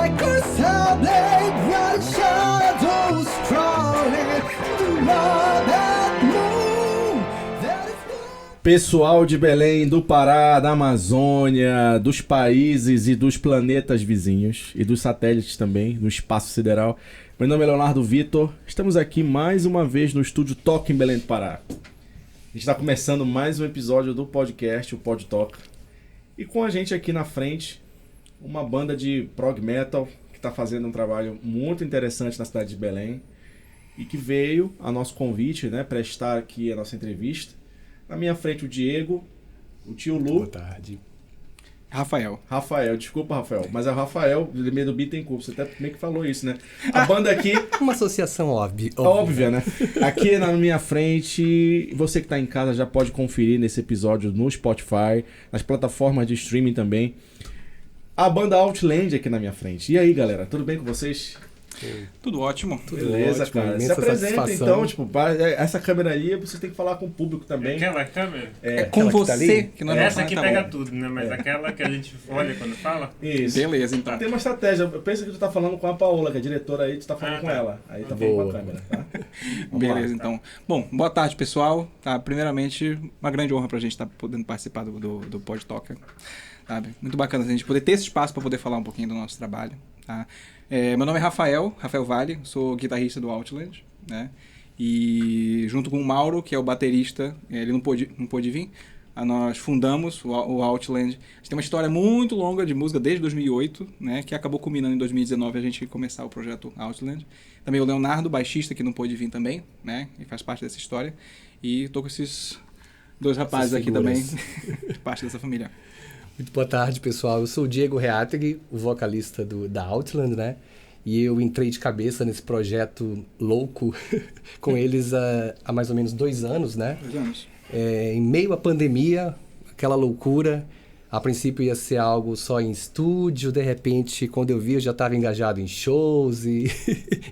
like a Sunday, bright shadows crawling through that moon that is blue. Pessoal de Belém, do Pará, da Amazônia, dos países e dos planetas vizinhos e dos satélites também, no espaço sideral. Meu nome é Leonardo Vitor, estamos aqui mais uma vez no estúdio Toca em Belém do Pará. A gente está começando mais um episódio do podcast, o Pod Toca. E com a gente aqui na frente, uma banda de prog metal que está fazendo um trabalho muito interessante na cidade de Belém e que veio a nosso convite, né, prestar aqui a nossa entrevista. Na minha frente o Diego, o tio Lu. Boa tarde. Rafael, desculpa, Rafael, mas é o Rafael do Bittencourt, você até meio que falou isso, né? A banda aqui... Uma associação óbvia, né? Aqui na minha frente, você que está em casa já pode conferir nesse episódio no Spotify, nas plataformas de streaming também. A banda Outland aqui na minha frente. E aí, galera, tudo bem com vocês? Tudo ótimo. Beleza, ótimo, cara. Se imensa apresenta satisfação. então, tipo, essa câmera aí, você tem que falar com o público também. Aquela câmera? É com aquela que você tá ali? que nós Essa vamos aqui tá pega bom. tudo, né? Mas aquela que a gente olha quando fala. Isso. Beleza, então. Tem uma estratégia. Eu penso que tu tá falando com a Paola, que é a diretora aí, tu tá falando com tá. ela. Aí tá falando com a Boa. câmera, tá? Vamos Beleza, lá. então. Bom, boa tarde, pessoal. Tá, primeiramente, uma grande honra pra gente estar podendo participar do Pod Toca. Sabe? Muito bacana a gente poder ter esse espaço para poder falar um pouquinho do nosso trabalho. Tá? Meu nome é Rafael Vale, sou guitarrista do Outland, né? E junto com o Mauro, que é o baterista, ele não pôde vir, nós fundamos o Outland. A gente tem uma história muito longa de música desde 2008, né? Que acabou culminando em 2019 a gente começar o projeto Outland. Também o Leonardo, baixista, que não pôde vir também, né? E faz parte dessa história. E tô com esses dois rapazes aqui também, parte dessa família. Muito boa tarde, pessoal. Eu sou o Diego Reateg, o vocalista da Outland, né? E eu entrei de cabeça nesse projeto louco com eles há mais ou menos 2 anos, né? 2 anos. Em meio à pandemia, aquela loucura. A princípio ia ser algo só em estúdio, de repente, quando eu vi, eu já estava engajado em shows e,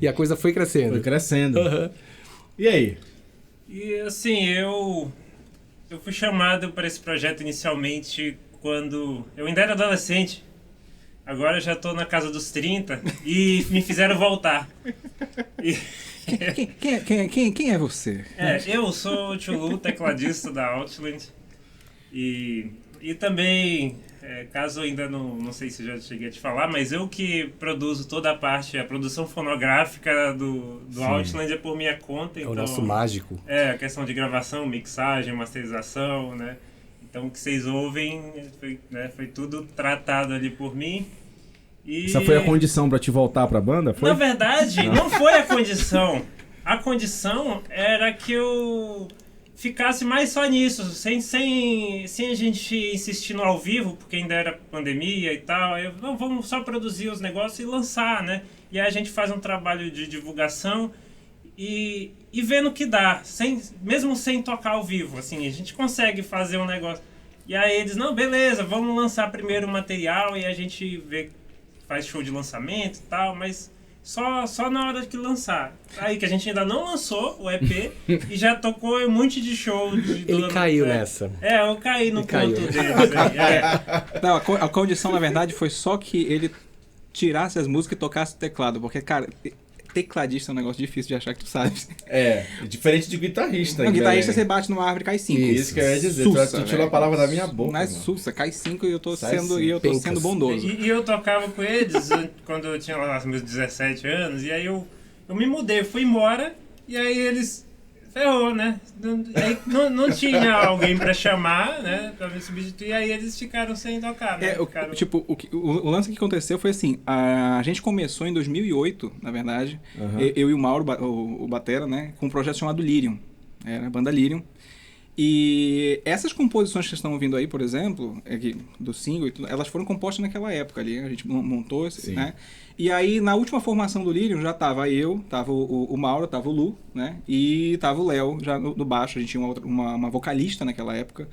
e a coisa foi crescendo. Foi crescendo. Uhum. E aí? E assim, eu fui chamado para esse projeto inicialmente quando eu ainda era adolescente. Agora eu já tô na casa dos 30 e me fizeram voltar. E... Quem é você? eu sou o tio Lu, tecladista da Outland. E também, caso eu ainda não sei se eu já cheguei a te falar, mas eu que produzo toda a produção fonográfica do Outland é por minha conta. É então, o nosso mágico. a questão de gravação, mixagem, masterização, né? Então o que vocês ouvem foi tudo tratado ali por mim. E... Essa foi a condição pra te voltar pra banda? Foi? Na verdade, não foi a condição. A condição era que eu ficasse mais só nisso, sem a gente insistir no ao vivo, porque ainda era pandemia e tal. Não, vamos só produzir os negócios e lançar, né? E aí a gente faz um trabalho de divulgação e vendo o que dá, mesmo sem tocar ao vivo, assim, a gente consegue fazer um negócio. E aí eles, não, beleza, vamos lançar primeiro o material e a gente faz show de lançamento e tal, mas só na hora que lançar. Aí que a gente ainda não lançou o EP e já tocou um monte de show. Ele caiu nessa. Eu caí no caiu. conto deles aí. Não, a condição, na verdade, foi só que ele tirasse as músicas e tocasse o teclado, porque, cara, tecladista é um negócio difícil de achar que tu sabe. Diferente de guitarrista. Não, guitarrista você bate numa árvore e cai 5. Isso que eu ia dizer, tu tirou a palavra da minha boca. Mas mano. sussa, cai 5 e eu tô Sai sendo, cinco. sendo bondoso. E eu tocava com eles quando eu tinha lá meus 17 anos, e aí eu me mudei, eu fui embora, e aí eles... Ferrou, né? Aí não tinha alguém pra chamar, né? Pra me substituir, aí eles ficaram sem tocar, né? O lance que aconteceu foi assim, a gente começou em 2008, na verdade, eu e o Mauro, o batera, né? Com um projeto chamado Lyrium, era a banda Lyrium. E essas composições que vocês estão ouvindo aí, por exemplo, do single, e tudo, elas foram compostas naquela época ali, a gente montou, né? E aí, na última formação do Lyrium, já tava eu, tava o Mauro, tava o Lu, né? E tava o Léo, já no baixo, a gente tinha uma vocalista naquela época,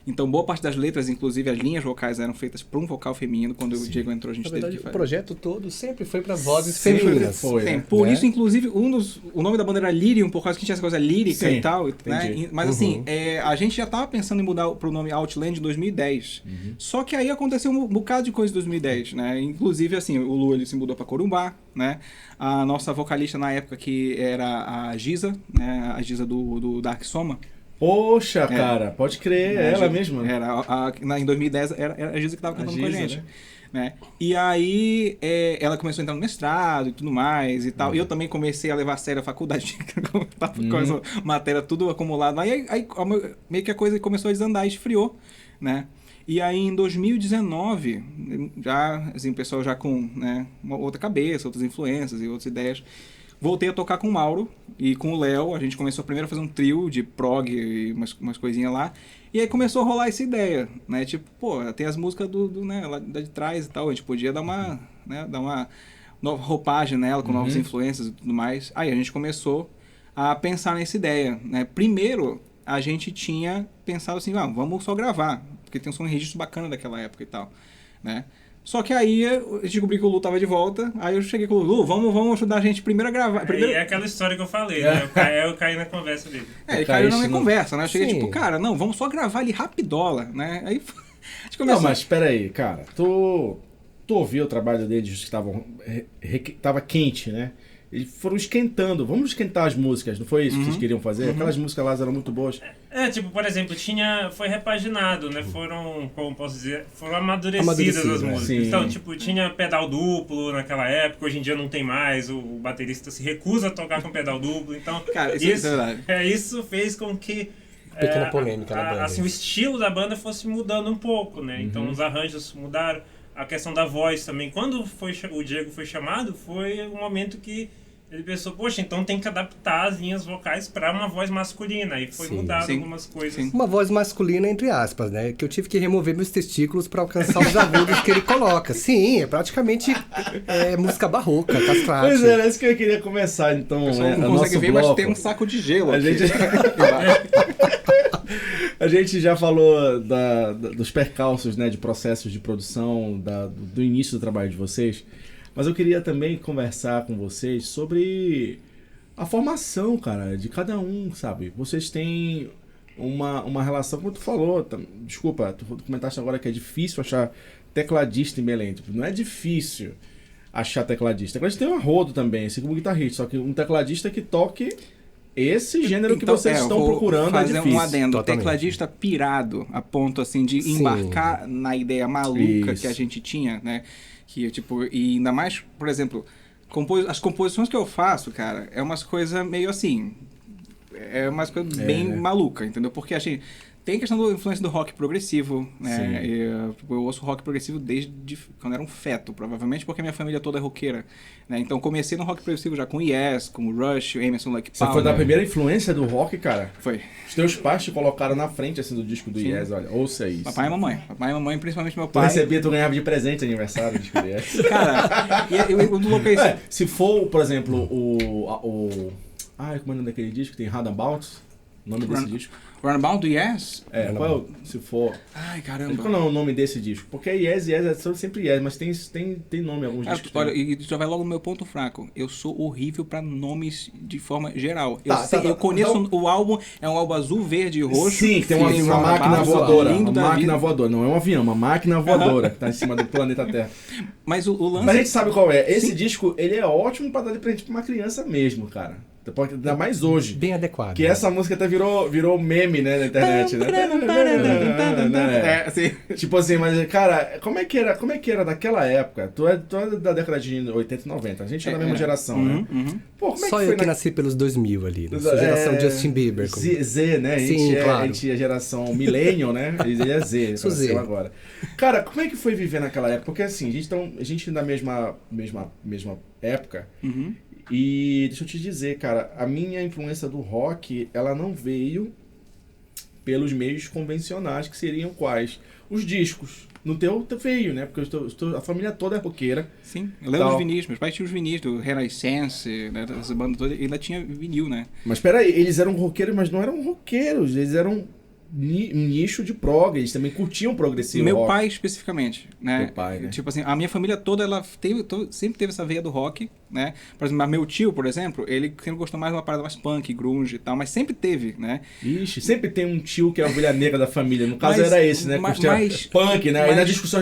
Então, boa parte das letras, inclusive as linhas vocais, eram feitas para um vocal feminino. Quando o Diego entrou, a gente Na teve verdade, que o fazer. projeto todo sempre foi para vozes Sempre femininas. foi, Sim, né? por Né? isso, inclusive, o nome da banda era Lyrium, por causa que tinha essa coisa lírica Sim, e tal. Né? entendi. Mas assim, a gente já tava pensando em mudar pro nome Outland em 2010. Só que aí aconteceu um bocado de coisa em 2010, né? Inclusive, assim, o Lu ele se mudou pra Corumbá, né? A nossa vocalista na época, que era a Giza, né? A Giza do Dark Soma. Poxa, cara, pode crer, é ela mesma. Em 2010 era a Giza que tava cantando com a Giza, gente. né? E aí ela começou a entrar no mestrado e tudo mais e tal. E eu também comecei a levar a sério a faculdade, com essa matéria tudo acumulado. Aí meio que a coisa começou a desandar, esfriou, né? E aí em 2019, já, assim, o pessoal já com, né, uma outra cabeça, outras influências e outras ideias, voltei a tocar com o Mauro e com o Léo. A gente começou primeiro a fazer um trio de prog e umas coisinhas lá. E aí começou a rolar essa ideia, né? Tipo, pô, tem as músicas né, lá de trás e tal. A gente podia dar uma nova roupagem nela, com novas influências e tudo mais. Aí a gente começou a pensar nessa ideia, né? Primeiro, a gente tinha pensado assim, vamos só gravar, porque tem um registro bacana daquela época e tal, né? Só que aí eu descobri que o Lu tava de volta, aí eu cheguei com o Lu, vamos ajudar a gente primeiro a gravar. E é aquela história que eu falei, né? Eu caí na conversa dele. Ele caiu na minha não- conversa, né? Eu cheguei Sim. tipo, cara, não, vamos só gravar ali rapidola, né? Aí a gente Não, começou. mas espera aí, cara. Tu ouviu o trabalho deles que tava quente, né? Eles foram esquentando. Vamos esquentar as músicas, não foi isso que vocês queriam fazer? Aquelas músicas lá eram muito boas. Tipo, por exemplo, foi repaginado, né? Foram, como posso dizer, foram amadurecidas Amadurecidas, as músicas. sim. Então, tipo, tinha pedal duplo naquela época, hoje em dia não tem mais, o baterista se recusa a tocar com pedal duplo, então... Cara, isso é verdade. Isso fez com que... Pequena polêmica na banda. Assim, o estilo da banda fosse mudando um pouco, né? Então, os arranjos mudaram, a questão da voz também. Quando o Diego foi chamado, foi um momento que ele pensou, poxa, então tem que adaptar as linhas vocais para uma voz masculina. E foi mudado algumas coisas. Sim. Uma voz masculina, entre aspas, né? Que eu tive que remover meus testículos para alcançar os agudos que ele coloca. Sim, é praticamente música barroca, castrate. Pois é, é isso que eu queria começar, então. O pessoal o não nosso consegue ver, bloco. mas tem um saco de gelo A aqui. gente- A gente já falou dos percalços, né, de processos de produção, do início do trabalho de vocês, mas eu queria também conversar com vocês sobre a formação, cara, de cada um, sabe? Vocês têm uma relação, como tu falou, desculpa, tu comentaste agora que é difícil achar tecladista em Belém. Tipo, não é difícil achar tecladista. Tecladista tem um arrodo também, assim como guitarrista, só que um tecladista que toque esse gênero que Então, vocês eu estão vou procurando é fazer difícil. um adendo. Totalmente. Tecladista pirado, a ponto assim de Sim. embarcar na ideia maluca Isso. que a gente tinha, né? Que tipo, e ainda mais, por exemplo, as composições que eu faço, cara, é umas coisas meio assim, é umas coisas bem né? maluca, entendeu? Porque a gente tem a questão da influência do rock progressivo, né? Sim. Eu ouço rock progressivo desde quando era um feto, provavelmente porque a minha família toda é roqueira, né? Então comecei no rock progressivo já com Yes, com Rush, Emerson, Lake Você Palmer. foi da primeira influência do rock, cara? Foi. Os teus pais te colocaram na frente assim do disco do Sim. Yes, olha, ouça isso. Papai e mamãe. Papai e mamãe, principalmente meu Tu pai. recebia, tu ganhava de presente de aniversário o disco do Yes. Cara, eu louco é isso. É, se for, por exemplo, Ai, como é o nome daquele disco? Tem Roundabout? O nome desse disco? Runabout do Yes? É, qual é o, se for... Ai, Qual caramba. é o nome desse disco? Porque Yes é sempre Yes, mas tem nome em alguns discos. Olha, e tu já vai logo no meu ponto fraco. Eu sou horrível pra nomes de forma geral. Tá, Eu conheço então- o álbum, é um álbum azul, verde e roxo. Sim, que tem uma uma máquina barra voadora. lindo Uma da máquina vida. voadora. Não é um avião, uma máquina voadora que tá em cima do planeta Terra. Mas o lance... Mas a gente sabe qual é. Esse Sim. disco, ele é ótimo pra dar de presente pra uma criança mesmo, cara. Ainda mais hoje. Bem adequado. Que essa música até virou meme, né, na internet, né? É, assim... Tipo assim, mas, cara, como é que era naquela época? Tu é da década de 80 e 90, a gente é da mesma geração, né? Pô, como é Só que eu foi que nasci pelos 2000 ali, né? Sou É, geração Justin Bieber. Z, né? Sim, claro. A gente é geração millennial, né? Ele é Z, Sou nasceu Z. agora. Cara, como é que foi viver naquela época? Porque assim, a gente na mesma época. E deixa eu te dizer, cara, a minha influência do rock, ela não veio pelos meios convencionais, que seriam quais? Os discos. No teu veio, né? Porque a família toda é roqueira. Sim, eu lembro Tal. dos vinis. Meus pais tinham os vinis do Renaissance, né? Essa banda toda. E ainda tinha vinil, né? Mas peraí, eles eram roqueiros, mas não eram roqueiros. Eles eram nicho de prog, eles também curtiam progressivo Meu rock. pai especificamente, né? Teu pai, né? Tipo assim, a minha família toda, ela sempre teve essa veia do rock, né? Por exemplo, meu tio, por exemplo, ele sempre gostou mais de uma parada mais punk, grunge e tal, mas sempre teve, né? Ixi, sempre tem um tio que é a ovelha negra da família. No caso Mas- era esse, né? mas- Curtia mas- punk, né? Aí mas- na discussão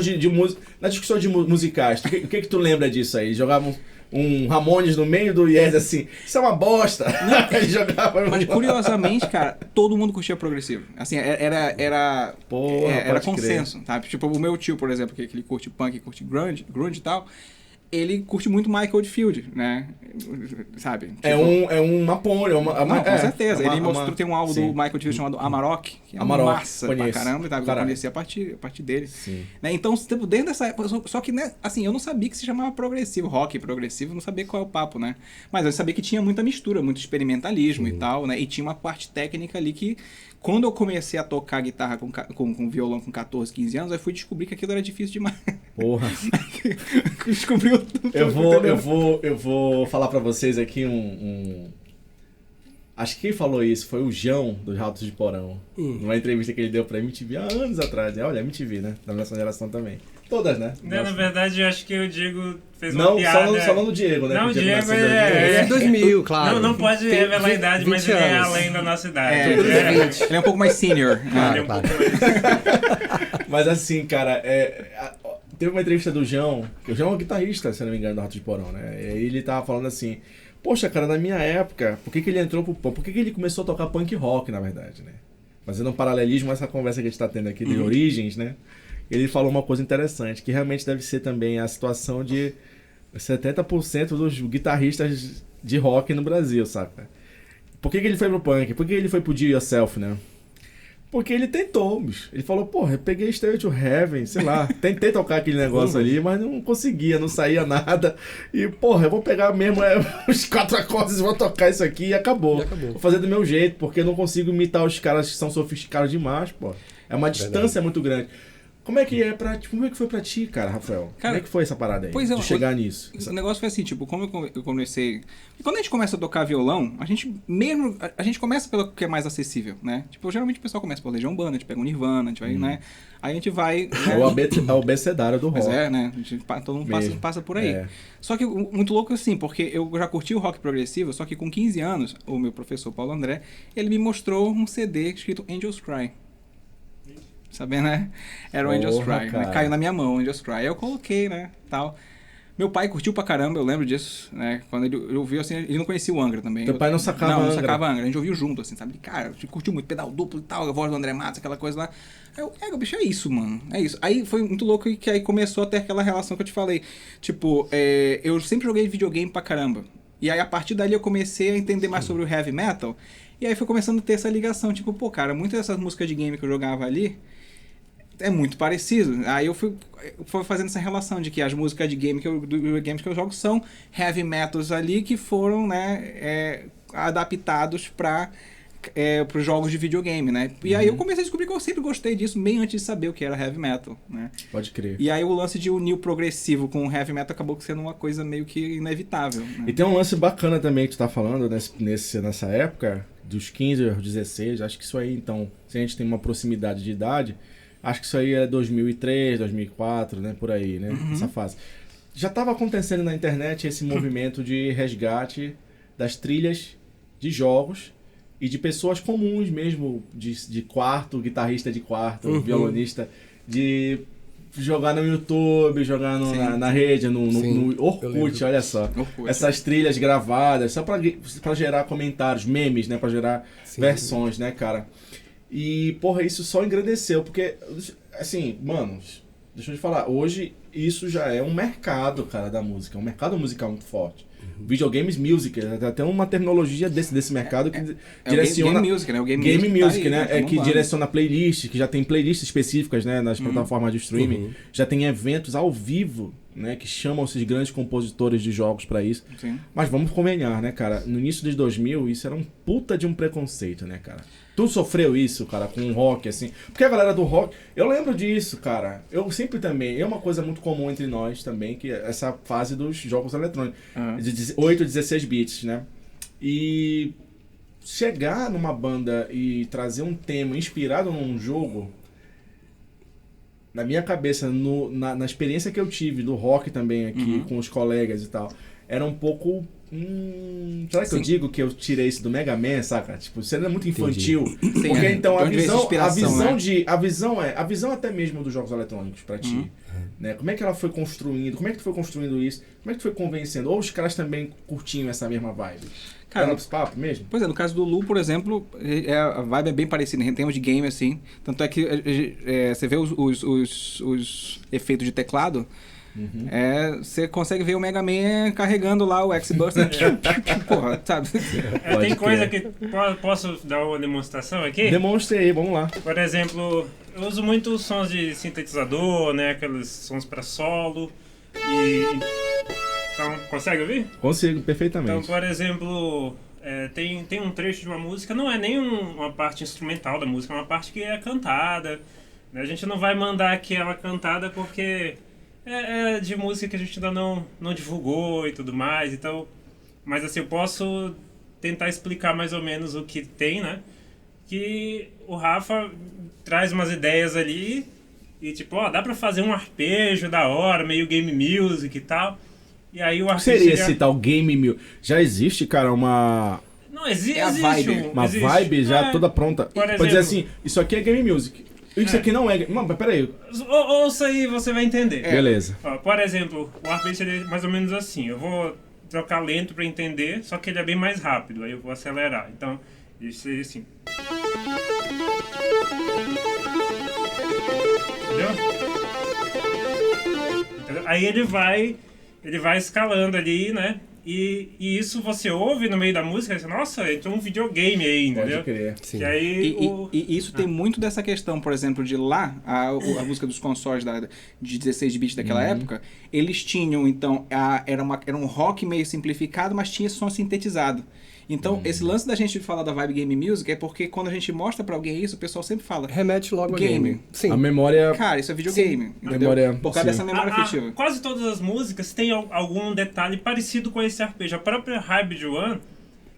musicais, o que tu lembra disso aí? Jogavam um Ramones no meio do Yes assim, isso é uma bosta. Aí jogava. Mas curiosamente, cara, todo mundo curtia progressivo. Assim, era Porra, era pode consenso, sabe? Tipo, o meu tio, por exemplo, que ele curte punk, curte grunge e tal, ele curte muito Michael Oldfield, né? Sabe? Tipo, É uma ponte, Não, com certeza. Ele mostrou, tem um álbum sim. do Michael Oldfield chamado Amarok, que é Amarok, massa pra conheço. caramba, tá? Eu Caralho. conheci a partir dele. Sim. Né? Então, tipo, dentro dessa época, só que, né, assim, eu não sabia que se chamava progressivo, rock progressivo, eu não sabia qual é o papo, né? Mas eu sabia que tinha muita mistura, muito experimentalismo e tal, né? E tinha uma parte técnica ali que, quando eu comecei a tocar guitarra com violão com 14, 15 anos, eu fui descobrir que aquilo era difícil demais. Porra. Descobri o... Eu vou falar pra vocês aqui Acho que quem falou isso foi o João, dos Ratos de Porão. Numa entrevista que ele deu pra MTV há anos atrás. Olha, MTV, né? Da nossa geração também. Todas, né? Né, na verdade, eu acho que o Diego fez uma Não, piada. só não do Diego, né? Não, Que o Diego nasceu em Ele é 2000, claro. Não pode Tem revelar a idade, mas 20 ele é anos. além da nossa idade. Tudo Ele é- 20. Ele é um pouco mais senior. né? Claro, ele é um claro. pouco mais- Mas assim, cara, teve uma entrevista do João, que o João é um guitarrista, se não me engano, do Ratos de Porão, né? E aí ele tava falando assim, poxa, cara, na minha época, por que ele entrou pro punk? Por que ele começou a tocar punk rock, na verdade, né? Fazendo um paralelismo a essa conversa que a gente tá tendo aqui de origens, né? Ele falou uma coisa interessante, que realmente deve ser também a situação de 70% dos guitarristas de rock no Brasil, saca? Por que ele foi pro punk? Por que ele foi pro Do It Yourself, né? Porque ele tentou, bicho. Ele falou, porra, eu peguei Stairway to Heaven, sei lá, tentei tocar aquele negócio ali, mas não conseguia, não saía nada. E, porra, eu vou pegar mesmo os 4 acordes e vou tocar isso aqui e acabou. E acabou. Vou fazer do meu jeito, porque eu não consigo imitar os caras que são sofisticados demais, pô. É uma distância muito grande. Como é que foi pra ti, cara, Rafael? Cara, como é que foi essa parada aí? pois é, de chegar nisso? O negócio foi assim, tipo, como eu comecei... Quando a gente começa a tocar violão, a gente começa pelo que é mais acessível, né? Tipo, geralmente o pessoal começa por Legião Urbana, a gente pega um Nirvana, a gente vai, né? Aí a gente vai... É o abecedário do rock. Pois é, né? A gente, todo mundo Mesmo. passa por aí. É. Só que muito louco assim, porque eu já curti o rock progressivo, só que com 15 anos, o meu professor Paulo André, ele me mostrou um CD escrito Angels Cry. Sabendo, né? Era o Angels Porra, Cry. cara. Né? Caiu na minha mão, Angels Cry. Aí eu coloquei, né? Tal. Meu pai curtiu pra caramba, eu lembro disso, né? Quando ele ouviu, assim, ele não conhecia o Angra também. Teu pai não sacava Não Angra? sacava Angra. A gente ouviu junto, assim, sabe? Cara, a gente curtiu muito, pedal duplo e tal, a voz do André Matos, aquela coisa lá. Aí eu, bicho, é isso, mano. É isso. Aí foi muito louco que aí começou a ter aquela relação que eu te falei. Tipo, eu sempre joguei videogame pra caramba. E aí, a partir dali, eu comecei a entender mais sobre o heavy metal. E aí foi começando a ter essa ligação. Tipo, pô, cara, muitas dessas músicas de game que eu jogava ali é muito parecido. Aí eu fui fazendo essa relação de que as músicas de game games que eu jogo são heavy metals ali que foram, né, adaptados para os jogos de videogame, né? E aí eu comecei a descobrir que eu sempre gostei disso, bem antes de saber o que era heavy metal, né? Pode crer. E aí o lance de unir o progressivo com o heavy metal acabou sendo uma coisa meio que inevitável, né? E tem um lance bacana também que tu tá falando nessa época, dos 15 aos 16, acho que isso aí, então, se a gente tem uma proximidade de idade, acho que isso aí é 2003, 2004, né, por aí, né, essa fase. Já tava acontecendo na internet esse movimento de resgate das trilhas de jogos e de pessoas comuns mesmo, de quarto, guitarrista de quarto, violonista, de jogar no YouTube, jogar na rede, no Sim, eu Orkut, lembro. olha só. Orkut. Essas trilhas gravadas, só pra gerar comentários, memes, né? Pra gerar Sim. versões, né, cara? E, porra, isso só engrandeceu, porque, assim, mano, deixa eu te falar, hoje isso já é um mercado, cara, da música, um mercado musical muito forte. Videogames music, tem uma terminologia desse mercado que direciona... o game music, né? O game, Game tá Music, aí, né? tá É que bombando. direciona playlist, que já tem playlists específicas, né? Nas plataformas de streaming. Já tem eventos ao vivo, né? Que chamam esses grandes compositores de jogos pra isso. Sim. Mas vamos convenhar, né, cara? No início de 2000, isso era um puta de um preconceito, né, cara? Tu sofreu isso, cara, com o rock, assim? Porque a galera do rock... Eu lembro disso, cara. Eu sempre também... É uma coisa muito comum entre nós também, que é essa fase dos jogos eletrônicos. Aham. De 8, 16 bits, né? E... chegar numa banda e trazer um tema inspirado num jogo, na minha cabeça, na experiência que eu tive do rock também aqui, com os colegas e tal, era um pouco... será que eu digo que eu tirei isso do Mega Man, saca? Tipo, você não é muito infantil. Porque então a visão até mesmo dos jogos eletrônicos pra ti, né? Como é que ela foi construindo? Como é que tu foi construindo isso? Como é que tu foi convencendo? Ou os caras também curtiam essa mesma vibe? Cara, Era pros papos mesmo? Pois é, no caso do Lu, por exemplo, a vibe é bem parecida em termos de game, assim. Tanto é que você vê os efeitos de teclado, você consegue ver o Mega Man carregando lá o X-Buster. Porra, sabe? Tem coisa que posso dar uma demonstração aqui? Demonstre aí, vamos lá. Por exemplo, eu uso muito sons de sintetizador, né? Aqueles sons para solo. Então, consegue ouvir? Consigo, perfeitamente. Então, por exemplo, tem um trecho de uma música, não é nem uma parte instrumental da música, é uma parte que é cantada. Né? A gente não vai mandar aqui ela cantada porque é de música que a gente ainda não divulgou e tudo mais. Então, mas assim, eu posso tentar explicar mais ou menos o que tem, né? Que o Rafa traz umas ideias ali e tipo, dá pra fazer um arpejo da hora, meio game music e tal. E aí o O que seria esse tal Game Mil? Já existe, cara, uma Não, existe vibe. vibe já toda pronta? Por Pode dizer exemplo, assim, isso aqui é Game Music. Isso aqui não é... Não, mas peraí. ouça aí, você vai entender. Beleza. Ó, por exemplo, o arpejo é mais ou menos assim. Eu vou trocar lento pra entender, só que ele é bem mais rápido. Aí eu vou acelerar. Então, isso seria assim. Entendeu? Aí ele vai escalando ali, né? E isso você ouve no meio da música e você, nossa, entrou um videogame aí, entendeu? Pode crer. Sim. E aí E isso tem muito dessa questão, por exemplo, de lá, a música dos consoles de 16 bits daquela época, eles tinham, então, era um rock meio simplificado, mas tinha som sintetizado. Então, esse lance da gente falar da vibe game music é porque quando a gente mostra pra alguém isso, o pessoal sempre fala, Remete logo a Game. game. Sim. A memória... cara, isso é videogame, entendeu? Memória, Por causa sim. dessa memória afetiva. Quase todas as músicas têm algum detalhe parecido com esse arpejo. A própria Hybrid One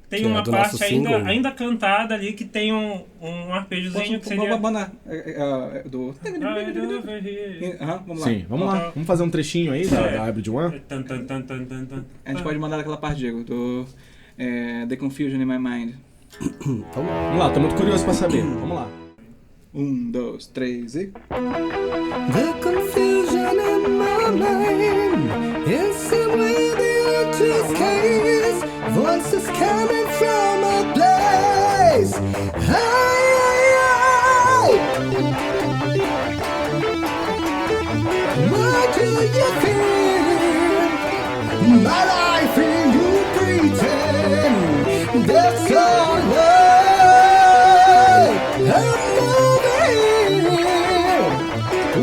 tem Que é uma do nosso parte single. ainda cantada ali que tem um arpejozinho que seria... Vamos do... Vamos lá. Sim, vamos lá. Vamos fazer um trechinho aí da Hybrid One? Tan, tan, tan, tan, tan, tan. A gente pode mandar aquela parte, Diego, do The Confusion in My Mind. Vamos lá, tô muito curioso pra saber. Vamos lá. 1, 2, 3 e... The confusion in my mind is within this case. Voices coming from a place. What do you feel? My life in you pretend. That's all I'm moving.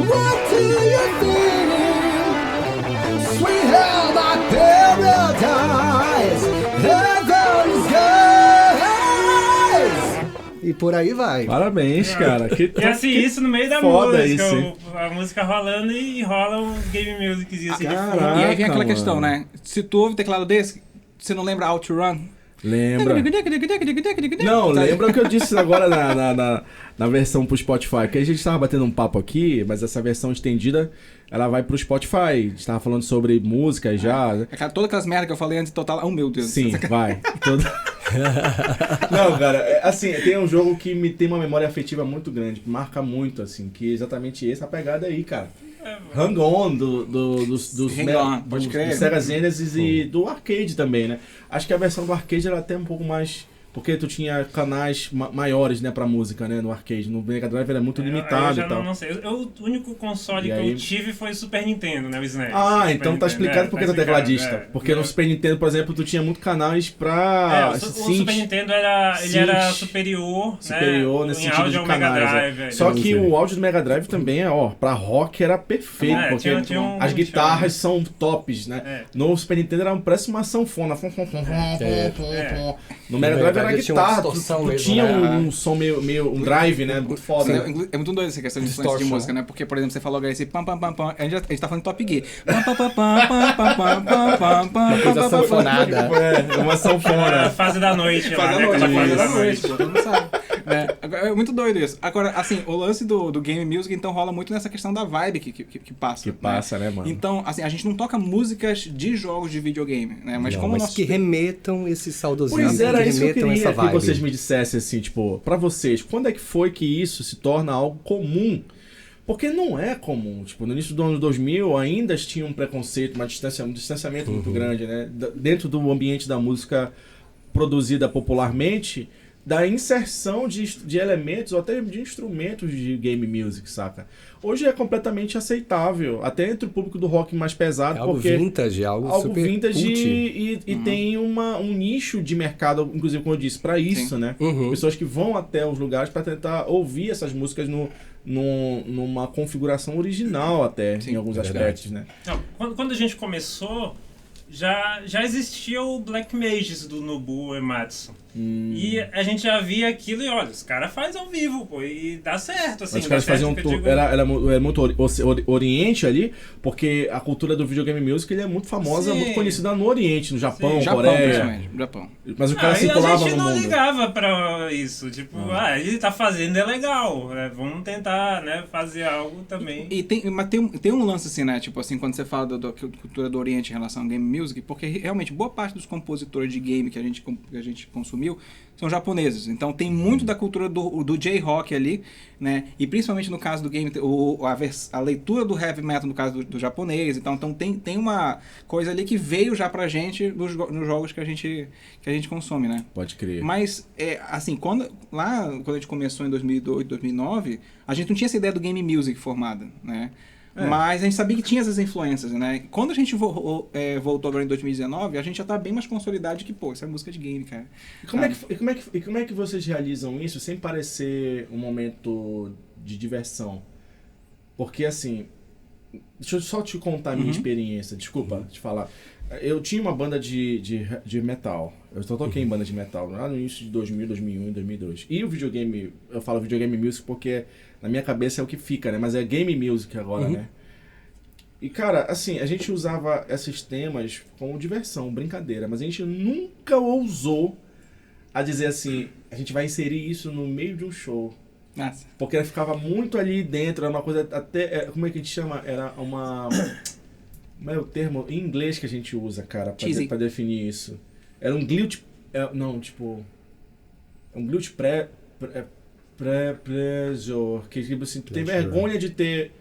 What do you feel? Sweet hell, my paradise. Heaven's skies. E por aí vai. Parabéns, cara. Que E assim, isso no meio da foda música, isso, hein? a música rolando e rola um game music assim de fundo. Caraca, E aí vem aquela mano. questão, né? Se tu ouve um teclado desse, você não lembra OutRun? Lembra? Não, lembra o que eu disse agora na versão pro Spotify, que a gente tava batendo um papo aqui, mas essa versão estendida, ela vai pro Spotify. A gente tava falando sobre música já. Todas aquelas merdas que eu falei antes, total... Oh, meu Deus. Sim, vai. Não, cara, assim, tem um jogo que me tem uma memória afetiva muito grande, que marca muito, assim, que é exatamente essa pegada aí, cara. Hang On, dos Hang On, pode crer. do Sega Genesis e do arcade também, né? Acho que a versão do arcade era até um pouco mais... Porque tu tinha canais maiores, né, pra música, né, no arcade. No Mega Drive era muito Aí eu limitado já e tal. não sei. O único console E que aí- eu tive foi o Super Nintendo, né? O SNES. Ah, Super então tá Nintendo, explicado porque tu é explicado, tecladista. Porque no Super Nintendo, por exemplo, tu tinha muito canais pra... o synth. Super Nintendo era superior, Superior né? nesse em sentido áudio de ao Mega canais. Drive. É. velho. Só Sim, que sim. o áudio do Mega Drive também, pra rock era perfeito, É, porque tinha um- as guitarras são tops, né? É. No Super Nintendo parece uma sanfona. No Mega É Drive era verdade, tinha uma guitarra, distorção tu mesmo, tinha né? um som meio um drive, né? Muito foda. É muito doido essa questão de influência de Distortion, música, né? Porque, por exemplo, você falou agora esse pam pam pam pam, a gente tá falando de Top Gear. Pam pam pam pam pam pam pam pam pam pam. Uma coisa sanfonada. É, uma A sanfona. fase da noite. Fase lá, da né? noite, Aquela fase fase da da noite, noite. pô, todo mundo sabe. Né? Agora, é muito doido isso. Agora, assim, o lance do game music, então, rola muito nessa questão da vibe que passa. Que passa, né, mano? Então, assim, a gente não toca músicas de jogos de videogame, né? Mas Não, como o mas nosso... que remetam esse saudosismo, Pois era que isso que eu remetam queria essa que vibe. vocês me dissessem, assim, tipo, pra vocês, quando é que foi que isso se torna algo comum? Porque não é comum. Tipo, no início do ano 2000 ainda tinha um preconceito, um distanciamento muito grande, né? Dentro do ambiente da música produzida popularmente, da inserção de elementos ou até de instrumentos de game music, saca? Hoje é completamente aceitável, até entre o público do rock mais pesado, É algo porque vintage, algo super vintage cult. e tem um nicho de mercado, inclusive, como eu disse, pra isso, Sim. né? Uhum. Pessoas que vão até os lugares pra tentar ouvir essas músicas numa configuração original até, Sim, em alguns é verdade. aspectos, né? Não, quando a gente começou, já existia o Black Mages do Nobuo Ematsu. E a gente já via aquilo e olha, os caras fazem ao vivo, pô, e dá certo, assim. Mas os caras dá certo faziam que eu digo- era muito Oriente ali, porque a cultura do videogame music ele é muito famosa, Sim. muito conhecida no Oriente, no Japão, Sim. Japão, Coreia. principalmente. Japão. Mas o cara Ah, e a circulava gente no não mundo. ligava pra isso, tipo, ele tá fazendo, é legal, né? Vamos tentar, né, fazer algo também. Mas tem um lance assim, né? Tipo assim, quando você fala da cultura do Oriente em relação ao game music, porque realmente boa parte dos compositores de game que a gente consumiu são japoneses. Então tem muito da cultura do J-Rock ali, né? E principalmente no caso do game, a leitura do heavy metal no caso do japonês. Então tem uma coisa ali que veio já pra gente nos jogos que a gente consome, né? Pode crer. Mas, assim, quando a gente começou em 2008, 2009, a gente não tinha essa ideia do game music formada, né? Mas a gente sabia que tinha essas influências, né? Quando a gente voltou agora em 2019, a gente já tá bem mais consolidado de que, pô, isso é música de game, cara. E como é que vocês realizam isso sem parecer um momento de diversão? Porque assim, deixa eu só te contar a minha experiência, desculpa te falar. Eu tinha uma banda de metal. Eu só toquei em banda de metal lá no início de 2000, 2001 e 2002. E o videogame, eu falo videogame music porque na minha cabeça é o que fica, né? Mas é game music agora, né? E cara, assim, a gente usava esses temas como diversão, brincadeira, mas a gente nunca ousou a dizer assim, a gente vai inserir isso no meio de um show. Nossa. Porque ficava muito ali dentro, era uma coisa até, como é que a gente chama? Era uma... Como é o termo em inglês que a gente usa, cara, pra definir isso? Era um glitch... não, tipo... Um glitch pleasure, que tipo assim, tu tem vergonha de ter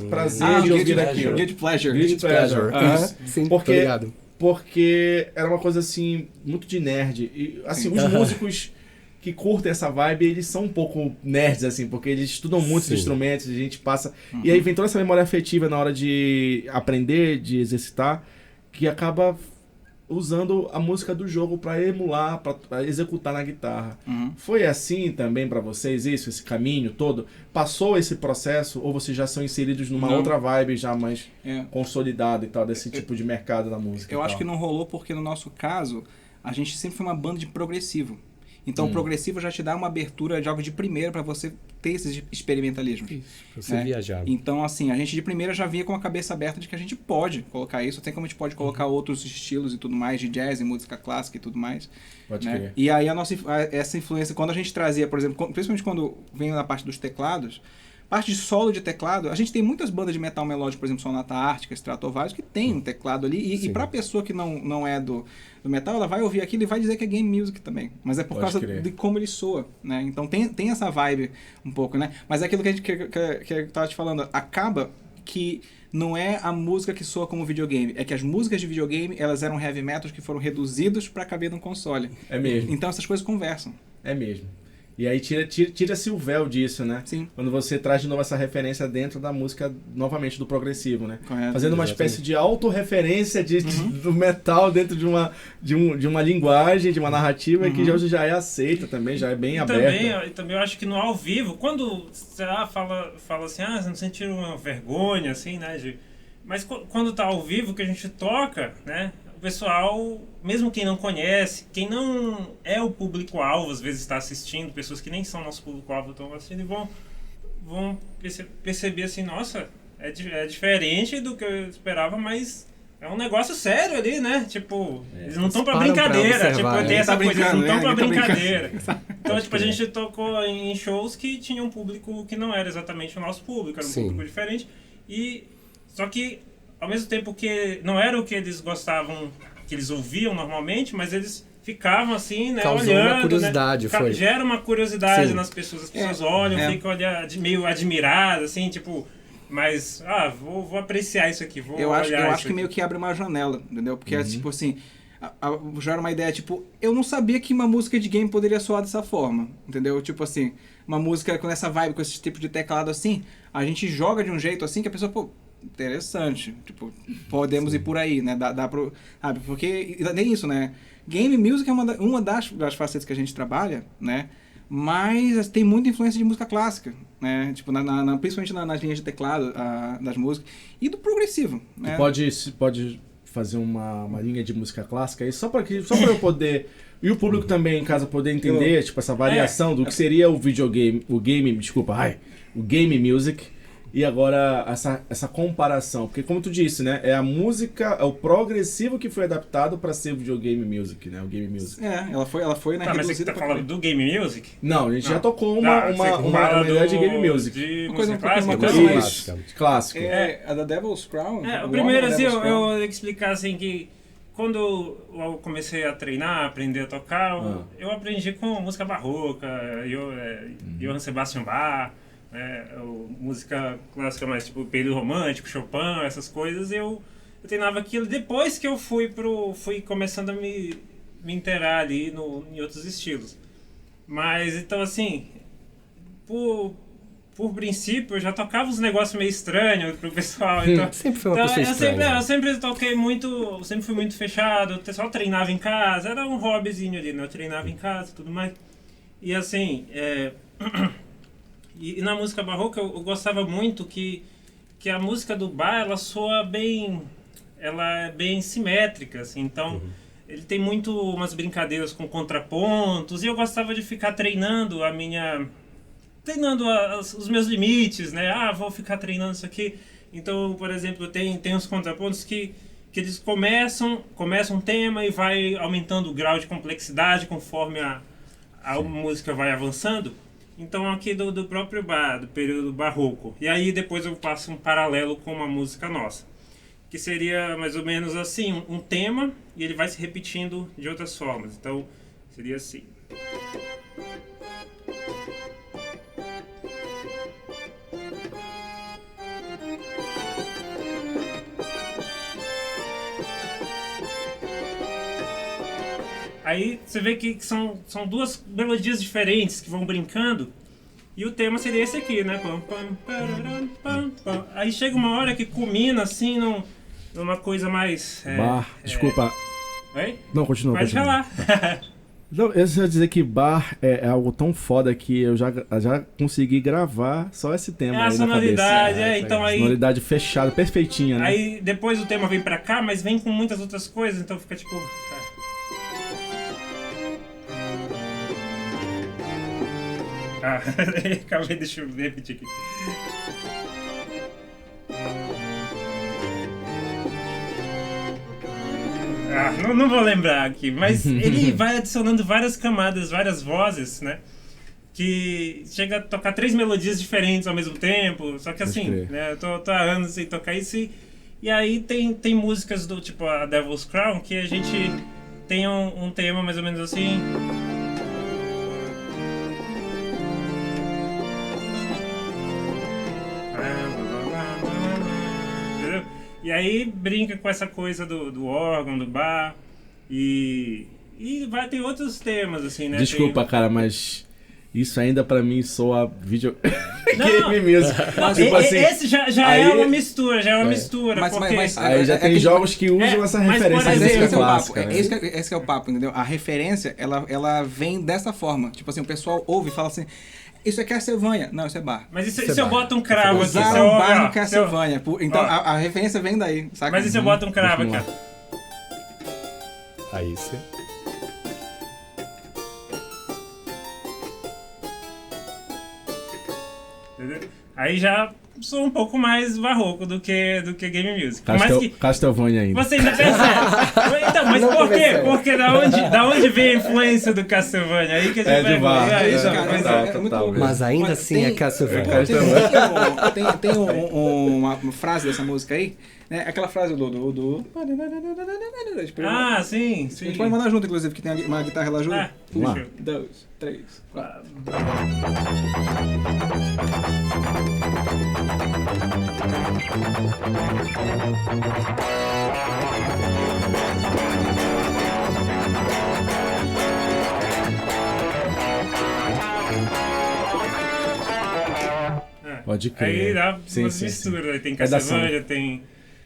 prazer de ouvir aquilo. Guilty Pleasure. Guilty pleasure. Isso. Sim, Porque- tô ligado. Porque era uma coisa assim, muito de nerd. E assim, os músicos que curtem essa vibe, eles são um pouco nerds, assim, porque eles estudam muitos Sim. instrumentos, a gente passa. E aí vem toda essa memória afetiva na hora de aprender, de exercitar, que acaba usando a música do jogo pra emular, pra executar na guitarra. Foi assim também pra vocês isso, esse caminho todo? Passou esse processo ou vocês já são inseridos numa Não. outra vibe já mais É. consolidada e tal, desse tipo de mercado da música? Eu e acho tal? que não rolou porque, no nosso caso, a gente sempre foi uma banda de progressivo. Então, o progressivo já te dá uma abertura de algo de primeira pra você ter esses experimentalismos. Pra você viajar. Então, assim, a gente de primeira já vinha com a cabeça aberta de que a gente pode colocar isso, até como a gente pode colocar outros estilos e tudo mais, de jazz e música clássica e tudo mais. Pode Né? crer. E aí essa influência, quando a gente trazia, por exemplo, principalmente quando vem na parte dos teclados, parte de solo de teclado, a gente tem muitas bandas de metal melódico, por exemplo, Sonata Ártica, Stratovarius, que tem um teclado ali, e pra pessoa que não é do metal, ela vai ouvir aquilo e vai dizer que é game music também. Mas é por Pode causa crer. de como ele soa, né? Então tem essa vibe um pouco, né? Mas é aquilo que eu tava te falando, acaba que não é a música que soa como videogame, é que as músicas de videogame, elas eram heavy metals que foram reduzidos pra caber num console. É mesmo. Então essas coisas conversam. É mesmo. E aí tira-se o véu disso, né? Sim. Quando você traz de novo essa referência dentro da música, novamente, do progressivo, né? Correto, Fazendo uma exatamente. espécie de autorreferência do metal dentro de uma linguagem, de uma narrativa que hoje já é aceita também, já é bem aberta. E também eu acho que no ao vivo, quando você fala assim, você não sentiu uma vergonha, assim, né? Mas quando tá ao vivo, que a gente toca, né? o pessoal, mesmo quem não conhece, quem não é o público-alvo, às vezes está assistindo, pessoas que nem são nosso público-alvo estão assistindo e vão perceber assim, nossa, é diferente do que eu esperava, mas é um negócio sério ali, né? Tipo, eles não estão pra param pra brincadeira. observar, Tipo, né? tem essa Tá coisa, eles não estão brincando, pra né? Ninguém tá brincadeira. Então, tipo, a gente tocou em shows que tinha um público que não era exatamente o nosso público, era um Sim. público diferente. Só que, ao mesmo tempo que não era o que eles gostavam, que eles ouviam normalmente, mas eles ficavam assim, né, Causou olhando, uma curiosidade, né? foi. Gera uma curiosidade Sim. nas pessoas, as pessoas olham, é. ficam meio admiradas, assim, tipo, mas, vou apreciar isso aqui, vou Eu olhar acho isso que aqui. meio que abre uma janela, entendeu? Porque é tipo assim, já era uma ideia, tipo, eu não sabia que uma música de game poderia soar dessa forma, entendeu? Tipo assim, uma música com essa vibe, com esse tipo de teclado assim, a gente joga de um jeito assim que a pessoa, pô, interessante, tipo, podemos ir por aí, né? Dá pro, sabe? Porque nem isso, né? Game music é uma das facetas que a gente trabalha, né? Mas tem muita influência de música clássica, né? Tipo, principalmente nas linhas de teclado das músicas e do progressivo, né? Pode fazer uma linha de música clássica aí, só para eu poder e o público também em casa poder entender, tipo, essa variação do que seria o game music. E agora essa comparação, porque como tu disse, né, é a música, é o progressivo que foi adaptado para ser o videogame music, né, o game music. É, ela foi na Tá, mas você reduzida tá pra- falando do game music? Não, a gente já tocou Você uma ideia de game music. De Uma coisa música um pouquinho clássica? mais Então, Isso, clássica. clássico. A da Devil's Crown. o primeiro, assim, Devil's Crown. eu tenho que explicar, assim, que quando eu comecei a treinar, aprender a tocar, eu aprendi com música barroca, Johann Sebastian Bach, música clássica mais tipo período romântico, Chopin, essas coisas, eu treinava aquilo. Depois que eu fui começando a me inteirar ali em outros estilos. Mas, então, assim, por princípio, eu já tocava uns negócios meio estranhos pro pessoal. Então, Sempre foi uma pessoa estranha. eu sempre toquei muito, sempre fui muito fechado, eu só treinava em casa, era um hobbyzinho ali, né? Eu treinava em casa e tudo mais. E assim, e na música barroca eu gostava muito que a música do Bach, ela soa bem, ela é bem simétrica, assim, então ele tem muito umas brincadeiras com contrapontos e eu gostava de ficar treinando os meus limites, né? Vou ficar treinando isso aqui. Então, por exemplo, tem uns contrapontos que eles começam um tema e vai aumentando o grau de complexidade conforme a música vai avançando. Então, aqui do próprio do período barroco. E aí, depois eu passo um paralelo com uma música nossa. Que seria mais ou menos assim, um tema, e ele vai se repetindo de outras formas. Então, seria assim. Aí você vê que são duas melodias diferentes que vão brincando. E o tema seria esse aqui, né? Pam, pam, pararam, pam, pam. Aí chega uma hora que culmina assim numa coisa mais... Desculpa. Oi? Não, continua. Pode falar. Não, eu só ia dizer que bar é algo tão foda que eu já consegui gravar só esse tema A aí na sonoridade, cabeça. então aí... Sonoridade fechada, perfeitinha, né? Aí depois o tema vem pra cá, mas vem com muitas outras coisas, então fica tipo... acabei, deixa eu repetir aqui. Não vou lembrar aqui, mas ele vai adicionando várias camadas, várias vozes, né? Que chega a tocar 3 melodias diferentes ao mesmo tempo, só que assim, né? Eu tô há anos sem tocar isso e aí tem músicas do tipo a Devil's Crown que a gente tem um tema mais ou menos assim. E aí brinca com essa coisa do órgão, do bar e vai ter outros temas, assim, né? Desculpa, cara, mas isso ainda pra mim soa game music. Não, tipo assim, esse já aí, é uma mistura, Mas- porque... mas- aí já tem jogos que usam essa mas, por referência Mas de exemplo, música clássica, né? esse que é o papo, entendeu? A referência, ela vem dessa forma. Tipo assim, o pessoal ouve e fala assim, isso aqui é Castlevania. Não, isso é bar. Mas e se eu boto um cravo aqui? Usaram bar no se eu- Castlevania. Então, a referência vem daí, saca? Mas e se eu boto um cravo aqui, Vamos ó? Aí você... Entendeu? Aí já sou um pouco mais barroco do que game music. Por mais que Castlevania ainda. você ainda percebe. Então, mas Não por quê? percebe. Porque da onde vem a influência do Castlevania? Aí que a gente É vai de barro. ver. Aí, Isso, não, cara, mas total, é. total. muito louco. Mas ainda Mas assim é Castlevania. Tem uma frase dessa música aí, né? Aquela frase do... Ah, sim, A sim. gente pode mandar junto, inclusive, que tem uma guitarra lá junto. Ah, Vamos lá. puxa. 2, 3, 4. Pode crer. Aí dá Sim, umas sim, misturas. Aí tem Redação. Castlevania,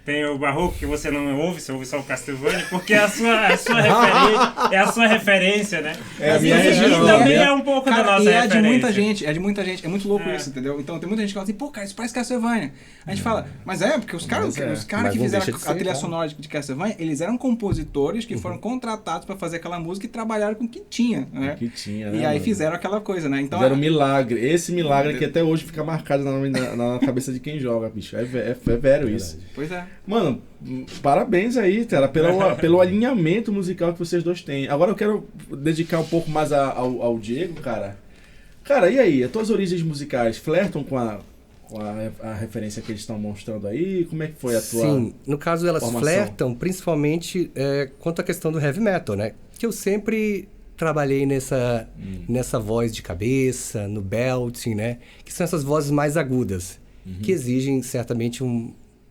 tem o barroco que você não ouve, você ouve só o Castlevania, porque é a sua referência, né? É a minha E região, também né? é um pouco da Cara, nossa e referência. é de muita gente, é muito louco É. isso, entendeu? Então tem muita gente que fala assim, pô, cara, isso parece Castlevania. A gente fala, mas é, porque os caras Mas que Mas não fizeram deixa de a ser, trilha tá? sonora de Castlevania, eles eram compositores que foram contratados pra fazer aquela música e trabalharam com o que tinha, né? Que tinha, né, E aí mano? fizeram aquela coisa, né? Então, Fizeram um milagre. Esse milagre que até hoje fica marcado na cabeça de quem joga, bicho. É velho isso. pois é. Mano, parabéns aí, cara, pelo alinhamento musical que vocês dois têm. Agora eu quero dedicar um pouco mais ao Diego, cara. Cara, e aí? As tuas origens musicais flertam com a referência que eles estão mostrando aí? Como é que foi a tua... Sim, no caso elas formação? flertam principalmente quanto à questão do heavy metal, né? Que eu sempre trabalhei nessa voz de cabeça, no belting, né? Que são essas vozes mais agudas, que exigem certamente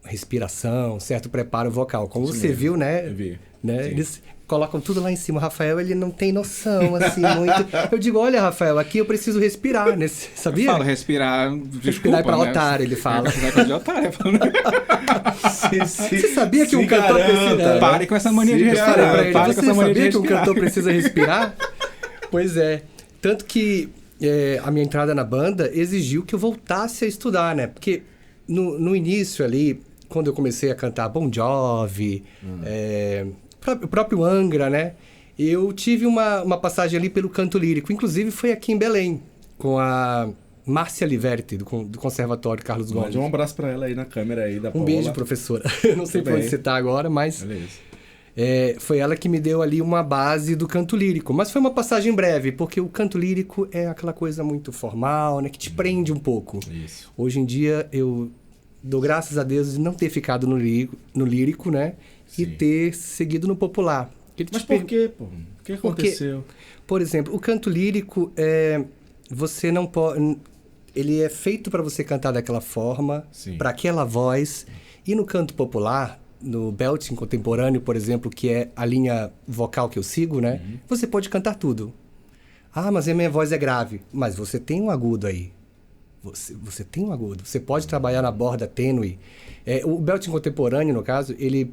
respiração, certo preparo vocal. Como Isso você mesmo. viu, né? Eu vi. Né? Sim. Eles colocam tudo lá em cima. O Rafael, ele não tem noção, assim, muito. Eu digo, olha, Rafael, aqui eu preciso respirar, sabia? Eu falo, respirar, Respirar é pra né? otário, ele fala. Respirar é coisa de otário. Você sabia que um cantor precisa... Pare com essa mania de Se respirar. Falei pra ele, Pare com você essa mania de sabia que um respirar. cantor precisa respirar? Pois é. Tanto que a minha entrada na banda exigiu que eu voltasse a estudar, né? Porque no início ali, quando eu comecei a cantar Bon Jovi, o próprio Angra, né? Eu tive uma passagem ali pelo canto lírico. Inclusive foi aqui em Belém, com a Márcia Liberti, do Conservatório Carlos Gomes. Mande um abraço pra ela aí na câmera aí da Um Paola. beijo, professora. Eu não sei Tudo por onde bem. você tá agora, mas... Beleza. Foi ela que me deu ali uma base do canto lírico. Mas foi uma passagem breve, porque o canto lírico é aquela coisa muito formal, né? Que te prende um pouco. Isso. Hoje em dia, eu dou graças a Deus de não ter ficado no lírico, né? E Sim. ter seguido no popular. Ele Mas te por quê, pô? O que Porque- aconteceu? Por exemplo, o canto lírico, você não pode... Ele é feito para você cantar daquela forma, Sim. para aquela voz. E no canto popular, no belting contemporâneo, por exemplo, que é a linha vocal que eu sigo, né? Você pode cantar tudo. Ah, mas a minha voz é grave. Mas você tem um agudo aí. Você tem um agudo. Você pode trabalhar na borda tênue. O belting contemporâneo, no caso, ele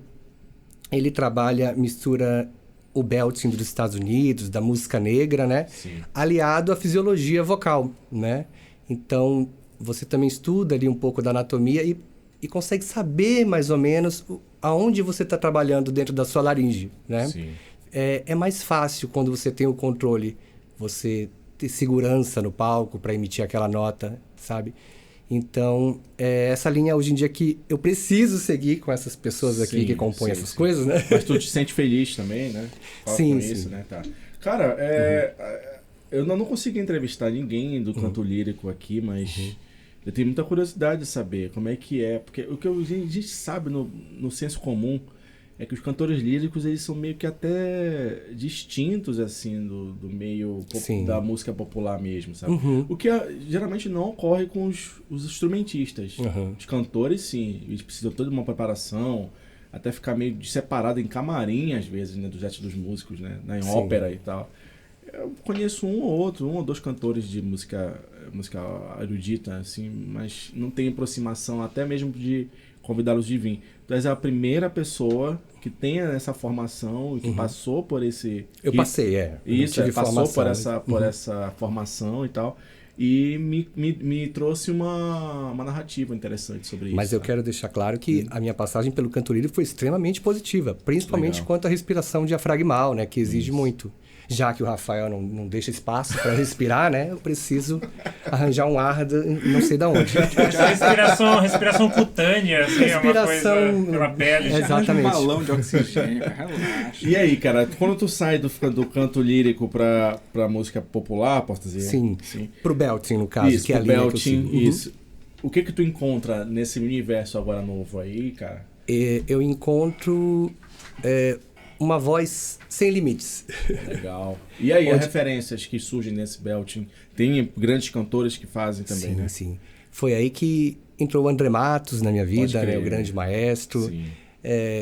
mistura o belting dos Estados Unidos, da música negra, né? Sim. Aliado à fisiologia vocal, né? Então, você também estuda ali um pouco da anatomia e consegue saber mais ou menos aonde você está trabalhando dentro da sua laringe, né? Sim. É mais fácil quando você tem o controle, você ter segurança no palco para emitir aquela nota, sabe? Então, essa linha hoje em dia que eu preciso seguir com essas pessoas aqui Sim, que compõem sim, essas sim. coisas, né? Mas tu te sente feliz também, né? Fala Sim, com sim. isso, né? Tá. Cara, eu não consegui entrevistar ninguém do canto lírico aqui, mas eu tenho muita curiosidade de saber como é que é. Porque o que a gente sabe no senso comum é que os cantores líricos, eles são meio que até distintos, assim, do meio Sim. da música popular mesmo, sabe? Uhum. O que geralmente não ocorre com os instrumentistas. Uhum. Os cantores, sim, eles precisam toda uma preparação, até ficar meio separado em camarim, às vezes, né, do jet dos músicos, né, em Sim. ópera e tal. Eu conheço um ou dois cantores de música erudita, assim, mas não tem aproximação até mesmo de convidá-los de vir. Tu és a primeira pessoa que tem essa formação e que passou por esse... Eu passei, Eu não Isso, tive passou formação, por né? essa formação e tal. e me trouxe uma narrativa interessante sobre isso. Mas eu tá? quero deixar claro que a minha passagem pelo canto lírico foi extremamente positiva, principalmente Legal. quanto à respiração diafragmal, né, que exige muito. Já que o Rafael não deixa espaço para respirar, né, eu preciso arranjar um ar não sei da onde. Essa respiração cutânea, assim, é uma Respiração- coisa pela pele. Exato. Arranja um Exatamente. balão de oxigênio, cara, relaxa. E aí, cara, quando tu sai do canto lírico pra música popular, Portazinha? Sim. Sim. Pro belting, no caso, Isso, que é a pro linha que eu belting, sigo. Uhum. isso. O que tu encontra nesse universo agora novo aí, cara? Eu encontro uma voz sem limites. Legal. E aí, as Onde- referências que surgem nesse belting? Tem grandes cantores que fazem também, sim, né? sim. Foi aí que entrou o André Matos na minha vida, crer. né, o grande maestro. Sim.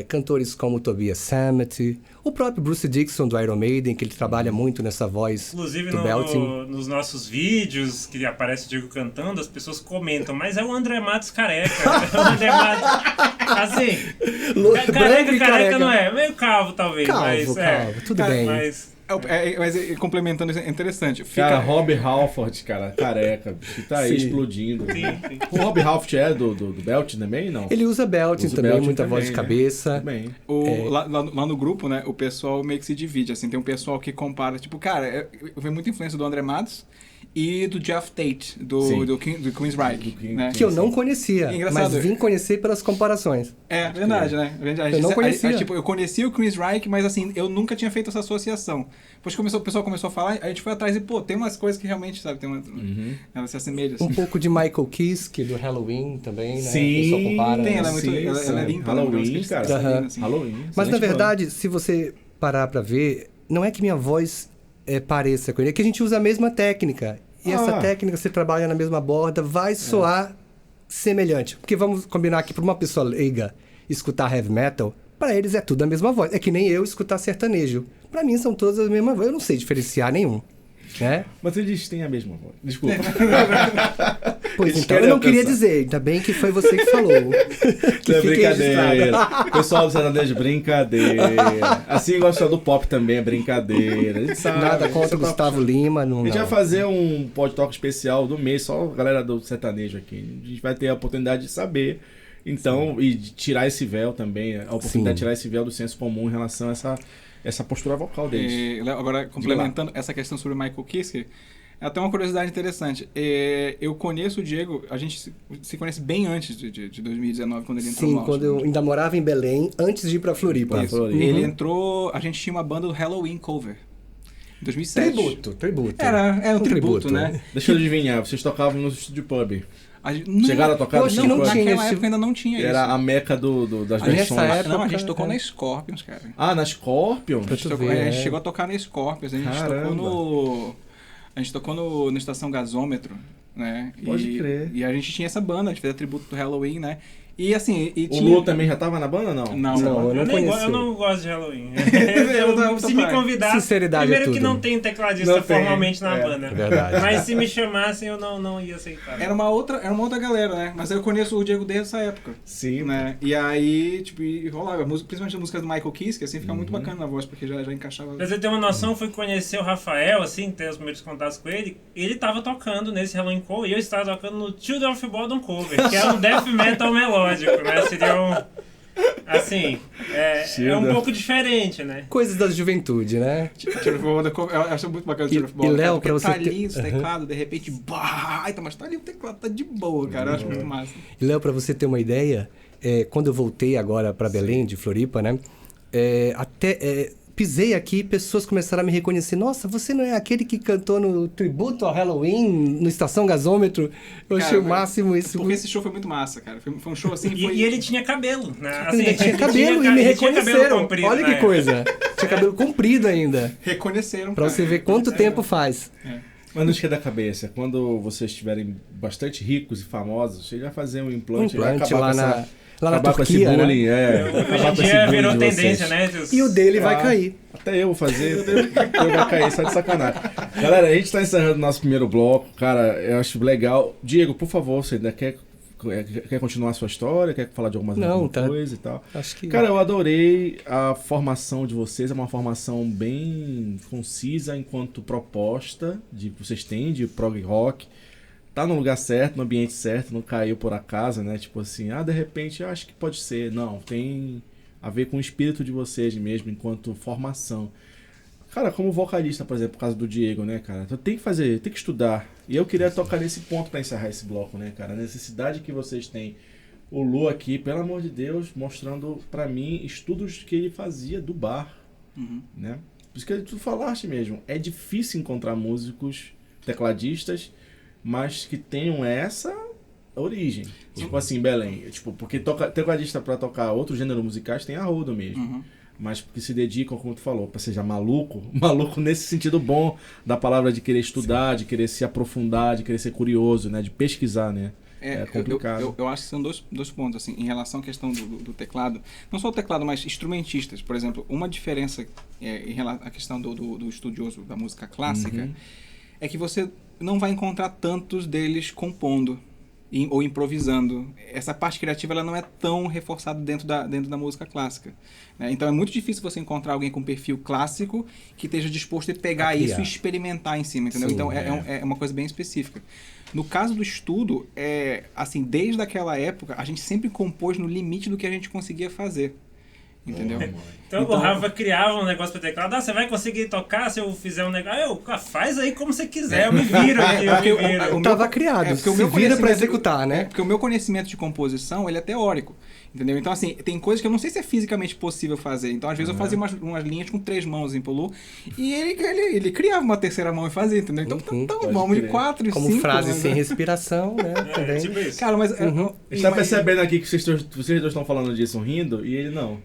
Cantores como Tobias Sammet, o próprio Bruce Dickinson do Iron Maiden, que ele trabalha muito nessa voz Inclusive do belting. nos nossos vídeos que aparece o Diego cantando, as pessoas comentam, mas é o André Matos careca. É o André Matos. Assim, Branco e careca não é, meio calvo talvez. Calvo, mas, calvo, tudo Cara, bem. Mas Mas complementando isso, é interessante. Cara, Rob Halford, cara, careca, que tá aí Sim. explodindo. sim, sim. O Rob Halford é do belting também, não? Ele usa belting Usa também, belting muita também, voz de né? cabeça. Também. Lá no grupo, né, o pessoal meio que se divide, assim, tem um pessoal que compara, tipo, cara, eu vejo muita influência do André Matos e do Jeff Tate, Sim. do Queensryche, Do King- né? Que eu não conhecia, Engraçado. mas vim conhecer pelas comparações. É, verdade, né? Eu não conhecia. Tipo, eu conheci o Queensryche, mas assim, eu nunca tinha feito essa associação. Depois que o pessoal começou a falar, a gente foi atrás e, pô, tem umas coisas que realmente, sabe, elas se assemelham, Um assim. pouco de Michael Kiske, do Halloween também, né? Sim, O pessoal compara. Tem, ela é muito, Sim, ela é sim. limpa, né? Halloween, cara. Aham. Assim. Halloween. Mas na excelente verdade, se você parar pra ver, não é que minha voz pareça com ele, é que a gente usa a mesma técnica. E essa técnica, você trabalha na mesma borda, vai soar semelhante. Porque vamos combinar aqui, para uma pessoa leiga escutar heavy metal, para eles é tudo a mesma voz. É que nem eu escutar sertanejo. Para mim são todas a mesma voz. Eu não sei diferenciar nenhum. Né? Mas eles têm a mesma voz. Desculpa. Pois Eles então, eu querem não queria alcançar. dizer. Ainda bem que foi você que falou. Que É fique brincadeira. registrado. Pessoal do sertanejo, brincadeira. Assim gosta do pop também, é brincadeira. A gente sabe. Nada a gente contra só o tá Gustavo Lima. Não, A gente não. vai fazer um pod talk especial do mês, só a galera do sertanejo aqui. A gente vai ter a oportunidade de saber, então, e de tirar esse véu também, a oportunidade Sim. de tirar esse véu do senso comum em relação a essa postura vocal deles. Léo, agora, complementando essa questão sobre o Michael Kiske, é até uma curiosidade interessante. Eu conheço o Diego, a gente se conhece bem antes de 2019, quando ele entrou Sim, no quando eu Outlaw. ainda morava em Belém, antes de ir pra Floripa. Pra Floripa. Ele entrou, a gente tinha uma banda do Halloween Cover, em 2007. Tributo. Era um tributo, né? Deixa eu adivinhar, vocês tocavam no estúdio pub. Não, Chegaram a tocar eu no acho que estúdio não pub? tinha Naquela esse- época ainda não tinha Era isso. a meca das Nessa versões. época- Não, a gente tocou é. na Scorpions, cara. Ah, na Scorpion? Pra A gente, tu ver, a gente é. chegou a tocar na Scorpions, a gente Caramba. tocou no... A gente tocou na Estação Gasômetro, né? Pode crer. E a gente tinha essa banda, a gente fez a tributo do Halloween, né? E assim... E O tinha... Lu também já tava na banda, não? Não, Não, eu não conheci. Eu não gosto de Halloween. não Se me vai. convidar, Sinceridade é primeiro que tudo. não tem tecladista Não tem, formalmente na é. banda. Verdade. Mas se me chamassem, eu não ia aceitar. Era uma outra galera, né? Mas eu conheço o Diego desde essa época. Sim. Né? E aí, tipo, e rolava, principalmente as músicas do Michael Kiske, assim, fica Uhum. muito bacana na voz, porque já encaixava. Pra você ter uma noção, eu fui conhecer o Rafael, assim, ter os primeiros contatos com ele. Ele tava tocando nesse Halloween Cover e eu estava tocando no Children of Bodom Cover, que é um death metal melódico, né? Seria um... Assim, é um pouco diferente, né? Coisas da juventude, né? Eu acho muito bacana o Tiro of E, Léo, porque pra você tá ter- ali o teclado, de repente, baita, mas tá ali o teclado, tá de boa, cara. Eu acho muito massa. E, Léo, pra você ter uma ideia, quando eu voltei agora pra Belém, de Floripa, né? Pisei aqui, pessoas começaram a me reconhecer. Nossa, você não é aquele que cantou no tributo ao Halloween, no Estação Gasômetro? Eu achei o Cara, máximo isso. Porque esse show foi muito massa, cara. Foi um show assim, E, foi... e ele tinha cabelo, né? Ele ainda tinha cabelo e me ele tinha cabelo reconheceram. comprido, Olha né? que coisa. Tinha cabelo comprido ainda. Reconheceram, Pra cara. você ver quanto tempo faz. Mas não esquenta a cabeça, quando vocês estiverem bastante ricos e famosos, você vai fazer um implante, vai Implante acabar lá na acabar com esse Turquia, né? bullying, Hoje acabar em com esse dia bullying virou de tendência, vocês. né? E o dele vai Ah, cair. Até eu vou fazer, eu vai cair, só de sacanagem. Galera, a gente tá encerrando o nosso primeiro bloco, cara, eu acho legal. Diego, por favor, você ainda quer continuar a sua história? Quer falar de alguma Tá. coisa e tal? Acho que... Cara, eu adorei a formação de vocês, é uma formação bem concisa enquanto proposta de vocês têm de prog rock. tá no lugar certo, no ambiente certo, não caiu por acaso, né? Tipo assim, de repente eu acho que pode ser. Não, tem a ver com o espírito de vocês mesmo, enquanto formação. Cara, como vocalista, por exemplo, por causa do Diego, né, cara? Tu tem que estudar. E eu queria tocar nesse ponto pra encerrar esse bloco, né, cara? A necessidade que vocês têm. O Lu aqui, pelo amor de Deus, mostrando pra mim estudos que ele fazia do bar, né? Por isso que tu falaste mesmo, é difícil encontrar músicos, tecladistas, mas que tenham essa origem. Tipo assim, Belém, tipo, porque tecladista pra tocar outros gêneros musicais tem a rodo mesmo. Mas que se dedicam, como tu falou, pra seja maluco nesse sentido bom da palavra de querer estudar, de querer se aprofundar, de querer ser curioso, né? De pesquisar, né? É complicado. Eu acho que são dois pontos, assim, em relação à questão do teclado. Não só o teclado, mas instrumentistas. Por exemplo, uma diferença em relação à questão do estudioso da música clássica é que você não vai encontrar tantos deles compondo ou improvisando. Essa parte criativa ela não é tão reforçada dentro da música clássica, né? Então é muito difícil você encontrar alguém com perfil clássico que esteja disposto a pegar isso e experimentar em cima, entendeu? Sim, então é uma coisa bem específica. No caso do estudo, assim, desde aquela época, a gente sempre compôs no limite do que a gente conseguia fazer. Entendeu? Então o Rafa criava um negócio para teclado. Você vai conseguir tocar se eu fizer um negócio? Faz aí como você quiser, eu me viro aqui. Eu tava criado, porque se vira para executar, né? Porque o meu conhecimento de composição, ele é teórico. Entendeu? Então, assim, tem coisas que eu não sei se é fisicamente possível fazer. Então, às vezes, eu fazia umas linhas com 3 mãos em Polu e ele criava uma terceira mão e fazia, entendeu? Então, vamos de 4 e 5. Como frase sem respiração, né? Também. Tipo isso. Cara, mas... A gente tá percebendo aqui que vocês dois estão falando disso rindo e ele não.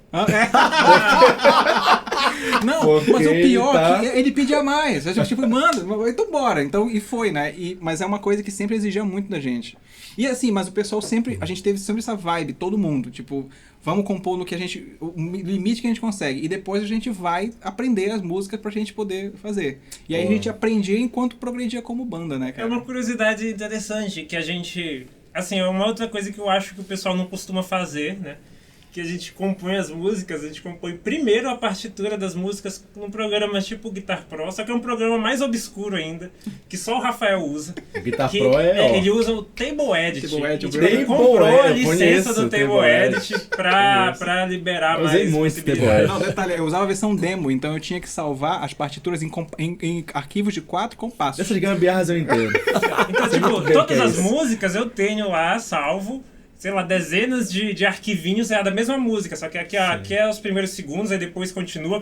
Não, porque mas o pior é que ele pedia mais. A gente tipo, manda, então bora. Então, e foi, né? Mas é uma coisa que sempre exigia muito da gente. E assim, mas o pessoal sempre... A gente teve sempre essa vibe, todo mundo. Tipo, vamos compor no que a gente... O limite que a gente consegue. E depois a gente vai aprender as músicas pra gente poder fazer. E aí a gente aprendia enquanto progredia como banda, né, cara? É uma curiosidade interessante que a gente... Assim, é uma outra coisa que eu acho que o pessoal não costuma fazer, né? Que a gente compõe as músicas, a gente compõe primeiro a partitura das músicas num programa tipo Guitar Pro, só que é um programa mais obscuro ainda, que só o Rafael usa. O Guitar Pro ele usa o Table Edit. Ele comprou a licença do Table Edit pra liberar mais. Usei muito Table Edit. Não, detalhe, eu usava a versão demo, então eu tinha que salvar as partituras em arquivos de 4 compassos. Essas gambiarras eu entendo. Então, tipo, todas as músicas eu tenho lá salvo, sei lá, dezenas de arquivinhos da mesma música, só que aqui é os primeiros segundos, aí depois continua,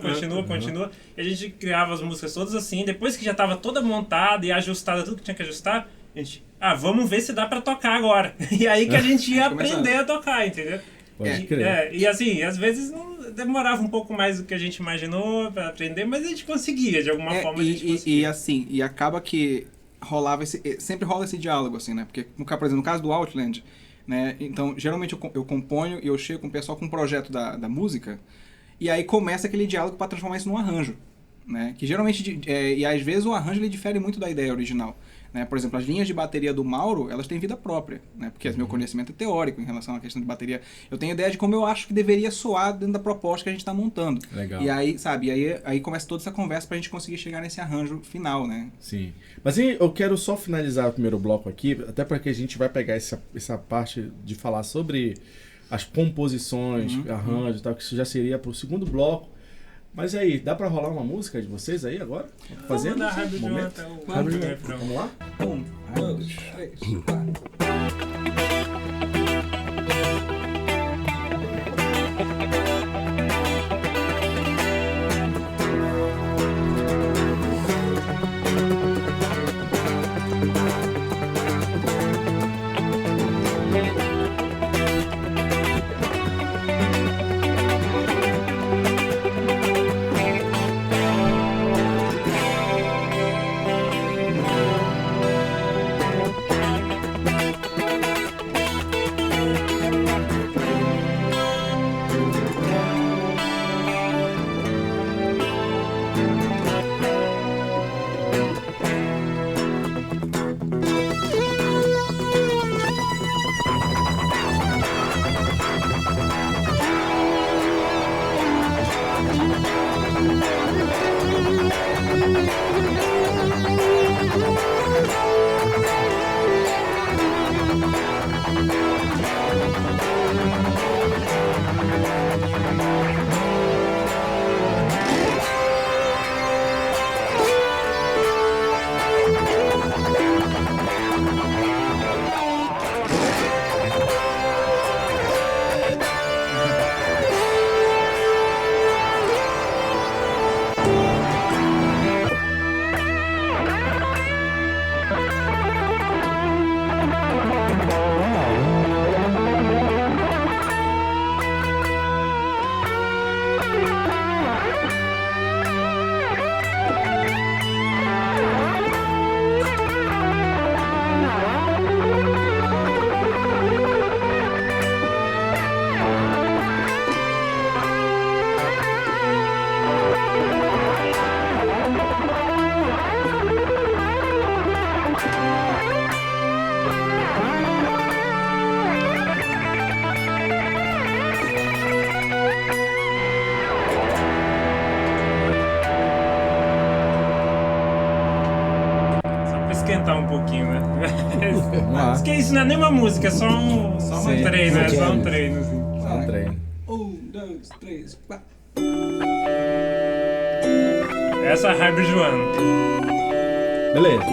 e a gente criava as músicas todas assim, depois que já estava toda montada e ajustada, tudo que tinha que ajustar, a gente, vamos ver se dá pra tocar agora. E aí que a gente ia aprender a tocar, entendeu? Pode crer. E assim, às vezes não demorava um pouco mais do que a gente imaginou pra aprender, mas a gente conseguia, de alguma forma a gente conseguia. E assim, e acaba que sempre rola esse diálogo, assim, né? Porque, por exemplo, no caso do Outland, né? Então, geralmente eu componho e eu chego com o pessoal com um projeto da música e aí começa aquele diálogo para transformar isso num arranjo, né? Que geralmente, e às vezes o arranjo ele difere muito da ideia original, né? Por exemplo, as linhas de bateria do Mauro, elas têm vida própria, né? Porque meu conhecimento é teórico em relação à questão de bateria. Eu tenho ideia de como eu acho que deveria soar dentro da proposta que a gente está montando. Legal. E aí, sabe, aí começa toda essa conversa pra gente conseguir chegar nesse arranjo final, né? Sim. Mas eu quero só finalizar o primeiro bloco aqui, até porque a gente vai pegar essa parte de falar sobre as composições, arranjo e tal, que isso já seria pro segundo bloco. Mas aí, dá pra rolar uma música de vocês aí agora? Fazendo? Vamos dar rápido momento? Vamos lá? 1, 2, 3, 4. experimentar um pouquinho, né? Vamos lá. Porque isso não é nem uma música, é só um Sim. treino, é só um Jam. treino, assim. Só um treino. 2, 3, 4. Essa é a Hybrid One. Beleza.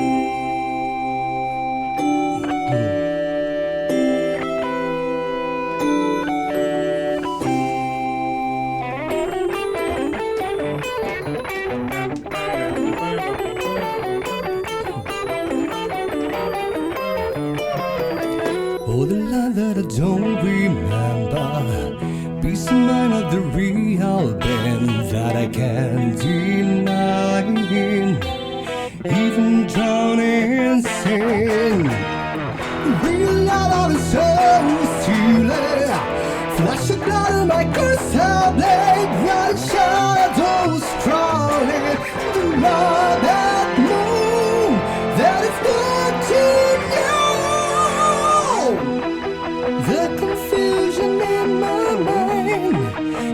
Oh, the love that I don't remember. Peace of mind of the real band that I can't deny. Even drowning in sin. Real love of the soul is too late. Flash of blood on my cursor blade. While shadows crawling. The love that moon that is good to know. The confusion in my mind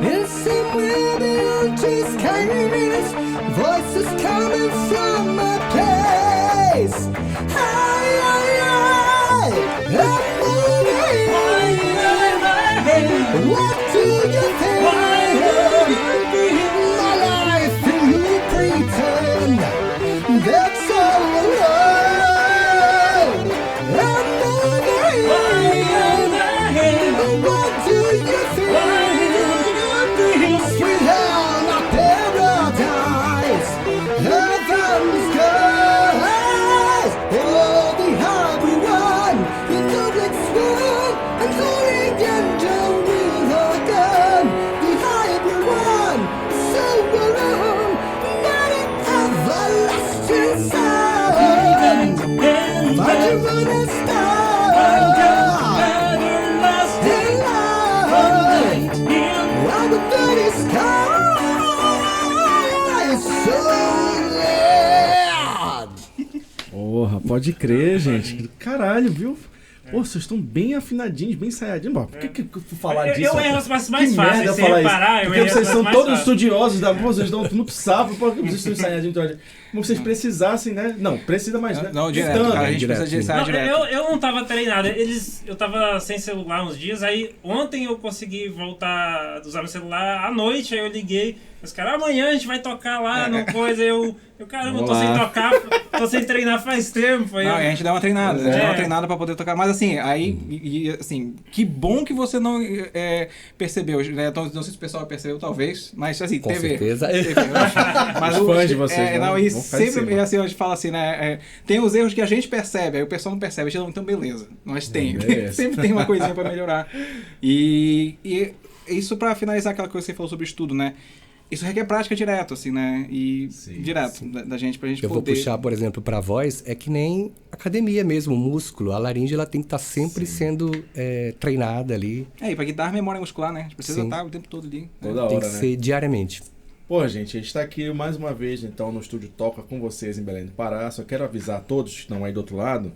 is somewhere beyond these kindness. Voices coming from my place. What do you think? My life and you pretend that's all alone. I'm moving. What do you think? Sweet hell, not paradise. Heaven's skies. Oh, the hybrid one. The duplex one. And holding angel with a gun. The hybrid one. So alone. Not an everlasting sun. Find you on a star. While the dirty sky is so loud. Porra, pode crer, gente. Caralho, viu? Pô, vocês estão bem afinadinhos, bem ensaiadinhos. Por que eu fui falar disso? Eu erro as partes mais Que fáceis, merda sem falar reparar, isso. eu Porque erro as vocês partes são mais todos fáceis. estudiosos da música, vocês dão muito sapo, porque vocês estão ensaiadinhos. Como se vocês precisassem, né? Não, precisa mais, né? Não, direto, Tentando. cara, a gente precisa de ensaiar Não, direto. eu não tava treinado. Eu tava sem celular uns dias, aí ontem eu consegui voltar a usar meu celular à noite, aí eu liguei. Os caras, amanhã a gente vai tocar lá no coisa. Eu caramba, eu tô Vamos sem lá. tocar, tô sem treinar faz tempo. Aí Não, eu- e a gente dá uma treinada, a gente dá uma É. treinada pra poder tocar. Mas assim, aí, assim, que bom que você não percebeu, né? Então, não sei se o pessoal percebeu, talvez, mas assim, Com teve. certeza. Mas Os fãs de vocês não, vão e ficar em sempre cima. assim, a gente fala assim, né? Tem os erros que a gente percebe, aí o pessoal não percebe, a gente, então beleza, nós tem. Beleza. Sempre tem uma coisinha pra melhorar. E isso pra finalizar aquela coisa que você falou sobre estudo, né? Isso requer prática direto, assim, né? E Sim, direto da gente, pra gente Eu vou poder... puxar, por exemplo, para voz, é que nem academia mesmo, o músculo. A laringe ela tem que estar sempre sendo treinada ali. E pra guitarra, memória muscular, né? A gente precisa Sim. estar o tempo todo ali. né? Toda Tem hora, que né? ser diariamente. Pô, gente, a gente tá aqui mais uma vez, então, no Estúdio Toca com vocês em Belém do Pará. Só quero avisar a todos que estão aí do outro lado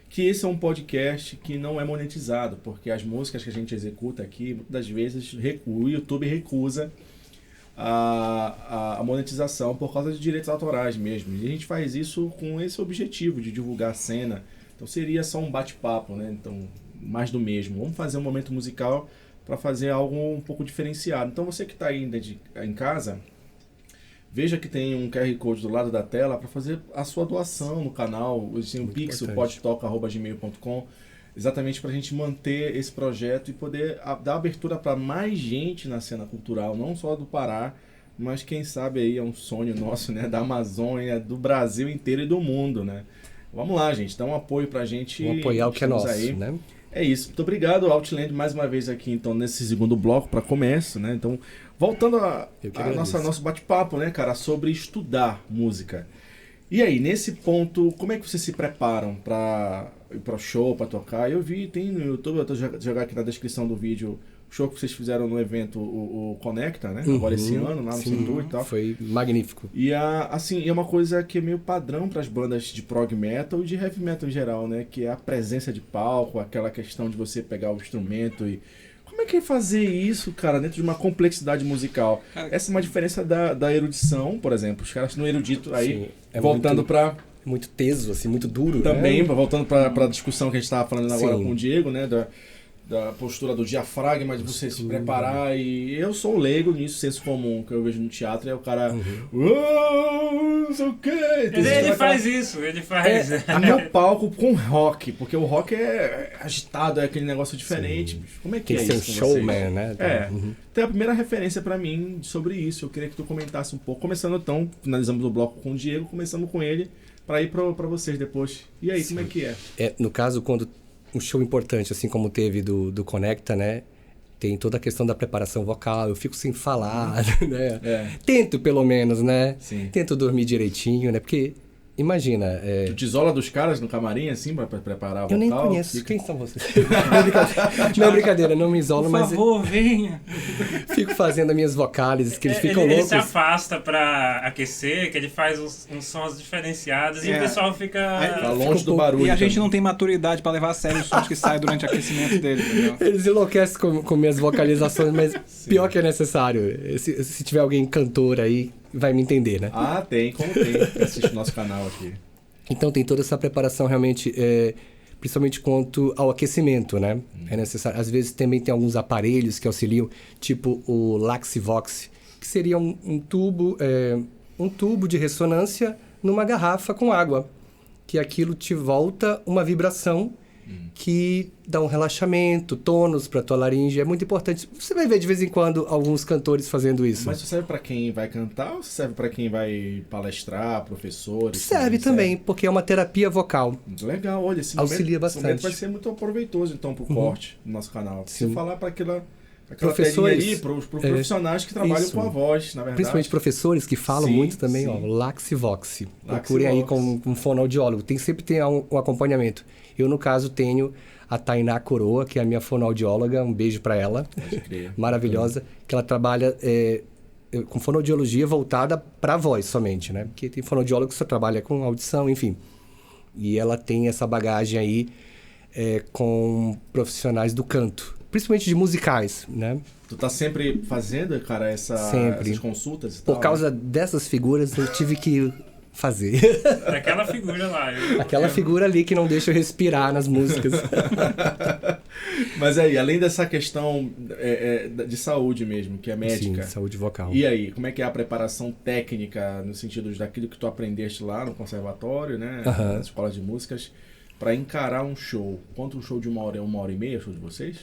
que esse é um podcast que não é monetizado, porque as músicas que a gente executa aqui, muitas das vezes, o YouTube recusa a monetização por causa de direitos autorais mesmo. E a gente faz isso com esse objetivo de divulgar a cena. Então seria só um bate-papo, né? Então, mais do mesmo. Vamos fazer um momento musical para fazer algo um pouco diferenciado. Então você que está aí em casa, veja que tem um QR Code do lado da tela para fazer a sua doação no canal. Tem o Pix, o podtoca@gmail.com, exatamente para a gente manter esse projeto e poder dar abertura para mais gente na cena cultural, não só do Pará, mas quem sabe aí é um sonho nosso, né, da Amazônia, do Brasil inteiro e do mundo, né? Vamos lá, gente, dá um apoio pra gente. Vamos apoiar o que é Estamos nosso, aí. né? É isso. Muito obrigado, Outland, mais uma vez aqui, então, nesse segundo bloco para começo, né? Então, voltando Eu que a agradeço. nosso bate-papo, né, cara, sobre estudar música. E aí, nesse ponto, como é que vocês se preparam para ir pro show, para tocar? Eu vi, tem no YouTube, eu tô jogar aqui na descrição do vídeo, o show que vocês fizeram no evento, o Conecta, né? Agora esse ano, lá no Sim, Sendu e tal. foi magnífico. E assim, é uma coisa que é meio padrão para as bandas de prog metal e de heavy metal em geral, né? Que é a presença de palco, aquela questão de você pegar o instrumento e... Como é que é fazer isso, cara, dentro de uma complexidade musical? Essa é uma diferença da erudição, por exemplo. Os caras no erudito aí, Sim, é voltando muito- para muito teso, assim, muito duro. Também, né? voltando para a discussão que a gente estava falando agora Sim. com o Diego, né? Da postura do diafragma, de você se preparar. E eu sou leigo nisso, senso comum, que eu vejo no teatro, é o cara. Não sei o quê. Ele faz isso, ele faz. No palco com rock, porque o rock é agitado, é aquele negócio diferente. Bicho. Como é que Tem que é ser um isso com vocês? showman, né? É. Tem a primeira referência pra mim sobre isso. Eu queria que tu comentasse um pouco. Começando então, finalizamos o bloco com o Diego, começamos com ele, pra ir pra vocês depois. E aí, como é que é? No caso, quando um show importante, assim como teve do Conecta, né? Tem toda a questão da preparação vocal, eu fico sem falar, né? Tento, pelo menos, né? Sim. Tento dormir direitinho, né? Porque, imagina... Tu te isola dos caras no camarim, assim, pra preparar o vocal? Eu nem conheço. Quem são vocês? Não, brincadeira, não me isolo, Por mas favor, venha. fico fazendo as minhas vocálises, que eles ficam Ele loucos. se afasta pra aquecer, que ele faz uns sons diferenciados e o pessoal fica... Tá longe do barulho. E a gente também. não tem maturidade pra levar a sério os sons que saem durante o aquecimento dele, entendeu? Eles enlouquecem com minhas vocalizações, mas pior que é necessário. Se tiver alguém cantor aí, vai me entender, né? Ah, tem, como tem. Que assiste o nosso canal aqui. Então tem toda essa preparação realmente, principalmente quanto ao aquecimento, né? É necessário. Às vezes também tem alguns aparelhos que auxiliam, tipo o Laxivox, que seria um tubo de ressonância numa garrafa com água, que aquilo te volta uma vibração que dá um relaxamento, tônus para tua laringe. É muito importante. Você vai ver de vez em quando alguns cantores fazendo isso. Mas isso serve pra quem vai cantar ou serve pra quem vai palestrar, professores? Serve também, porque é uma terapia vocal. Legal, olha, esse Auxilia momento, esse momento bastante. vai ser muito proveitoso, então, pro corte do nosso canal. Se Sim. falar para aquela Professores, telinha ali, pros profissionais que trabalham isso. com a voz, na verdade. Principalmente professores que falam Sim, muito também, sim. ó, Laxivox. Procurem aí com um fonoaudiólogo. Sempre tem um acompanhamento. Eu, no caso, tenho a Tainá Coroa, que é a minha fonoaudióloga. Um beijo para ela. Pode crer. Maravilhosa. Que ela trabalha com fonoaudiologia voltada para a voz somente, né? Porque tem fonoaudiólogo que só trabalha com audição, enfim. E ela tem essa bagagem aí com profissionais do canto. Principalmente de musicais, né? Tu tá sempre fazendo, cara, Sempre. essas consultas e Por tal, causa né? dessas figuras, eu tive que fazer. Daquela figura lá. Aquela figura ali que não deixa eu respirar nas músicas. Mas aí, além dessa questão de saúde mesmo, que é médica. Sim, saúde vocal. E aí, como é que é a preparação técnica, no sentido daquilo que tu aprendeste lá no conservatório, né? Aham. Na escola de músicas, pra encarar um show? Quanto um show de 1 hora e meia, show de vocês?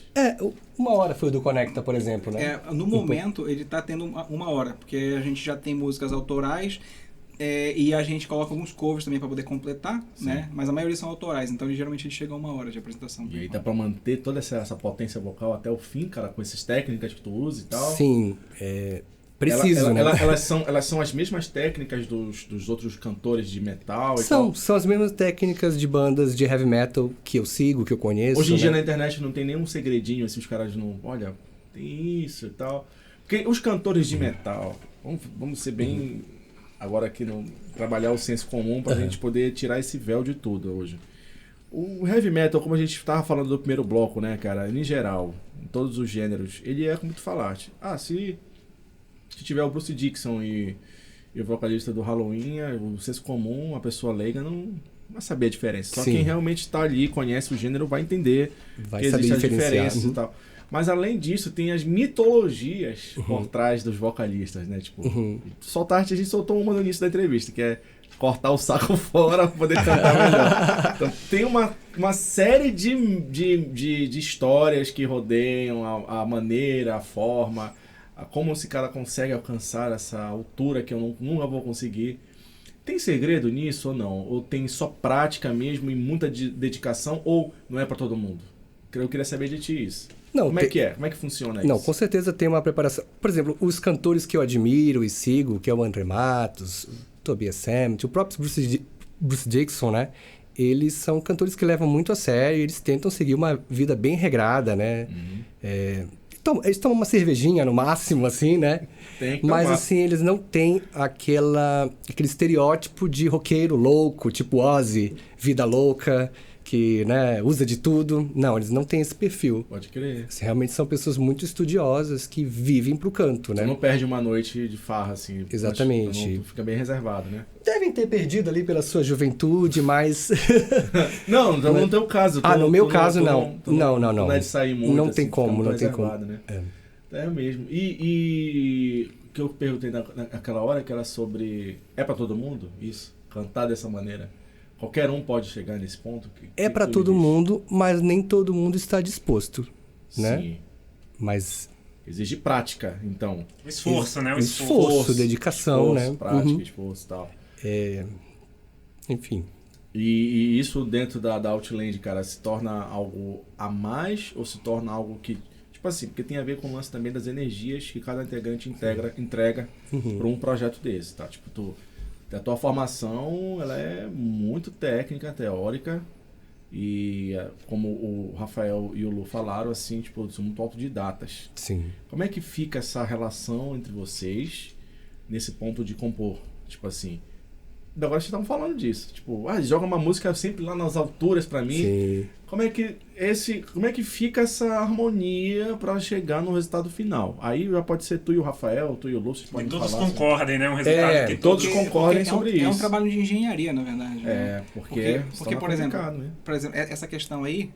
1 hora foi o do Conecta, por exemplo, né? No momento, ele tá tendo 1 hora, porque a gente já tem músicas autorais e a gente coloca alguns covers também para poder completar, né? Mas a maioria são autorais, então geralmente a gente chega a 1 hora de apresentação. E aí dá pra manter toda essa potência vocal até o fim, cara, com essas técnicas que tu usa e tal? Sim, preciso, né? Elas são as mesmas técnicas dos outros cantores de metal e tal? São as mesmas técnicas de bandas de heavy metal que eu sigo, que eu conheço. Hoje em dia né? na internet não tem nenhum segredinho, assim, os caras não... Olha, tem isso e tal. Porque os cantores de metal, vamos ser bem... Agora aqui, trabalhar o senso comum pra gente poder tirar esse véu de tudo hoje. O heavy metal, como a gente estava falando do primeiro bloco, né, cara? Em geral, em todos os gêneros, ele é como tu falaste. Se tiver o Bruce Dickinson e o vocalista do Halloween, o senso comum, a pessoa leiga não vai saber a diferença. Só Sim. quem realmente está ali, conhece o gênero, vai entender Vai que saber existem as diferenciar. diferenças e tal. Mas além disso, tem as mitologias por trás dos vocalistas, né? Tipo, soltar arte, a gente soltou uma no início da entrevista, que é cortar o saco fora para poder cantar melhor. Então, tem uma série de histórias que rodeiam a maneira, a forma, como esse cara consegue alcançar essa altura que eu nunca vou conseguir. Tem segredo nisso ou não? Ou tem só prática mesmo e muita dedicação, ou não é para todo mundo? Eu queria saber de ti isso. Não, Como é que é? Como é que funciona isso? Não, com certeza tem uma preparação. Por exemplo, os cantores que eu admiro e sigo, que é o André Matos, o Tobias Sammet, o próprio Bruce Dickinson, né? Eles são cantores que levam muito a sério, eles tentam seguir uma vida bem regrada, né? Eles tomam uma cervejinha no máximo, assim, né? Tem que Mas tomar. assim, eles não têm aquele estereótipo de roqueiro louco, tipo Ozzy, vida louca, que, né, usa de tudo. Não, eles não têm esse perfil. Pode crer. Assim, realmente são pessoas muito estudiosas que vivem pro canto, Tu né? não perde uma noite de farra, assim. Exatamente. Tu fica bem reservado, né? Devem ter perdido ali pela sua juventude, mas... Não, no teu caso. No meu caso, não. Não. Não é de sair muito, Não assim, tem como, fica não tem como. reservado, né? É mesmo. E o que eu perguntei naquela hora, que era sobre... É pra todo mundo isso? Cantar dessa maneira? Qualquer um pode chegar nesse ponto? É pra tu todo exige? mundo, mas nem todo mundo está disposto, né? Sim. Mas Exige prática, então. O esforço, né? O esforço, dedicação, esforço, né? Prática, Uhum. esforço e tal. Enfim. E isso dentro da Outland, cara, se torna algo a mais ou se torna algo que... Tipo assim, porque tem a ver com o lance também das energias que cada integrante entrega para um projeto desse, tá? Tipo, a tua formação, ela é muito técnica, teórica, e como o Rafael e o Lu falaram, assim, tipo, são muito autodidatas. Sim. Como é que fica essa relação entre vocês nesse ponto de compor? Tipo assim, agora vocês estavam falando disso, tipo, joga uma música sempre lá nas alturas pra mim. Sim. Como é que fica essa harmonia pra chegar no resultado final? Aí já pode ser tu e o Rafael, tu e o Lúcio, E podem todos falar. concordem, né? Um resultado que todos concordem sobre É um isso. trabalho de engenharia, na verdade. Né? Porque Porque, se torna por exemplo, complicado, né? essa questão aí,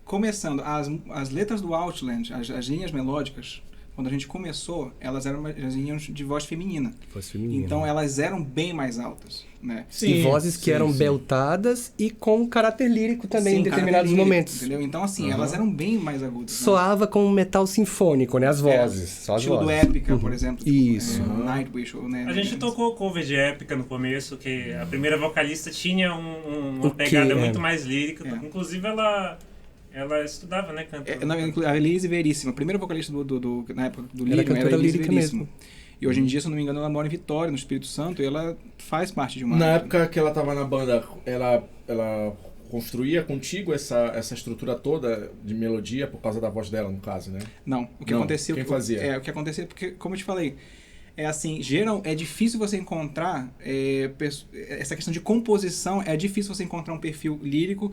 começando, as letras do Outland, as linhas melódicas, quando a gente começou, elas vinham de voz feminina. Voz feminina. Então elas eram bem mais altas, né? E vozes que eram sim. beltadas e com caráter lírico também Sim, em determinados caráter lírico, momentos. Entendeu? Então, assim, elas eram bem mais agudas. Né? Soava com um metal sinfônico, né? As vozes. Só as Estilo do vozes. Épica, por exemplo. Isso. Nightwish. Né? A gente tocou cover de Épica no começo, que a primeira vocalista tinha uma O quê? pegada muito mais lírica. É. Inclusive, ela estudava, né? Cantando. A Elise Veríssima, a primeira vocalista na época do Lírico, cantora era a Elise lírica Veríssima. mesmo. E hoje em dia, se eu não me engano, ela mora em Vitória, no Espírito Santo, e ela faz parte de uma... Na época que ela tava na banda, ela construía contigo essa estrutura toda de melodia por causa da voz dela, no caso, né? Não, o que Não, aconteceu... quem fazia? O que aconteceu, porque, como eu te falei, assim, é difícil você encontrar essa questão de composição, é difícil você encontrar um perfil lírico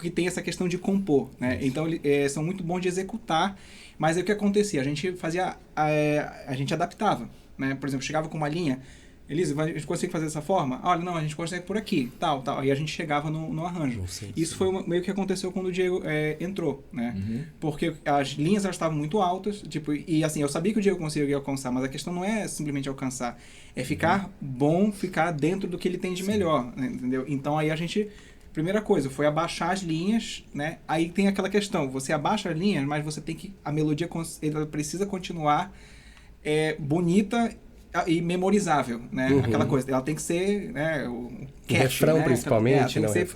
que tem essa questão de compor, né? Então, são muito bons de executar, mas aí o que acontecia? A gente fazia, a gente adaptava, né? Por exemplo, chegava com uma linha, Elisa, a gente consegue fazer dessa forma? Olha, não, a gente consegue por aqui, tal. Aí a gente chegava no arranjo. Isso foi meio que aconteceu quando o Diego entrou, né? Porque as linhas elas estavam muito altas, tipo, e assim, eu sabia que o Diego conseguia alcançar, mas a questão não é simplesmente alcançar, é ficar bom, ficar dentro do que ele tem de melhor, né? Entendeu? Então aí a gente... Primeira coisa, foi abaixar as linhas, né? Aí tem aquela questão, você abaixa as linhas, mas você tem que... A melodia ela precisa continuar bonita e memorizável, né? Aquela coisa, ela tem que ser, né, o refrão, né? principalmente, tem né? que ser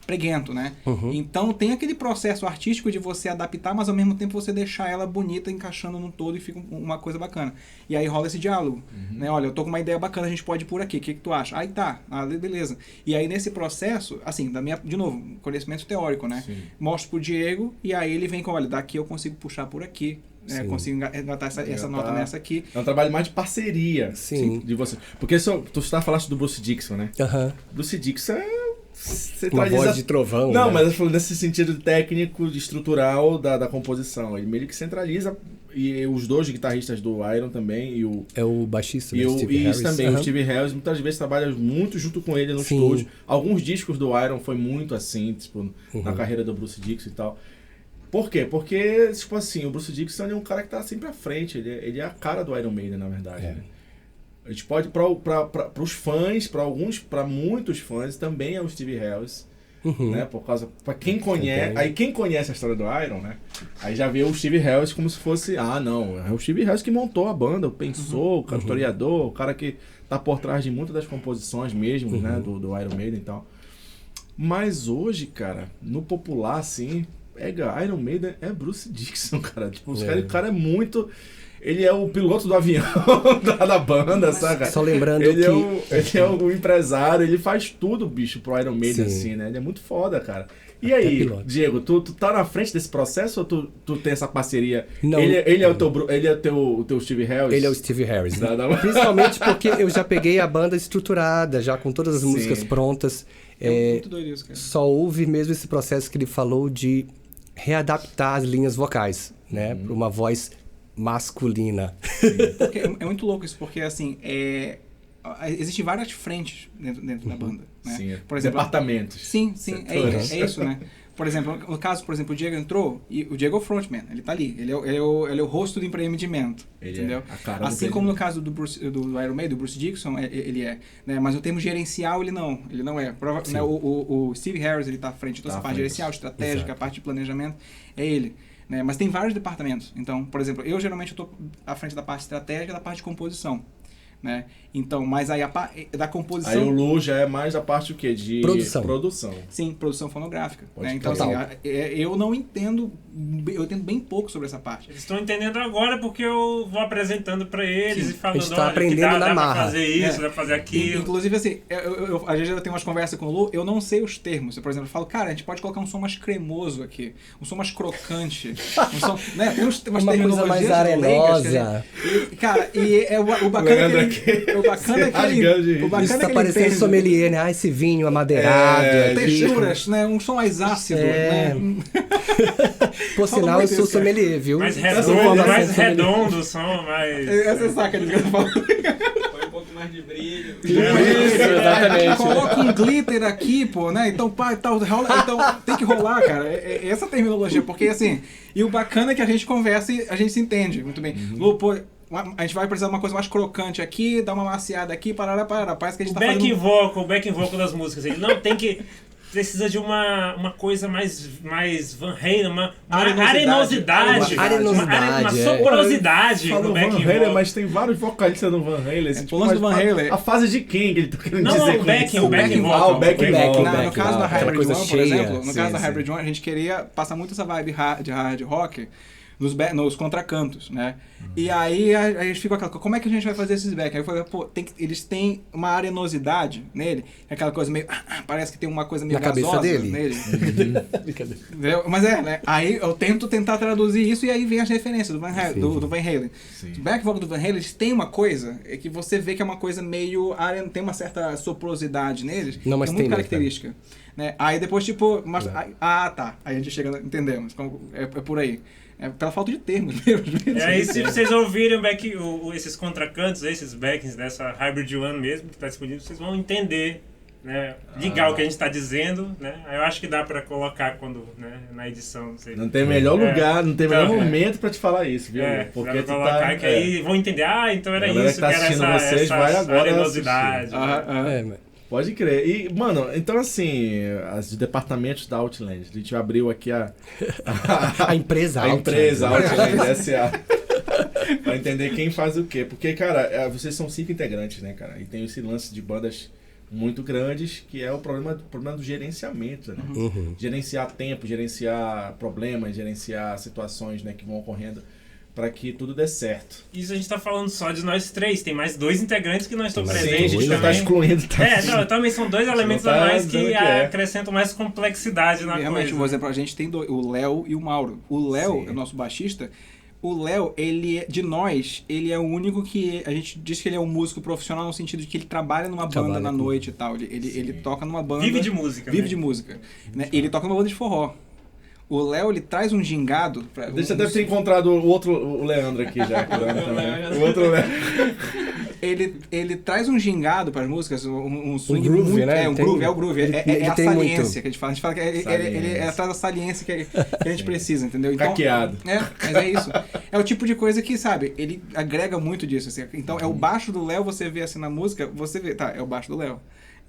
preguento, né? Então tem aquele processo artístico de você adaptar, mas ao mesmo tempo você deixar ela bonita, encaixando no todo e fica uma coisa bacana. E aí rola esse diálogo, né? Olha, eu tô com uma ideia bacana, a gente pode ir por aqui, o que tu acha? Aí tá, beleza. E aí nesse processo, assim, de novo, conhecimento teórico, né? Sim. Mostro pro Diego e aí ele vem com, olha, daqui eu consigo puxar por aqui, consigo engatar essa nota nessa aqui. É um trabalho mais de parceria. Sim. De você. Porque tu falaste do Bruce Dixon, né? Bruce Dixon é... Uma voz de trovão. Não, né? mas eu falo nesse sentido técnico, estrutural da composição. Ele meio que centraliza, e os dois guitarristas do Iron também, e o... É o baixista, E né? o Steve isso Harris. também, o Steve Harris, muitas vezes trabalha muito junto com ele no Sim. estúdio. Alguns discos do Iron foi muito assim, tipo, na carreira do Bruce Dixon e tal. Por quê? Porque, tipo assim, o Bruce Dixon é um cara que tá sempre à frente, ele é a cara do Iron Maiden, na verdade, né? A gente pode, para os fãs, para muitos fãs, também é o Steve Harris, né? Para quem conhece, aí quem conhece a história do Iron, né? Aí já vê o Steve Harris como se fosse, não, é o Steve Harris que montou a banda, pensou, o cara historiador, o cara que tá por trás de muitas das composições mesmo, né? Do Iron Maiden e tal. Mas hoje, cara, no popular, assim, Iron Maiden é Bruce Dixon, cara. Tipo, o cara é muito... Ele é o piloto do avião da banda, saca? Só lembrando ele que... Ele é o empresário, ele faz tudo, bicho, pro Iron Maiden, Sim. assim, né? Ele é muito foda, cara. E aí, piloto. Diego, tu tá na frente desse processo ou tu tem essa parceria? Não. Ele é o teu Steve Harris? Ele é o Steve Harris. Né? Não. Principalmente porque eu já peguei a banda estruturada, já com todas as Sim. músicas prontas. muito doido isso, cara. Só houve mesmo esse processo que ele falou de readaptar as linhas vocais, né? Para uma voz masculina. Porque é muito louco isso, porque assim, existem várias frentes dentro da banda, né? Sim, Por exemplo, departamentos. Sim, setores. é isso, né? Por exemplo, no caso, por exemplo, o Diego entrou e o Diego é o frontman, ele tá ali, ele é o rosto do empreendimento, Ele entendeu? é a cara Assim do como no caso do Iron Maiden, do Bruce Dickinson, ele é, né? Mas no termo gerencial ele não é. Né? O Steve Harris, ele tá à frente, toda essa parte gerencial, estratégica, a parte de planejamento, é ele. Né? Mas tem vários departamentos. Então, por exemplo, eu geralmente estou à frente da parte estratégica e da parte de composição. Né? Então, mas aí da composição... Aí o Lu já é mais a parte o quê? De produção. Sim, produção fonográfica. Né? Então, assim, eu não entendo, eu entendo bem pouco sobre essa parte. Eles estão entendendo agora porque eu vou apresentando pra eles e falando, a gente tá aprendendo dá na marra. pra fazer isso, dá pra fazer aquilo. Inclusive, assim, às vezes eu tenho umas conversas com o Lu, eu não sei os termos. Eu, por exemplo, falo, cara, a gente pode colocar um som mais cremoso aqui, um som mais crocante, um som, né? Tem umas uma coisa mais arenosa. Cara, o bacana Isso tá parecendo sommelier, né? Esse vinho amadeirado. Texturas, né? Um som mais ácido, né? Por sinal, eu sou sommelier, viu? Mais redondo o som, mais... Essa saca de que eu falo. Põe um pouco mais de brilho. Isso, exatamente. Coloca um glitter aqui, pô, né? Então, então tem que rolar, cara. É essa terminologia, porque assim... E o bacana é que a gente conversa e a gente se entende muito bem. Lu, pô, a gente vai precisar de uma coisa mais crocante aqui, dar uma maciada aqui, parará. Parece que a gente tá fazendo... O back vocal das músicas, ele não tem que... Precisa de uma coisa mais Van Halen, uma arenosidade, uma soporosidade Falou no back Van Halen, vocal. mas tem vários vocalistas no Van Halen. Assim, o lance do Van Halen. A fase de quem que ele tá querendo Não, dizer o back vocal. o back vocal. No caso da Hybrid One, por exemplo, no caso da Hybrid One, a gente queria passar muito essa vibe de hard rock nos contracantos, né? E aí a gente fica aquela, como é que a gente vai fazer esses back? Aí eu falei, pô, eles têm uma arenosidade nele, aquela coisa meio, parece que tem uma coisa meio na cabeça dele. Nele. Mas né? Aí eu tentar traduzir isso e aí vem as referências do Van Halen. O back vocal do Van Halen, eles têm uma coisa, é que você vê que é uma coisa meio, tem uma certa soporosidade neles, não, mas é muito tem característica. Né? Aí depois, tipo, tá. Aí a gente chega, entendemos, é por aí. É pela falta de termos mesmo. E aí, se vocês ouvirem esses contracantos, esses backings dessa Hybrid One mesmo, que está disponível, vocês vão entender, né? Ligar o que a gente está dizendo, né? Eu acho que dá para colocar na edição. Não tem melhor lugar, não tem melhor momento para te falar isso, viu? Porque tu colocar que aí vão entender, então era isso, que era essa arenosidade. Pode crer. E, mano, então assim, os departamentos da Outland, a gente abriu aqui a empresa Outland S.A. pra entender quem faz o quê. Porque, cara, vocês são 5 integrantes, né, cara? E tem esse lance de bandas muito grandes, que é o problema do gerenciamento, né? Gerenciar tempo, gerenciar problemas, gerenciar situações, né, que vão ocorrendo, para que tudo dê certo. Isso a gente tá falando só de nós 3, tem mais 2 integrantes que não estão presentes. A gente não tá excluindo. Também são 2 elementos a mais que acrescentam mais complexidade na realmente, coisa. Por exemplo, a gente tem o Léo e o Mauro. O Léo é o nosso baixista. O Léo, de nós, ele é o único que... A gente diz que ele é um músico profissional no sentido de que ele trabalha numa banda na noite e tal. Ele toca numa banda... Vive de música. Né? Ele toca numa banda de forró. O Léo, ele traz um gingado... Você deve ter encontrado o Leandro aqui já. O outro Leandro. Ele traz um gingado para as músicas, um swing groove, muito... né? O groove, é o groove. É a saliência que a gente fala. A gente fala que ele traz a saliência que a gente precisa, entendeu? Então, caqueado. Mas é isso. É o tipo de coisa que, sabe, ele agrega muito disso. Assim. Então, é o baixo do Léo, você vê assim na música, você vê, é o baixo do Léo.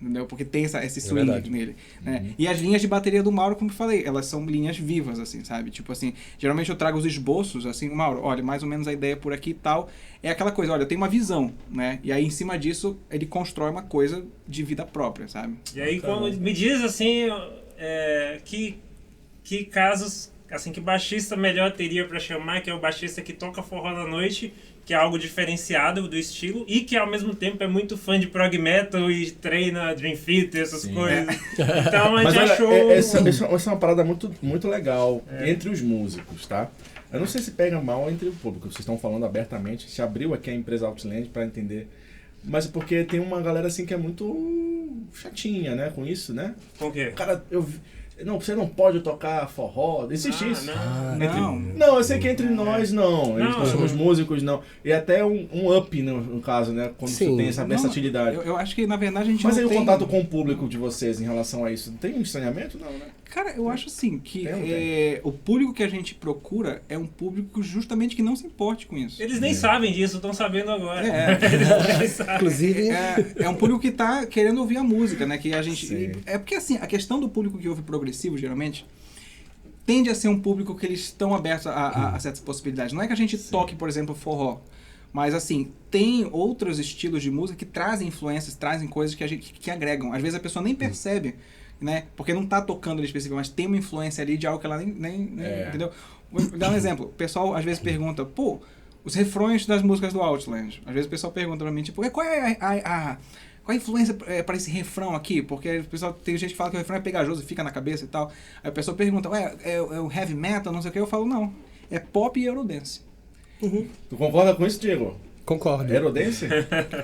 Entendeu? Porque tem esse swing nele. Né? E as linhas de bateria do Mauro, como eu falei, elas são linhas vivas, assim, sabe? Tipo assim, geralmente eu trago os esboços, assim, Mauro, olha, mais ou menos a ideia por aqui e tal. É aquela coisa, olha, eu tenho uma visão, né? E aí, em cima disso, ele constrói uma coisa de vida própria, sabe? E aí, quando me diz, assim, que casos, assim, que baixista melhor teria pra chamar, que é o baixista que toca forró da noite, que é algo diferenciado do estilo e que ao mesmo tempo é muito fã de prog metal e treina Dream Theater, essas coisas. Então a gente achou... Essa é uma parada muito, muito legal entre os músicos, tá? Eu não sei se pega mal entre o público, vocês estão falando abertamente, se abriu aqui a empresa Outland para entender, mas porque tem uma galera assim que é muito chatinha, né, com isso, né? Com o quê? Cara, não, você não pode tocar forró. Existe isso. Não. Eu sei que entre nós não. Nós somos músicos, não. E até um up, no caso, né? Quando você tem essa versatilidade. Eu acho que, na verdade, a gente Mas não aí tem... o contato com o público de vocês em relação a isso, tem um estranhamento? Não, né? Cara, eu acho assim, que Tem. o público que a gente procura é um público justamente que não se importe com isso. Eles nem sabem disso, estão sabendo agora. Eles nem sabem. Inclusive, É um público que tá querendo ouvir a música, né? Que a gente... Sim. É porque, assim, a questão do público que ouve progressivo, geralmente, tende a ser um público que eles estão abertos a certas possibilidades. Não é que a gente toque, por exemplo, forró. Mas, assim, tem outros estilos de música que trazem influências, trazem coisas que agregam. Às vezes a pessoa nem percebe, né? Porque não tá tocando ali especificamente, mas tem uma influência ali de algo que ela nem entendeu? Vou dar um exemplo. O pessoal, às vezes, pergunta, pô, os refrões das músicas do Outland. Às vezes o pessoal pergunta pra mim, tipo, qual é qual a influência para esse refrão aqui? Porque o pessoal, tem gente que fala que o refrão é pegajoso e fica na cabeça e tal. Aí a pessoa pergunta, é o heavy metal, não sei o que. Eu falo, não. É pop e eurodance. Tu concorda com isso, Diego? concordo. Eurodance?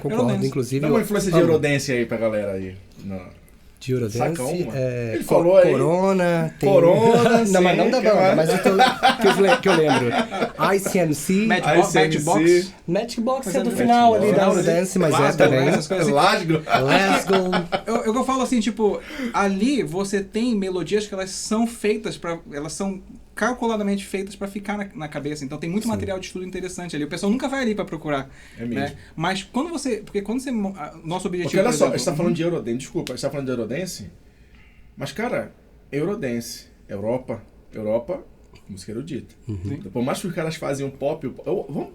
Concordo, Eurodance. inclusive. Dá uma eu influência de amo Eurodance aí pra galera aí. Não. De Eurodance. Saca uma? Ele Co- falou aí. Corona. Tem... Corona, não, mas não sim, da que banda, mais? mas que eu lembro. ICMC. Matchbox. Matchbox é do Matchbox. final ali da Matchbox. Eurodance, mas é Glasgow, também. né? Essas coisas assim. Glasgow. Glasgow. Eu falo assim, tipo, ali você tem melodias que elas são feitas para, elas são calculadamente feitas para ficar na cabeça. Então tem muito material de estudo interessante ali. O pessoal nunca vai ali para procurar. É mesmo. Né? Mas quando você, nosso objetivo, Porque olha por só, a exemplo, gente tá falando de Eurodance, desculpa, a gente tá falando de Eurodance, mas cara, Eurodance, Europa, música erudita. Por mais que os caras fazem um pop,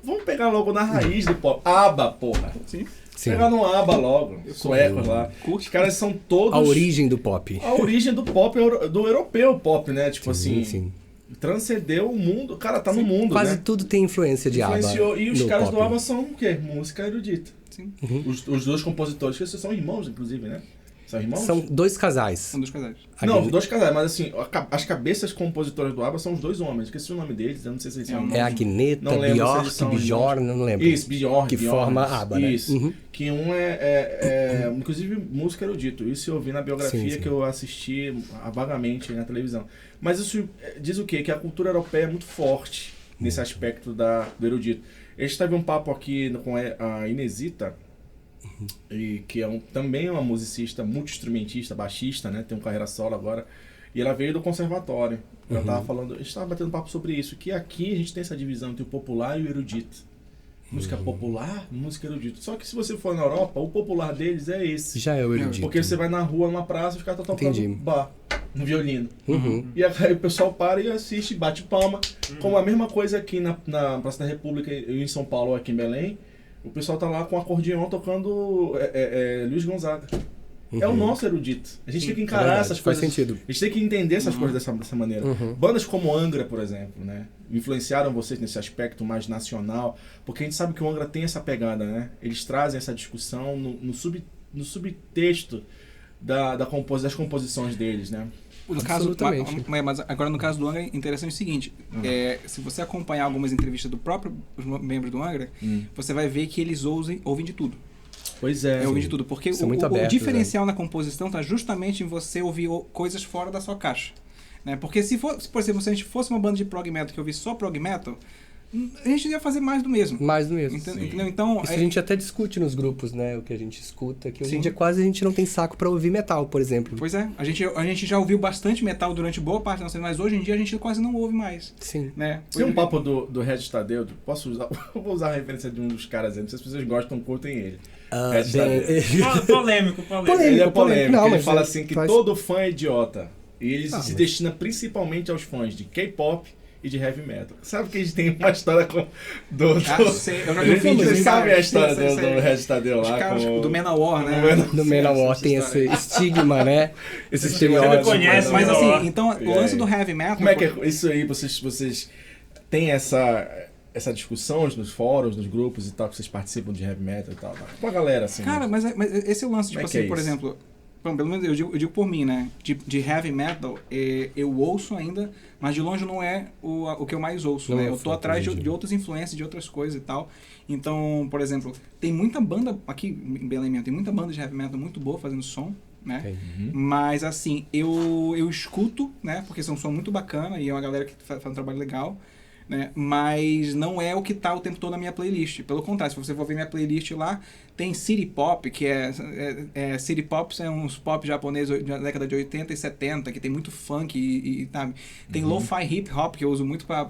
vamos pegar logo na raiz do pop. ABBA, porra. Sim. Sim. Pegar no ABBA logo, suecos lá. Os caras são todos... A origem do pop. A origem do pop, do europeu pop, né? Tipo assim, Sim. transcendeu o mundo, cara, tá no mundo, Quase né? tudo tem influência de ABBA. Influenciou. E os no caras pop. do ABBA são o quê? Música erudita. Sim. Os dois compositores, que são irmãos, inclusive, né? São irmãos? São dois casais. São dos casais. Não, os dois casais, mas assim, as cabeças compositoras do ABBA são os dois homens. Esqueci o nome deles, eu não sei se eles são irmãos. É a Agneta, Não lembro se eles Bjork, são Bjorn, não lembro. Isso, Bjorn. Que Bjorn, forma ABBA, né? Isso. Uhum. Que um é inclusive, música erudito. Isso eu vi na biografia Sim. que eu assisti vagamente na televisão. Mas isso diz o quê? Que a cultura europeia é muito forte nesse aspecto do erudito. A gente teve um papo aqui com a Inesita, e que também é uma musicista, multi-instrumentista, baixista, né? Tem uma carreira solo agora. E ela veio do conservatório. Ela tava falando, a gente tava batendo papo sobre isso, que aqui a gente tem essa divisão entre o popular e o erudito. Música popular, música erudito. Só que se você for na Europa, o popular deles é esse. Já é o erudito. Porque você vai na rua, numa praça, os caras estão tocando Entendi. bar, no violino. Uhum. E aí o pessoal para e assiste, bate palma. Como a mesma coisa aqui na Praça da República, em São Paulo ou aqui em Belém, o pessoal tá lá com acordeão tocando Luiz Gonzaga. É o nosso erudito. A gente tem que encarar verdade, essas faz coisas. sentido. A gente tem que entender essas coisas dessa maneira. Bandas como Angra, por exemplo, né? Influenciaram vocês nesse aspecto mais nacional, porque a gente sabe que o Angra tem essa pegada, né? Eles trazem essa discussão no subtexto das composições deles, né? No caso, Absolutamente. mas agora no caso do Angra, é interessante o seguinte, se você acompanhar algumas entrevistas dos próprios membros do Angra, você vai ver que eles ouvem de tudo. Pois é. Ouvem de tudo, porque São o muito abertos, diferencial na composição está justamente em você ouvir coisas fora da sua caixa. Né? Porque por exemplo, se a gente fosse uma banda de prog metal que ouvisse só prog metal, a gente ia fazer mais do mesmo. Mais do mesmo. Entendeu? Então, Isso a gente até discute nos grupos, né? O que a gente escuta, que hoje Sim. em dia quase a gente não tem saco pra ouvir metal, por exemplo. pois é, a gente já ouviu bastante metal durante boa parte da nossa vida, mas hoje em dia a gente quase não ouve mais. Sim. Né? Tem um papo do Regis Tadeu, posso usar? Eu vou usar a referência de um dos caras aí, não sei se vocês gostam, curtem ele. Regis Tadeu. Polêmico. Ele é polêmico, Não, ele mas fala é- assim que faz- todo fã é idiota. E ele se mas- destina principalmente aos fãs de K-pop e de heavy metal. Sabe que a gente tem uma história sei, eu já vi Vocês vídeos, sabem a história sei. do Regis Tadeu Os lá? caras com... do Manowar, né? No Manowar tem esse estigma, né? Esse Você estereótipo. conhece, Mas Manowar. assim, então o lance do heavy metal... Como é que é isso aí? Vocês têm essa discussão nos fóruns, nos grupos e tal, que vocês participam de heavy metal e tal? Com a galera, assim. Cara, mas esse é o lance, tipo Como é que assim, é por isso? exemplo, Bom, pelo menos eu digo por mim, né? De heavy metal, eu ouço ainda, mas de longe não é o que eu mais ouço, Não né? é Eu o tô foco, atrás entendi. de outras influências, de outras coisas e tal. Então, por exemplo, tem muita banda aqui em Belém mesmo, tem muita banda de heavy metal muito boa fazendo som, né? Tem. Mas assim, eu escuto, né? Porque são um som muito bacana e é uma galera que faz um trabalho legal, né? Mas não é o que tá o tempo todo na minha playlist. Pelo contrário, se você for ver minha playlist lá, tem City Pop, que City Pop são uns pop japoneses da década de 80 e 70, que tem muito funk e sabe? Tem Lo-Fi Hip Hop, que eu uso muito pra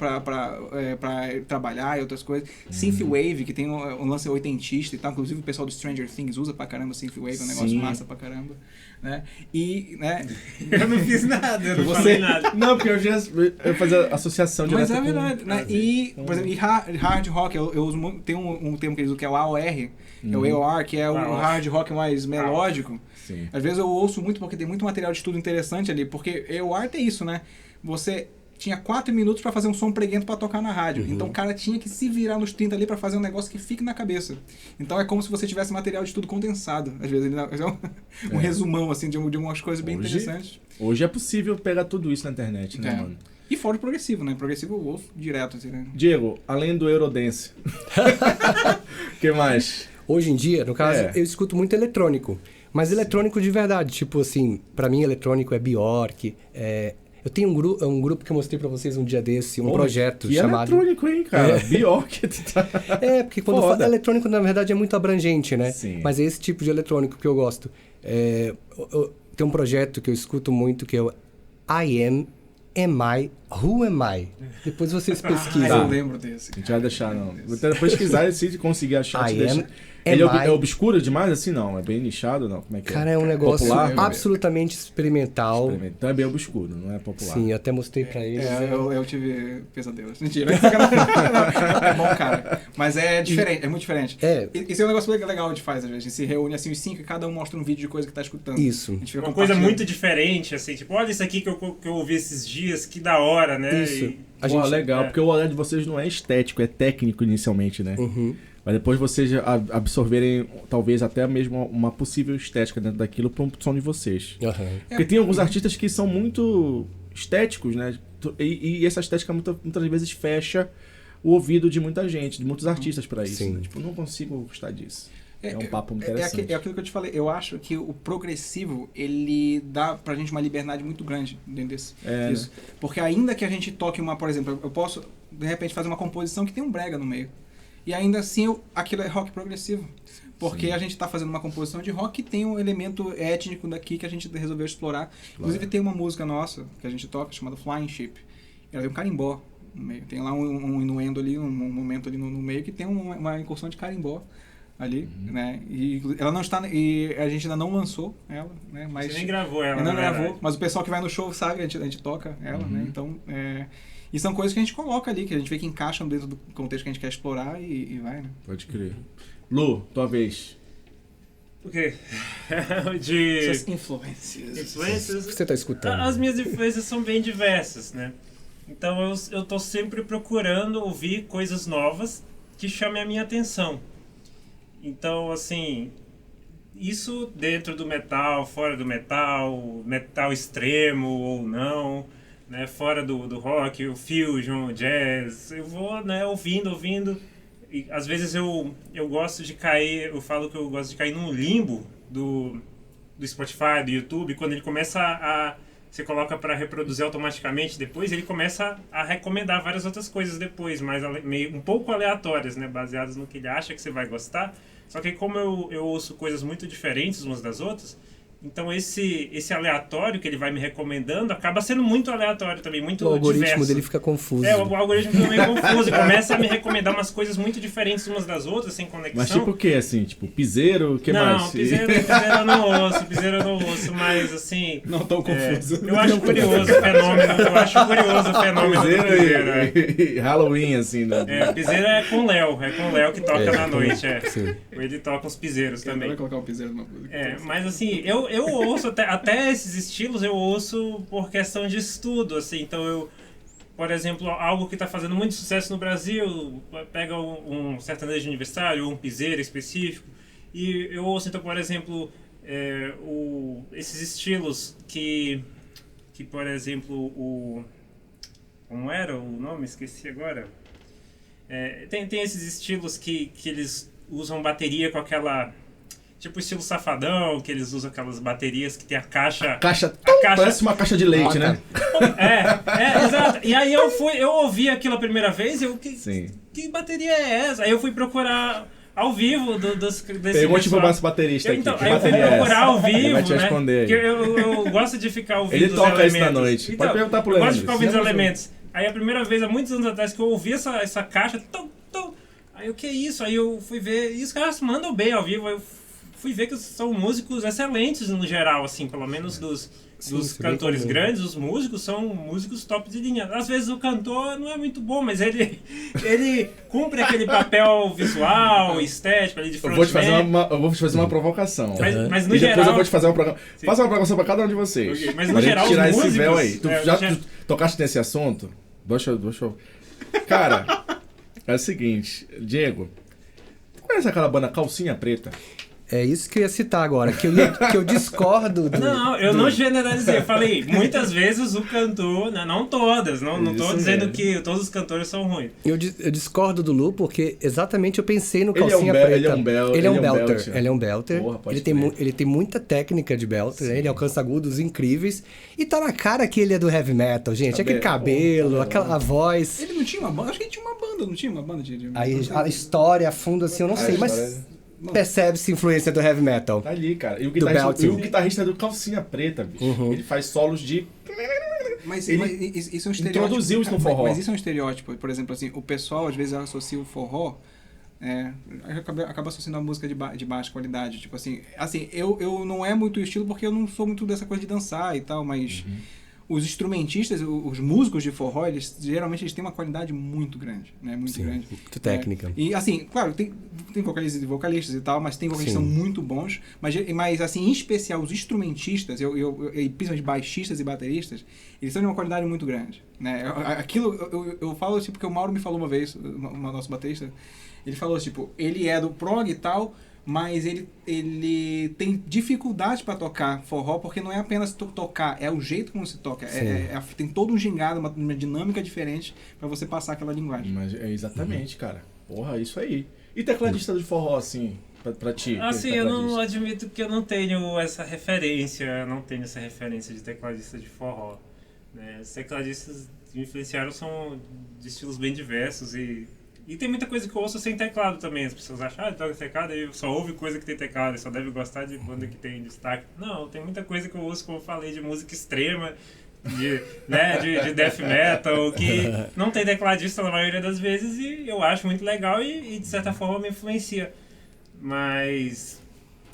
trabalhar e outras coisas. Synthwave, que tem um lance oitentista e tal. Inclusive o pessoal do Stranger Things usa pra caramba Synthwave, é um negócio Sim. massa pra caramba. Né? E, né? Eu não fiz nada, eu não Você... falei nada. Não, porque eu fazia associação Mas direta é com- verdade, né? E, por exemplo, hard rock, eu uso muito, tem um termo que eles usam que é o AOR, é o AOR, que é o AOR. hard rock mais melódico. Sim. Às vezes eu ouço muito porque tem muito material de estudo interessante ali, porque AOR tem isso, né? Você tinha 4 minutos pra fazer um som preguento pra tocar na rádio. Então o cara tinha que se virar nos 30 ali pra fazer um negócio que fique na cabeça. Então é como se você tivesse material de estudo condensado. Às vezes ele é um resumão assim de algumas coisas bem Hoje- interessantes. Hoje é possível pegar tudo isso na internet, né, É. mano? E fora o progressivo, né? Progressivo eu ouço direto, assim, né? Diego, além do Eurodance, o que mais? Hoje em dia, no caso, É. eu escuto muito eletrônico. Mas eletrônico de verdade. Tipo assim, pra mim eletrônico é Bjork. Eu tenho um grupo que eu mostrei pra vocês um dia desse, um Pô, projeto que chamado... eletrônico, hein, cara? Bjork. Porque quando eu Foda. falo eletrônico, na verdade, é muito abrangente, né? Sim. Mas é esse tipo de eletrônico que eu gosto. Tem um projeto que eu escuto muito que é o I Who Am I? Depois vocês Ah, pesquisam. eu lembro desse. A gente vai deixar, não. Vou até pesquisar e se conseguir achar. I te deixa. am- Ele am I- é obscuro demais assim? Não. É bem nichado, não? Como é que Cara, é? é um negócio Popular? absolutamente experimental. Então é bem obscuro, não é popular. Sim, eu até mostrei pra eles. Eu tive pesadelos. Mentira. É bom, cara. Mas é diferente, é muito diferente. Isso é um negócio legal de faz, às vezes. A gente se reúne assim, os 5 e cada um mostra um vídeo de coisa que tá escutando. Isso. A gente fica Uma coisa compartilhando. muito diferente, assim, tipo, olha isso aqui que eu ouvi esses dias, que da hora, né? Isso. E- A Pô, gente- legal, porque o olhar de vocês não é estético, é técnico inicialmente, né? Uhum. Mas depois vocês absorverem, talvez até mesmo uma possível estética dentro daquilo para um som de vocês. Aham. Porque tem alguns artistas que são muito estéticos, né? E essa estética muitas vezes fecha o ouvido de muita gente, de muitos artistas para isso. Sim. Né? Tipo, não consigo gostar disso. É um papo É interessante. aquilo que eu te falei. Eu acho que o progressivo, ele dá pra gente uma liberdade muito grande dentro disso. Porque ainda que a gente toque por exemplo, eu posso, de repente, fazer uma composição que tem um brega no meio. E ainda assim, aquilo é rock progressivo. Porque a gente tá fazendo uma composição de rock que tem um elemento étnico daqui que a gente resolveu explorar. Inclusive tem uma música nossa que a gente toca, chamada Flying Ship. Ela tem um carimbó no meio. Tem lá um inuendo ali, um momento ali no meio que tem uma incursão de carimbó ali, né? E ela não está, e a gente ainda não lançou ela, né? Mas Você nem gravou ela, ainda na não verdade. gravou, mas o pessoal que vai no show sabe, a gente toca ela, né? Então, e são coisas que a gente coloca ali, que a gente vê que encaixam dentro do contexto que a gente quer explorar e vai, né? Pode crer. Lu, tua vez. O quê? De Suas influências. influências. Você tá escutando? As minhas influências são bem diversas, né? Então eu tô sempre procurando ouvir coisas novas que chamem a minha atenção. Então, assim, isso dentro do metal, fora do metal, metal extremo ou não, né? Fora do rock, o fusion, o jazz, eu vou, né, ouvindo. E às vezes eu gosto de cair, eu falo que eu gosto de cair num limbo do Spotify, do YouTube, quando ele começa você coloca para reproduzir automaticamente, depois ele começa a recomendar várias outras coisas depois, mas meio um pouco aleatórias, né, baseadas no que ele acha que você vai gostar. Só que como eu ouço coisas muito diferentes umas das outras, então esse aleatório que ele vai me recomendando acaba sendo muito aleatório também, muito O algoritmo diverso. dele fica confuso. O algoritmo fica meio confuso, começa a me recomendar umas coisas muito diferentes umas das outras, sem conexão. Mas tipo o que, assim? Tipo, piseiro, o que mais? Não, piseiro eu não ouço, mas assim... Não tão confuso. Eu acho curioso o fenômeno do piseiro. E Halloween, assim, né? Piseiro é com o Léo que toca na noite, Sim. Ele toca uns piseiros também. Vai colocar o piseiro numa música. Mas assim, eu ouço até esses estilos, eu ouço por questão de estudo, assim, então por exemplo, algo que está fazendo muito sucesso no Brasil, pega um sertanejo universitário ou um piseiro específico, e eu ouço, então, por exemplo, esses estilos que, por exemplo, como era o nome? Esqueci agora. Tem esses estilos que eles usam bateria com aquela... Tipo estilo Safadão, que eles usam aquelas baterias que tem a caixa... Parece uma caixa de leite, né? Exato. E aí eu ouvi aquilo a primeira vez e Sim. Que bateria é essa? Aí eu fui procurar ao vivo desse Pergunte pro nosso baterista aqui. Então, aí eu fui procurar ao vivo, Ele vai te né? responder. Porque eu gosto de ficar ouvindo Ele os toca elementos. isso na noite. Então, Pode perguntar pro eu Leandro. gosto de ficar ouvindo os elementos. Aí a primeira vez, há muitos anos atrás, que eu ouvi essa caixa, aí o que é isso? Aí eu fui ver, e os caras mandam bem ao vivo, aí eu fui ver que são músicos excelentes no geral, assim, pelo menos dos cantores grandes, os músicos são músicos top de linha. Às vezes o cantor não é muito bom, mas ele cumpre aquele papel visual, estético ali de frontman. Eu vou te fazer uma provocação. Mas no e geral... depois eu vou te fazer uma provocação. Faça uma provocação pra cada um de vocês. Okay, mas no pra geral, tirar os esse músicos... véu aí. Tu tocaste nesse assunto? Deixa eu... Cara, é o seguinte, Diego, tu conhece aquela banda Calcinha Preta? É isso que eu ia citar agora, que eu discordo do... Não, eu não generalizei. Eu falei, muitas vezes o cantor... Não todas, não tô dizendo que todos os cantores são ruins. Eu discordo do Lu, porque exatamente eu pensei no Calcinha Preta. Ele é um belter. Ele é um belter. Porra, ele tem muita técnica de belter, né? Ele alcança agudos incríveis. E tá na cara que ele é do heavy metal, gente. Aquele cabelo, aquela voz. Ele não tinha uma banda? Acho que ele tinha uma banda, não tinha uma banda de... Aí a história, a fundo, assim, eu não sei, mas... Percebe-se influência do heavy metal. Tá ali, cara. E o guitarrista é do Calcinha Preta, bicho. Ele faz solos de... Mas Ele isso é um estereótipo. introduziu isso no forró. Mas isso é um estereótipo. Por exemplo, assim, o pessoal às vezes associa o forró... acaba associando a música de baixa qualidade. Tipo assim, eu não é muito o estilo porque eu não sou muito dessa coisa de dançar e tal, mas... Os instrumentistas, os músicos de forró, geralmente eles têm uma qualidade muito grande, né? Muito grande. Muito técnica. E assim, claro, tem vocalistas e vocalistas e tal, mas tem vocalistas que são muito bons. Mas assim, em especial os instrumentistas, e principalmente baixistas e bateristas, eles são de uma qualidade muito grande, né? Aquilo, eu falo tipo, porque o Mauro me falou uma vez, nosso baterista, ele falou tipo, ele é do prog e tal, mas ele tem dificuldade para tocar forró, porque não é apenas tocar, é o jeito como se toca. Tem todo um gingado, uma dinâmica diferente para você passar aquela linguagem. Mas é exatamente, cara. Porra, isso aí. E tecladista de forró, assim, pra ti? Assim, eu não admito que eu não tenho essa referência, de tecladista de forró. Né? Os tecladistas que me influenciaram são de estilos bem diversos e tem muita coisa que eu ouço sem teclado também. As pessoas acham, ele toca teclado e só ouve coisa que tem teclado, ele só deve gostar de banda que tem destaque. Não, tem muita coisa que eu ouço, como eu falei, de música extrema, de death metal, que não tem tecladista na maioria das vezes e eu acho muito legal e de certa forma me influencia. Mas,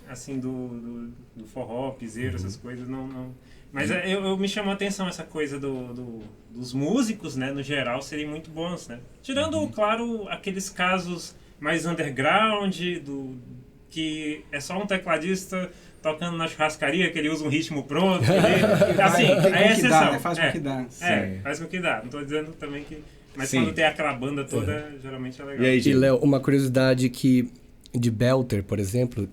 assim, do forró, piseiro, essas coisas, não... Mas eu me chamou a atenção essa coisa dos músicos, né, no geral, serem muito bons, né? Tirando, claro, aqueles casos mais underground, que é só um tecladista tocando na churrascaria, que ele usa um ritmo pronto. Assim, é exceção. Faz com que dá. Faz com que dá. Não tô dizendo também que... Mas Sim. quando tem aquela banda toda, geralmente é legal. E aí, E, Léo, uma curiosidade que de belter, por exemplo,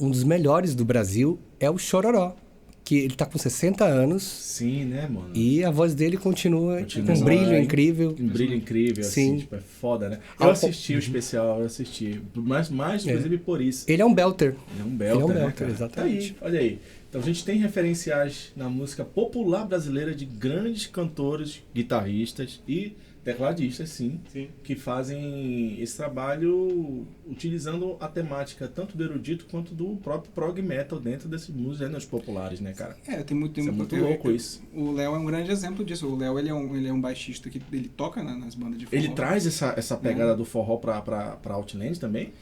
um dos melhores do Brasil é o Chororó. Que ele tá com 60 anos. Sim, né, mano? E a voz dele continua com um brilho incrível. Um brilho incrível, assim, tipo, é foda, né? Eu assisti o especial, mais inclusive por isso. Ele é um belter. Ele é um belter, né, cara? Exatamente. Tá aí, olha aí. Então a gente tem referenciais na música popular brasileira de grandes cantores, guitarristas e tecladistas, sim, que fazem esse trabalho utilizando a temática tanto do erudito quanto do próprio prog metal dentro desses músicos populares, né, cara? Tem muito louco isso. O Léo é um grande exemplo disso. O Léo, ele é um baixista que ele toca nas bandas de forró. Ele traz essa pegada do forró pra Outland também?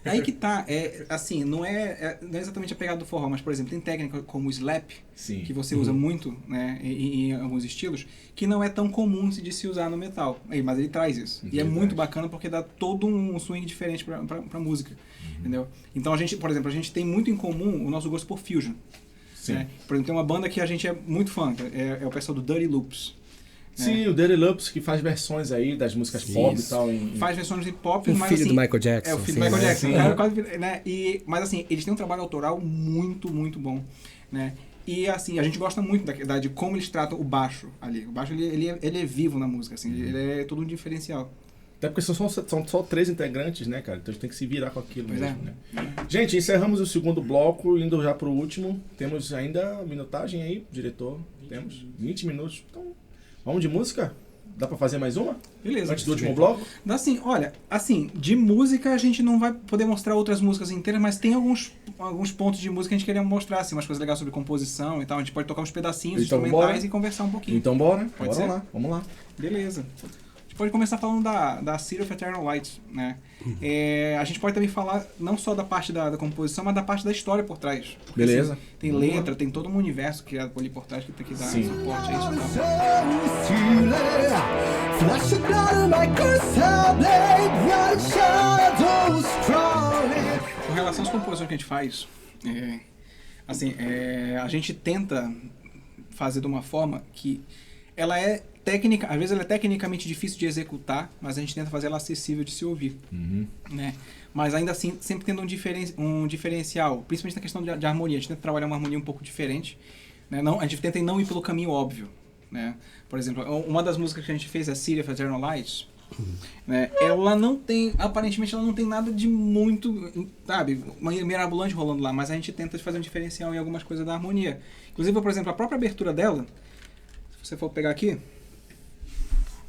Aí que tá, assim, não é exatamente a pegada do forró, mas, por exemplo, tem técnica como o slap, Sim. que você usa muito, né, em alguns estilos, que não é tão comum de se usar no metal. Mas ele traz isso. E é muito bacana porque dá todo um swing diferente pra música, entendeu? Então, por exemplo, a gente tem muito em comum o nosso gosto por fusion. Sim. Né? Por exemplo, tem uma banda que a gente é muito fã, é o pessoal do Dirty Loops. Sim, o Dirty Loops que faz versões aí das músicas pop e tal. Faz versões de pop, O mas filho assim, do Michael Jackson. é o filho sim, do Michael né? Jackson. sim. O cara quase, né? Mas assim, eles têm um trabalho autoral muito, muito bom, né? E assim, a gente gosta muito de como eles tratam o baixo ali. O baixo, ele é vivo na música, assim. Ele é todo um diferencial. Até porque são só 3 integrantes, né, cara? Então a gente tem que se virar com aquilo Pois mesmo, é. né? Gente, encerramos o segundo bloco, indo já pro último. Temos ainda minutagem aí, diretor? Temos 20 minutos. Então, vamos de música? Dá pra fazer mais uma? Beleza. Antes do último bloco? Assim, olha, assim, de música a gente não vai poder mostrar outras músicas inteiras, mas tem alguns pontos de música que a gente queria mostrar, assim, umas coisas legais sobre composição e tal. A gente pode tocar uns pedacinhos Então, instrumentais bora. e conversar um pouquinho. Então bora, Pode bora ser? lá, vamos lá. Beleza. A gente pode começar falando da City of Eternal Light, né? A gente pode também falar não só da parte da composição, mas da parte da história por trás. Porque, Beleza. assim, tem letra, tem todo um universo criado ali por trás que tem que dar Sim. suporte a isso e tal. Flash another Microsoft blade, bright shadows crawling. Com relação às composições que a gente faz, a gente tenta fazer de uma forma que ela é técnica, às vezes ela é tecnicamente difícil de executar, mas a gente tenta fazer ela acessível de se ouvir, né? Mas ainda assim, sempre tendo um diferencial, principalmente na questão de harmonia. A gente tenta trabalhar uma harmonia um pouco diferente, né? A gente tenta não ir pelo caminho óbvio, né? Por exemplo, uma das músicas que a gente fez, a City of Eternal Light, né? Ela não tem, aparentemente ela não tem nada de muito, sabe, mirabolante rolando lá, mas a gente tenta fazer um diferencial em algumas coisas da harmonia. Inclusive, por exemplo, a própria abertura dela, se você for pegar aqui,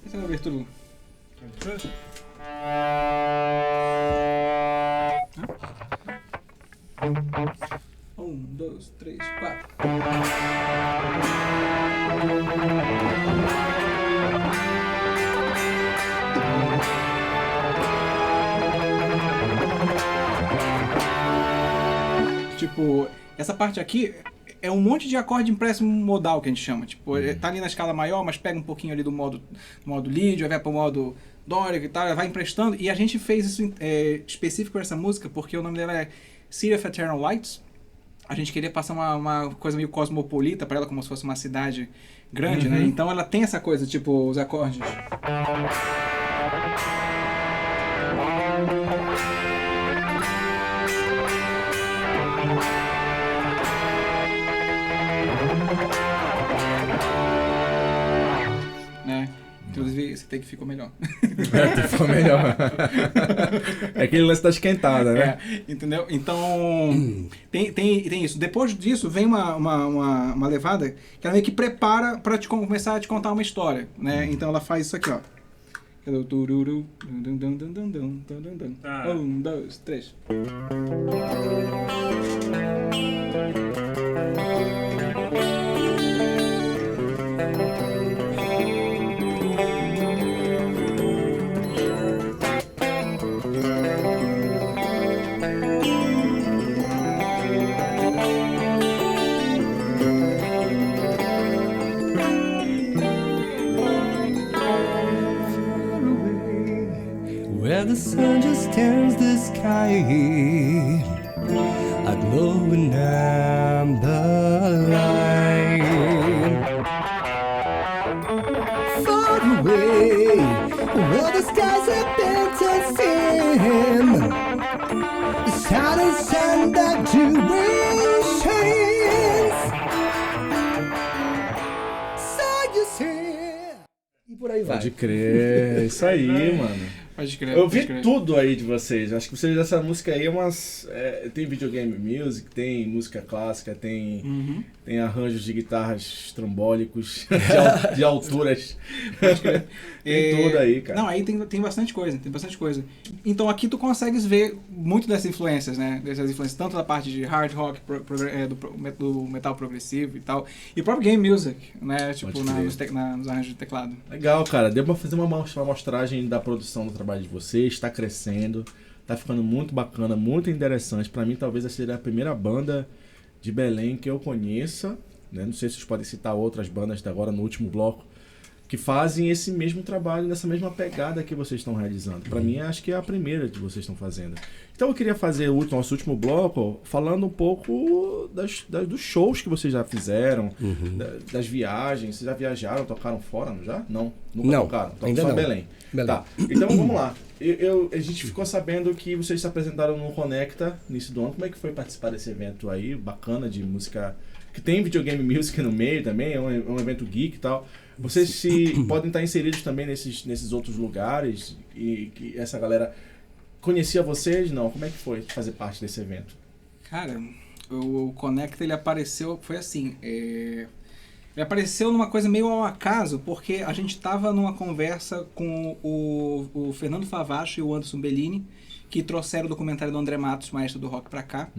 essa é a abertura. Um, dois, três, quatro. Tipo, essa parte aqui é um monte de acorde empréstimo modal que a gente chama. Tipo, tá ali na escala maior, mas pega um pouquinho ali do modo lead, aí vai pro modo dórico e tal, vai emprestando. E a gente fez isso específico para essa música, porque o nome dela é City of Eternal Lights. A gente queria passar uma coisa meio cosmopolita para ela, como se fosse uma cidade grande, né? Então ela tem essa coisa, tipo, os acordes. Né? Inclusive, esse take ficou melhor. Ficou melhor. É aquele lance da esquentada, né? Entendeu? Então, tem isso. Depois disso, vem uma levada que ela meio que prepara para começar a te contar uma história, né? Então ela faz isso aqui, ó. Tá. 1, 2, 3. Where the sun just turns the sky a glowing amber line. Far away, where the skies have been to sin, the shadows and the jewel shines. So you see. E por aí vai. Pode crer, isso aí, mano. Pode crer. Eu pode vi crer. tudo aí de vocês. Acho que vocês dessa música aí tem videogame music, tem música clássica, tem arranjos de guitarras estrambólicos, de alturas. Tem tudo aí, cara. Não, aí tem bastante coisa, Então aqui tu consegues ver muito dessas influências, né? Dessas influências, tanto da parte de hard rock, do metal progressivo e tal, e o próprio game music, né? Tipo, Pode crer. nos arranjos de teclado. Legal, cara. Deu pra fazer uma amostragem da produção do trabalho de vocês. Tá crescendo. Tá ficando muito bacana, muito interessante. Pra mim, talvez essa seja a primeira banda de Belém que eu conheça. Né? Não sei se vocês podem citar outras bandas agora no último bloco que fazem esse mesmo trabalho, nessa mesma pegada que vocês estão realizando. Para mim, acho que é a primeira que vocês estão fazendo. Então eu queria fazer o nosso último bloco falando um pouco dos shows que vocês já fizeram, das viagens. Vocês já viajaram, tocaram fora, não já? Não, nunca Não, tocaram. ainda só não. Belém. Tá, então vamos lá. A gente ficou sabendo que vocês se apresentaram no Conecta no início do ano. Como é que foi participar desse evento aí, bacana, de música, que tem videogame music no meio também, é um evento geek e tal. Vocês podem estar inseridos também nesses outros lugares e que essa galera conhecia vocês? Não, como é que foi fazer parte desse evento? Cara, o Conecta, ele apareceu, foi assim, ele apareceu numa coisa meio ao acaso, porque a gente estava numa conversa com o Fernando Favacho e o Anderson Bellini, que trouxeram o documentário do André Matos, maestro do rock, pra cá.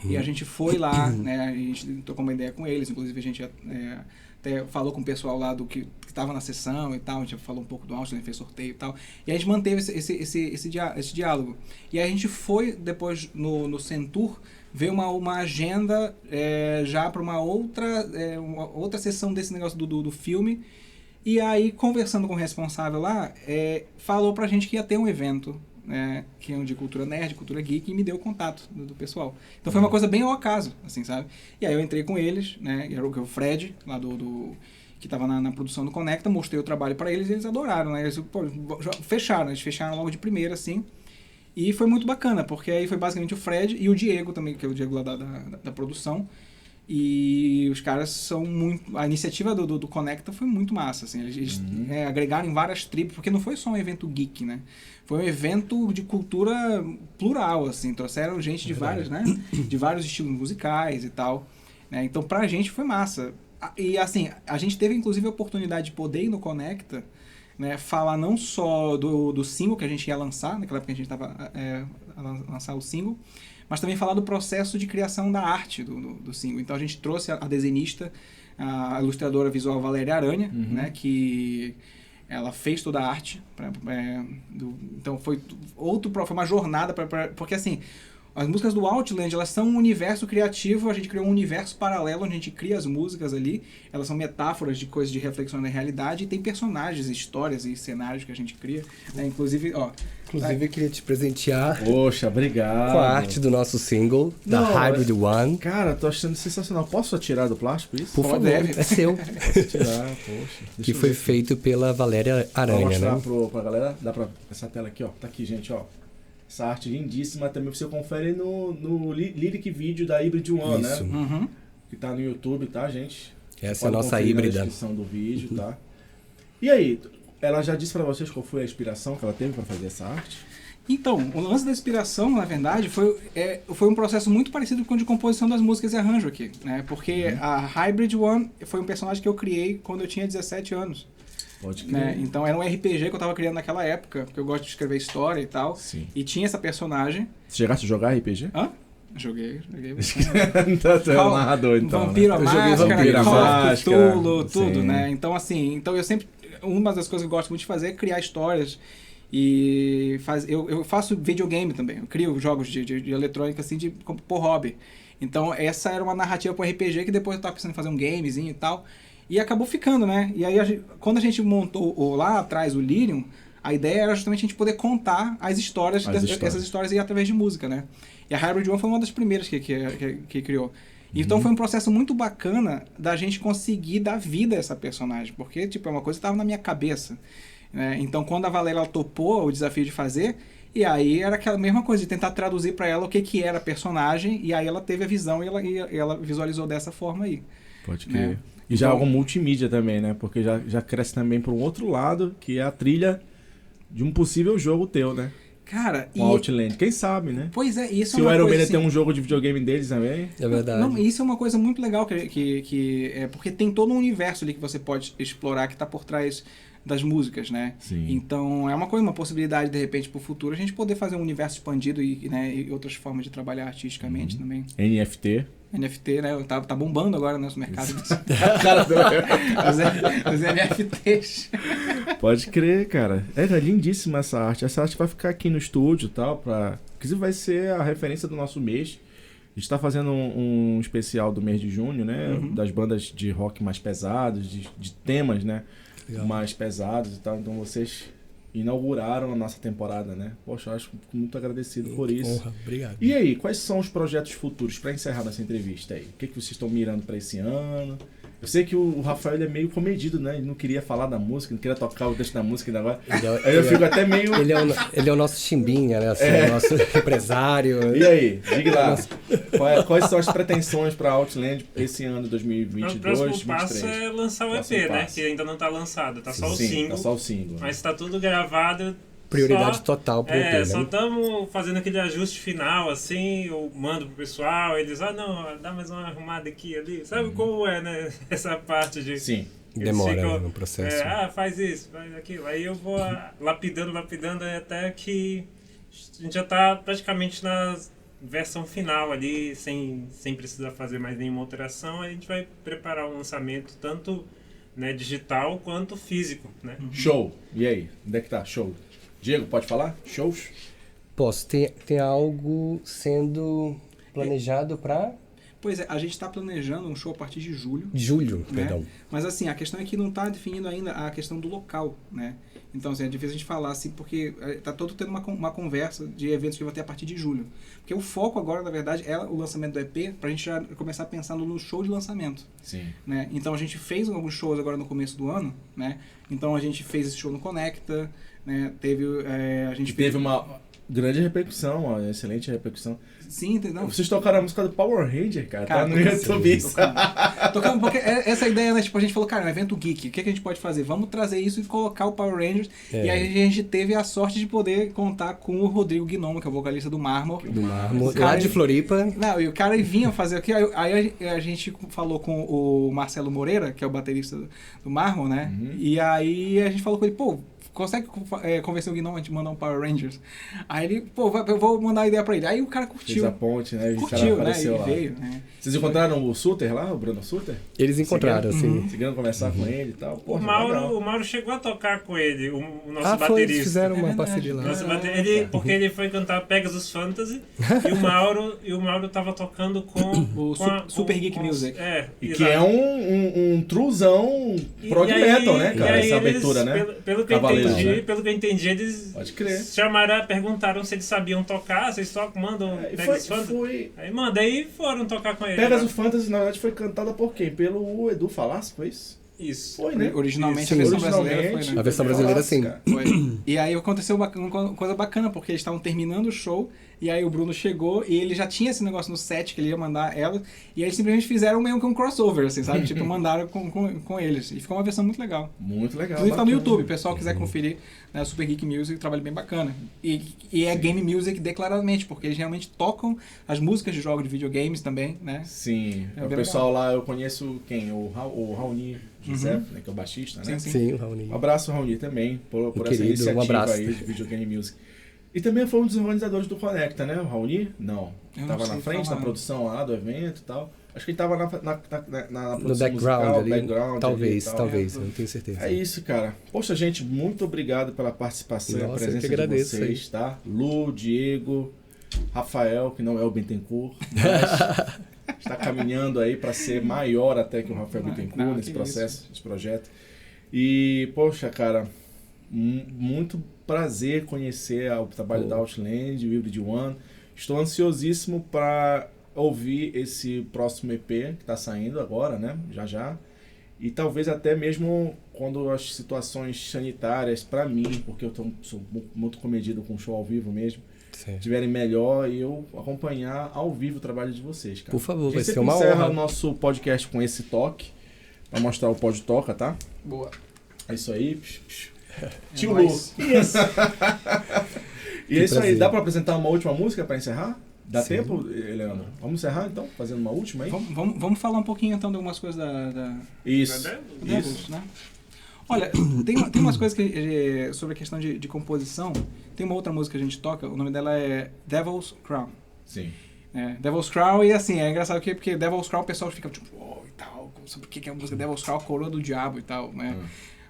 E a gente foi lá, né, a gente trocou uma ideia com eles, inclusive a gente até falou com o pessoal lá do que estava na sessão e tal, a gente falou um pouco do Austin, fez sorteio e tal, e a gente manteve esse diálogo. E aí a gente foi depois no Centur ver uma agenda já para uma outra sessão desse negócio do filme, e aí conversando com o responsável lá, falou pra gente que ia ter um evento, que é de cultura nerd, cultura geek, e me deu o contato do pessoal. Então foi uma coisa bem ao acaso, assim, sabe? E aí eu entrei com eles, né? Era o Fred, lá que estava na produção do Conecta, mostrei o trabalho para eles e eles adoraram, né? Eles fecharam, eles fecharam logo de primeira, assim. E foi muito bacana, porque aí foi basicamente o Fred e o Diego também, que é o Diego lá da produção. E os caras são muito... A iniciativa do Conecta foi muito massa, assim. Eles agregaram em várias tribos, porque não foi só um evento geek, né? Foi um evento de cultura plural, assim. Trouxeram gente de vários, né? De vários estilos musicais e tal. Né? Então, pra gente foi massa. E, assim, a gente teve, inclusive, a oportunidade de poder ir no Conecta, né? Falar não só do single que a gente ia lançar, naquela época a gente estava a lançar o single, mas também falar do processo de criação da arte do single. Então a gente trouxe a desenhista, a ilustradora visual Valéria Aranha, né, que ela fez toda a arte. Então foi uma jornada, porque assim, as músicas do Outland, elas são um universo criativo, a gente criou um universo paralelo onde a gente cria as músicas ali, elas são metáforas de coisas de reflexão da realidade, e tem personagens, histórias e cenários que a gente cria, né? Inclusive, eu queria te presentear Poxa, obrigado. com a arte do nosso single, da Hybrid One. Cara, tô achando sensacional. Posso tirar do plástico isso? Por favor, é seu. Posso tirar, poxa. Que foi feito pela Valéria Vou Aranha, mostrar né? pra galera. Dá pra... Essa tela aqui, ó. Tá aqui, gente, ó. Essa arte lindíssima também você confere no lyric video da Hybrid One, Isso. né? Uhum. Que tá no YouTube, tá, gente? Essa é a Pode nossa conferir híbrida. na descrição do vídeo, tá? E aí, ela já disse pra vocês qual foi a inspiração que ela teve pra fazer essa arte? Então, o lance da inspiração, na verdade, foi um processo muito parecido com o de composição das músicas e arranjo aqui, né? Porque a Hybrid One foi um personagem que eu criei quando eu tinha 17 anos. Pode crer. Né? Então era um RPG que eu tava criando naquela época, porque eu gosto de escrever história e tal. Sim. E tinha essa personagem. Você chegaste a jogar RPG? Hã? Joguei. Tá, é um narrador, então. Vampiro, né? a Máscara, Vampiro, a Call of Máscara, Cthulhu, tudo, sim. né? Então, assim, eu sempre... Uma das coisas que eu gosto muito de fazer é criar histórias. E eu faço videogame também. Eu crio jogos de eletrônica, assim, por hobby. Então, essa era uma narrativa para um RPG que depois eu tava pensando em fazer um gamezinho e tal. E acabou ficando, né? E aí, quando a gente montou lá atrás o Lyrium, a ideia era justamente a gente poder contar as histórias, essas histórias aí através de música, né? E a Hybrid One foi uma das primeiras que criou. Então foi um processo muito bacana da gente conseguir dar vida a essa personagem, porque tipo, é uma coisa que estava na minha cabeça. Né? Então quando a Valéria topou o desafio de fazer, e aí era aquela mesma coisa, de tentar traduzir para ela o que era a personagem, e aí ela teve a visão e ela visualizou dessa forma aí. Pode crer. Né? E já algo multimídia também, né? Porque já cresce também para um outro lado, que é a trilha de um possível jogo teu, né? Cara, Com Outland. Quem sabe, né? Pois é, isso Se é o uma Iron coisa Maiden assim, tem um jogo de videogame deles também. É verdade. Não, isso é uma coisa muito legal porque tem todo um universo ali que você pode explorar que está por trás das músicas, né? Sim. Então é uma possibilidade de repente para o futuro a gente poder fazer um universo expandido e outras formas de trabalhar artisticamente também. NFT. NFT, né? Tá bombando agora no mercado dos NFTs. Pode crer, cara. É lindíssima essa arte. Essa arte vai ficar aqui no estúdio e tal, inclusive vai ser a referência do nosso mês. A gente tá fazendo um especial do mês de junho, né? Das bandas de rock mais pesados, de temas, né? Legal. mais pesados e tal. Então vocês inauguraram a nossa temporada, né? Poxa, eu acho muito agradecido por isso. Honra, obrigado. E aí, quais são os projetos futuros para encerrar nossa entrevista aí? O que vocês estão mirando para esse ano? Eu sei que o Rafael ele é meio comedido, né? Ele não queria falar da música, não queria tocar o texto da música ainda agora. Aí eu fico até meio... Ele é o nosso chimbinha, né? Assim, o nosso empresário. E aí, diga lá, quais são as pretensões para Outland esse ano 2022, O próximo 2023? passo é lançar o EP, Próximo né? passo. Que ainda não tá lançado, tá só o Sim, single. tá só o single. Mas tá tudo gravado. Prioridade só, total pro EP, né? só estamos fazendo aquele ajuste final, assim, eu mando pro pessoal, eles, não, dá mais uma arrumada aqui ali. Sabe como é, né? Essa parte de... Sim. eles Demora ficam, no processo. faz isso, faz aquilo. Aí eu vou lapidando até que a gente já tá praticamente na versão final ali, sem precisar fazer mais nenhuma alteração. Aí a gente vai preparar o lançamento, tanto né, digital quanto físico, né? Show. E aí, onde é que tá? Show. Diego, pode falar? Shows? Posso. Tem algo sendo planejado para Pois é, a gente está planejando um show a partir de julho. julho, Né? perdão. Mas assim, a questão é que não está definindo ainda a questão do local, né? Então, assim, é difícil a gente falar assim, porque está todo tendo uma conversa de eventos que vai ter a partir de julho. Porque o foco agora, na verdade, é o lançamento do EP, para a gente já começar pensando no show de lançamento. Sim. Né? Então, a gente fez alguns shows agora no começo do ano, né? Então, a gente fez esse show no Conecta, né? A gente Teve uma grande repercussão, uma excelente repercussão. Sim, entendeu? Vocês tocaram a música do Power Ranger, cara. Cara, Tá no YouTube isso. Tocando, porque essa ideia, né? Tipo, a gente falou, cara, é um evento geek, o que a gente pode fazer? Vamos trazer isso e colocar o Power Rangers. É. E aí a gente teve a sorte de poder contar com o Rodrigo Gnomo, que é o vocalista do Mármore. Do Mármore. O cara- Lá de Floripa. Não, e o cara vinha fazer aqui, aí a gente falou com o Marcelo Moreira, que é o baterista do Mármore, né? E aí a gente falou com ele, pô, consegue convencer o Gnomo a gente mandar um Power Rangers? Aí ele, pô, eu vou mandar a ideia pra ele. Aí o cara Fez curtiu. a ponte, né? E o cara Curtiu, né? apareceu E lá. veio, né? Vocês encontraram o Suter lá, o Bruno Suter? Eles encontraram, assim. Conseguiram conversar com ele e tal. O Porra, legal. Mauro chegou a tocar com ele, o nosso Foi, eles baterista. fizeram uma É verdade. parceria lá. Nosso porque ele foi cantar Pegasus Fantasy e o Mauro tava tocando com O Super Geek Music. E exato. que é um truzão prog metal, né, cara? E aí Essa eles, abertura, né? Pelo que eu Cavaleiro, entendi, né? eles Pode crer. perguntaram se eles sabiam tocar, vocês tocam, mandam E Pegasus Fantasy. foi... Aí manda, aí foram tocar com ele. Pegasus Fantasy, na verdade, foi cantada por quem? Pelo Edu Falasco, foi isso? Isso. Foi, né? Originalmente Isso, a versão originalmente, brasileira foi, né? A versão brasileira, sim. cara. Foi. E aí aconteceu uma coisa bacana, porque eles estavam terminando o show, e aí o Bruno chegou, e ele já tinha esse negócio no set, que ele ia mandar ela, e aí eles simplesmente fizeram meio que um crossover, assim, sabe? Tipo, mandaram com eles. E ficou uma versão muito legal. Muito legal. Inclusive tá no bacana. YouTube, o pessoal quiser conferir, né, Super Geek Music, trabalho bem bacana. E é game music declaradamente, porque eles realmente tocam as músicas de jogos de videogames também, né? Sim, É o bem pessoal lá, eu conheço quem? O Raoni José, né, que é o baixista, né? Sim. Sim, o Raoni. Um abraço, Raoni, também, por essa querido, um iniciativa abraço. aí de Videogame Music. E também foi um dos organizadores do Conecta, né? O Raoni? Não. Eu não Tava sei na frente, falar. na produção lá do evento e tal. Acho que ele tava na No produção background musical, ali. background Talvez, ali e tal. talvez, eu não tenho certeza. É isso, cara. Poxa, gente, muito obrigado pela participação e a Nossa, eu presença que agradeço de vocês, tá? Lu, Diego, Rafael, que não é o Bittencourt, mas está caminhando aí para ser maior até que o Rafael Bittencourt Não, nesse que processo, nesse projeto. E, poxa, cara, muito prazer conhecer o trabalho da Outland, o Hybrid One. Estou ansiosíssimo para ouvir esse próximo EP que está saindo agora, né? Já. E talvez até mesmo quando as situações sanitárias, para mim, porque eu sou muito comedido com show ao vivo mesmo, Certo. estiverem melhor e eu acompanhar ao vivo o trabalho de vocês, cara. Por favor, A gente vai ser sempre uma encerra honra. o nosso podcast com esse toque, para mostrar o Pod Toca, tá? Boa. É isso aí. Tio nóis. Lu. E é isso aí. prazer. Dá para apresentar uma última música para encerrar? Dá Sim. tempo, Leandro? Vamos encerrar então? Fazendo uma última aí? Vamos falar um pouquinho então de algumas coisas da Isso. Devils, Isso. né? Olha, tem umas coisas que, sobre a questão de composição. Tem uma outra música que a gente toca, o nome dela é Devil's Crown. Sim. Devil's Crown, e assim, é engraçado porque Devil's Crown o pessoal fica tipo, oh, e tal, sobre o que é a música Devil's Crown, coroa do diabo e tal, né?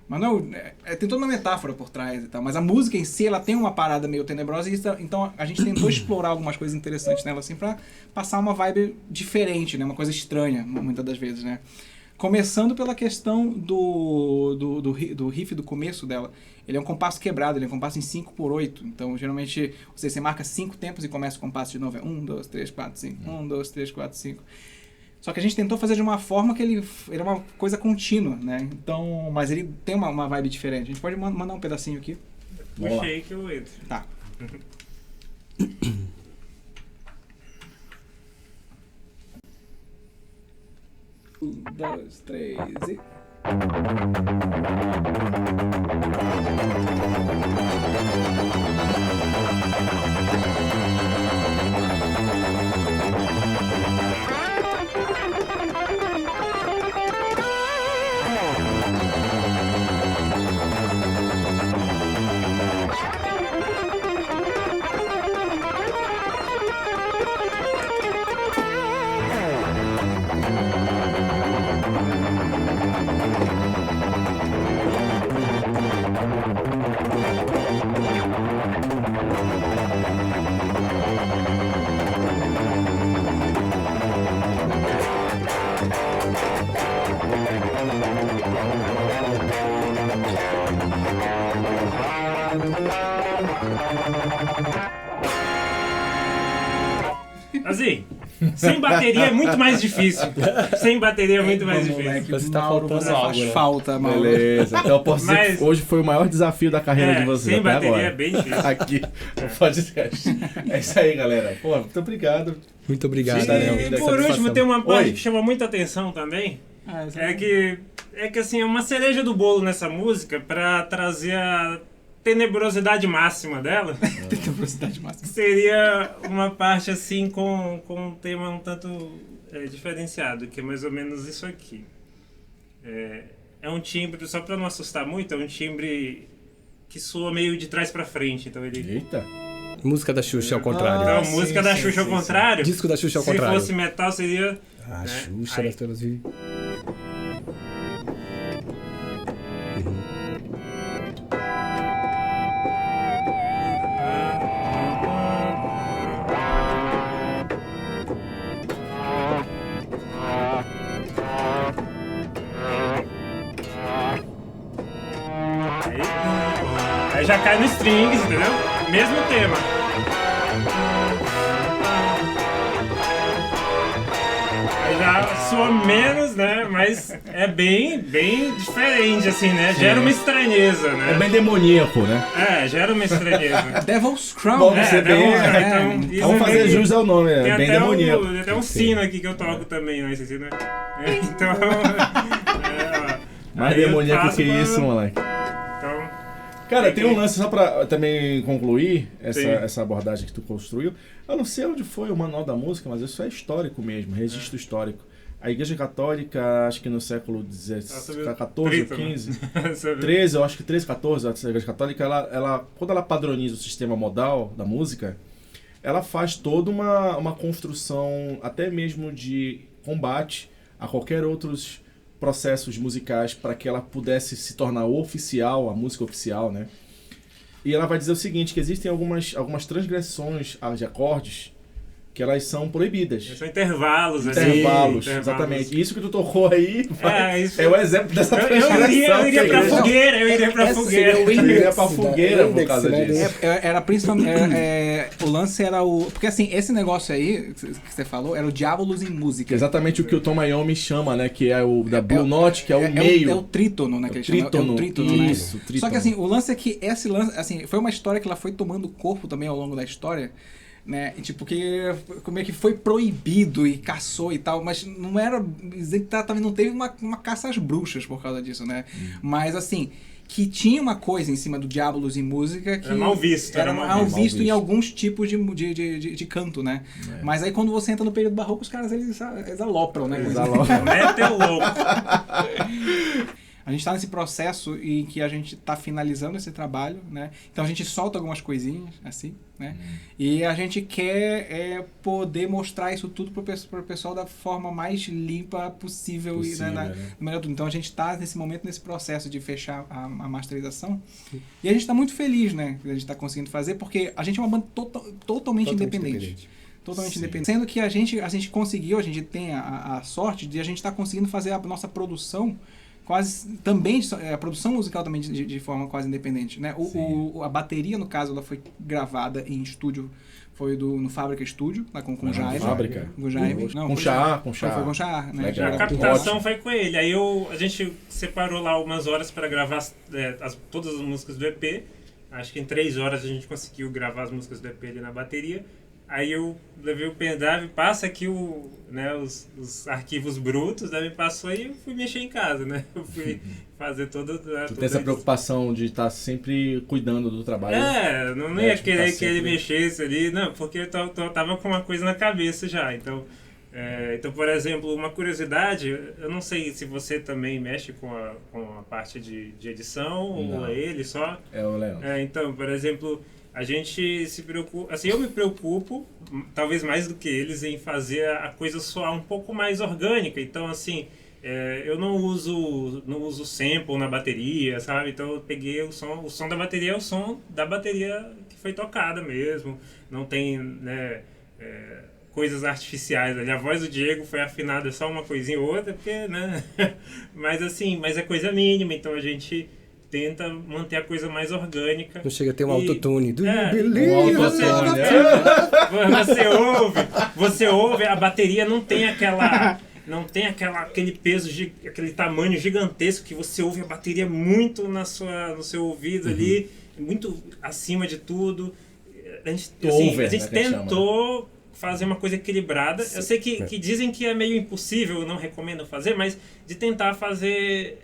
Mas não, tem toda uma metáfora por trás e tal, mas a música em si, ela tem uma parada meio tenebrosa, e então a gente tentou explorar algumas coisas interessantes nela, assim, pra passar uma vibe diferente, né? Uma coisa estranha, muitas das vezes, né? Começando pela questão do riff do começo dela. Ele é um compasso quebrado, ele é um compasso em 5/8. Então, geralmente, você marca 5 tempos e começa o compasso de novo. É 1, 2, 3, 4, 5. 1, 2, 3, 4, 5. Só que a gente tentou fazer de uma forma que ele era uma coisa contínua, né? Então, mas ele tem uma vibe diferente. A gente pode mandar um pedacinho aqui. Puxei que eu entro. Tá. 1, 2, 3 e... Assim, sem bateria é muito mais difícil. Sem bateria é muito mais difícil. Moleque, Você tá Mauro, faltando você algo, faz né? falta, Mauro. Beleza, então eu posso dizer Mas- que hoje foi o maior desafio da carreira de vocês sem até bateria agora. é bem difícil. Aqui no podcast. É isso aí, galera. Pô, muito obrigado. Muito obrigado, Sim, Léo. e E dessa por último, satisfação. tem uma parte Oi. que chama muita atenção também. Ah, É que assim, é uma cereja do bolo nessa música pra trazer a tenebrosidade máxima dela. Tem velocidade máxima. Seria uma parte assim com um tema um tanto diferenciado, que é mais ou menos isso aqui. É um timbre, só pra não assustar muito, é um timbre que soa meio de trás pra frente. Então ele. Eita. Música da Xuxa ao contrário. Então, a sim, música da sim, Xuxa ao sim, contrário. Disco da Xuxa ao Se contrário. fosse metal, seria. Ah, né? Xuxa Aí. das Estrelas Vivas. Aí já cai no strings, entendeu? Mesmo tema. Aí já soa menos, né? Mas é bem diferente, assim, né? Gera uma estranheza, É né? bem demoníaco, né? Gera uma estranheza. Devil's Crown, Vamos né? ser dá bem. então, isso Vamos é fazer bem- jus ao nome, é Tem bem até, demoníaco. tem até um sino aqui que eu toco também, né? Esse sino é... Então... Mais aí eu demoníaco faço que pra- isso, moleque. Então, Cara, tem um lance só pra também concluir Sim. essa abordagem que tu construiu. Eu não sei onde foi o manual da música, mas isso é histórico mesmo, registro histórico. A Igreja Católica, acho que no século XIV, 14, 15, 13, eu acho que 13, 14, a Igreja Católica, ela, quando ela padroniza o sistema modal da música, ela faz toda uma construção, até mesmo de combate a qualquer outros processos musicais para que ela pudesse se tornar oficial, a música oficial, né? E ela vai dizer o seguinte, que existem algumas transgressões de acordes que elas são proibidas. são intervalos, assim. Intervalos, exatamente. Isso que tu tocou aí Isso- é o exemplo dessa Eu transgressão. iria pra fogueira, eu iria pra Essa fogueira. seria o Eu iria pra índice, fogueira né? por causa Índice, né, disso. Era principalmente. O lance era o. Porque assim, esse negócio aí que você falou era o Diabolos em Música. Exatamente o que o Tom Iommi chama, né? Que é o da Blue Note, que é o meio. É o trítono, né? Que É o ele chama. trítono, É o trítono, né? isso, trítono. Só que assim, o lance é que esse lance, assim, foi uma história que ela foi tomando corpo também ao longo da história, né? E, tipo, que como é que foi proibido e caçou e tal, mas não era. Também não teve uma caça às bruxas por causa disso, né? Mas assim. Que tinha uma coisa em cima do Diabolos em Música que Era mal visto, era era mal mal visto em visto. alguns tipos de canto, né? Mas aí quando você entra no período barroco, os caras eles alopram, né? Eles alopram. Mete o louco. A gente está nesse processo em que a gente está finalizando esse trabalho, né? Então a gente solta algumas coisinhas, assim, né? E a gente quer poder mostrar isso tudo para o pessoal da forma mais limpa possível. Né? No melhor tudo. Então a gente está nesse momento, nesse processo de fechar a masterização. E a gente está muito feliz, né? Que a gente está conseguindo fazer, porque a gente é uma banda totalmente independente. totalmente Sim. independente. Sendo que a gente conseguiu, a gente tem a sorte de a gente estar conseguindo fazer a nossa produção quase também, a produção musical também de forma quase independente, né? A bateria, no caso, ela foi gravada em estúdio, foi no Fábrica Estúdio, lá com o Jaime. Fábrica? Com o Jaime. Não, Com foi- Chá, Foi com Chá, né? Legal. A captação foi com ele. Aí a gente separou lá umas horas para gravar todas as músicas do EP. Acho que em 3 horas a gente conseguiu gravar as músicas do EP ali na bateria. Aí eu levei o pendrive, passa aqui os arquivos brutos, daí me passou e eu fui mexer em casa, né? Eu fui fazer toda Tu tem essa preocupação de estar sempre cuidando do trabalho. não ia tipo, querer tá que ele sempre- mexesse ali, não, porque eu tava com uma coisa na cabeça já. Então, por exemplo, uma curiosidade, eu não sei se você também mexe com a parte de edição Não. ou é ele só. É o Leandro. Então, por exemplo, a gente se preocupa, assim, eu me preocupo, talvez mais do que eles, em fazer a coisa soar um pouco mais orgânica. Então, assim, eu não uso sample na bateria, sabe? Então eu peguei o som da bateria é o som da bateria que foi tocada mesmo. Não tem, né, coisas artificiais ali. A voz do Diego foi afinada só uma coisinha ou outra, porque, né? mas é coisa mínima, então a gente tenta manter a coisa mais orgânica. Não chega a ter um E- autotune. Do you É, believe? um você, autotune, você ouve, a bateria não tem aquele peso, aquele tamanho gigantesco que você ouve a bateria muito no seu ouvido ali, muito acima de tudo. A gente, Over, a gente né, que a gente tentou fazer uma coisa equilibrada. Eu sei que dizem que é meio impossível, eu não recomendo fazer, mas de tentar fazer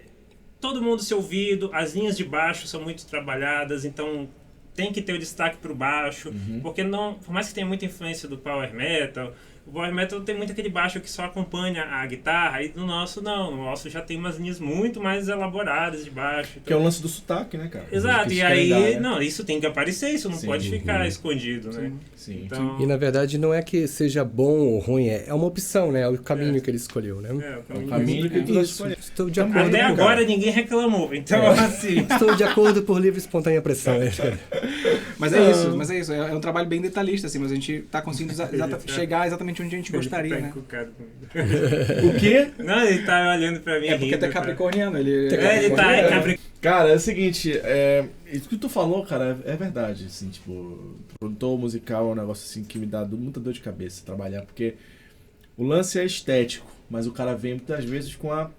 todo mundo ser ouvido, as linhas de baixo são muito trabalhadas, então tem que ter o destaque pro baixo, porque por mais que tenha muita influência do power metal, o power metal tem muito aquele baixo que só acompanha a guitarra, e no nosso não, no nosso já tem umas linhas muito mais elaboradas de baixo. Que é o lance do sotaque, né, cara? Exato, Que e eles querem aí, dar, né? não, isso tem que aparecer, isso não Sim, pode ficar escondido, né? Sim. Então, E na verdade não é que seja bom ou ruim, é uma opção, né? É o caminho que ele escolheu, né? É o caminho que tu vai Isso, escolher. estou de acordo. até com o agora cara. ninguém reclamou, então assim... Estou de acordo por livre e espontânea pressão. né? Mas é isso. É um trabalho bem detalhista, assim, mas a gente tá conseguindo chegar exatamente onde a gente gostaria, Ele tá né? encucado comigo. O quê? Não, ele tá olhando pra mim. É porque rindo, até capricorniano, ele... Ele tá capricorniano. Cara, é o seguinte, isso que tu falou, cara, é verdade, assim, tipo, produtor musical é um negócio assim que me dá muita dor de cabeça trabalhar, porque o lance é estético, mas o cara vem muitas vezes com a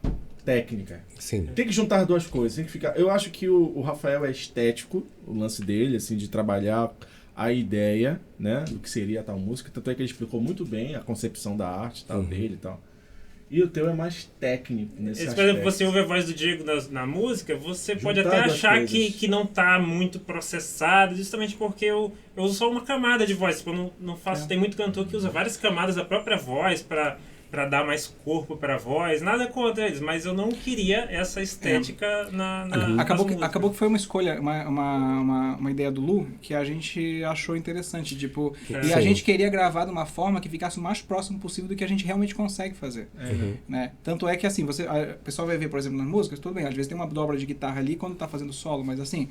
técnica. Sim. Tem que juntar as duas coisas, tem que ficar... Eu acho que o Rafael é estético, o lance dele, assim, de trabalhar a ideia, né, do que seria a tal música, tanto é que ele explicou muito bem a concepção da arte tal, dele e tal. E o teu é mais técnico nesse Por aspecto. exemplo, você ouve a voz do Diego na música, você pode Juntar até duas achar coisas. que não tá muito processado, justamente porque eu uso só uma camada de voz. Tipo, eu não faço. Tem muito cantor que usa várias camadas da própria voz pra dar mais corpo pra voz. Nada contra eles, mas eu não queria essa estética Acabou que foi uma escolha, uma ideia do Lu que a gente achou interessante, tipo, e a Sim. gente queria gravar de uma forma que ficasse o mais próximo possível do que a gente realmente consegue fazer, né? Tanto é que assim, o pessoal vai ver, por exemplo, nas músicas, tudo bem, às vezes tem uma dobra de guitarra ali quando tá fazendo solo, mas assim,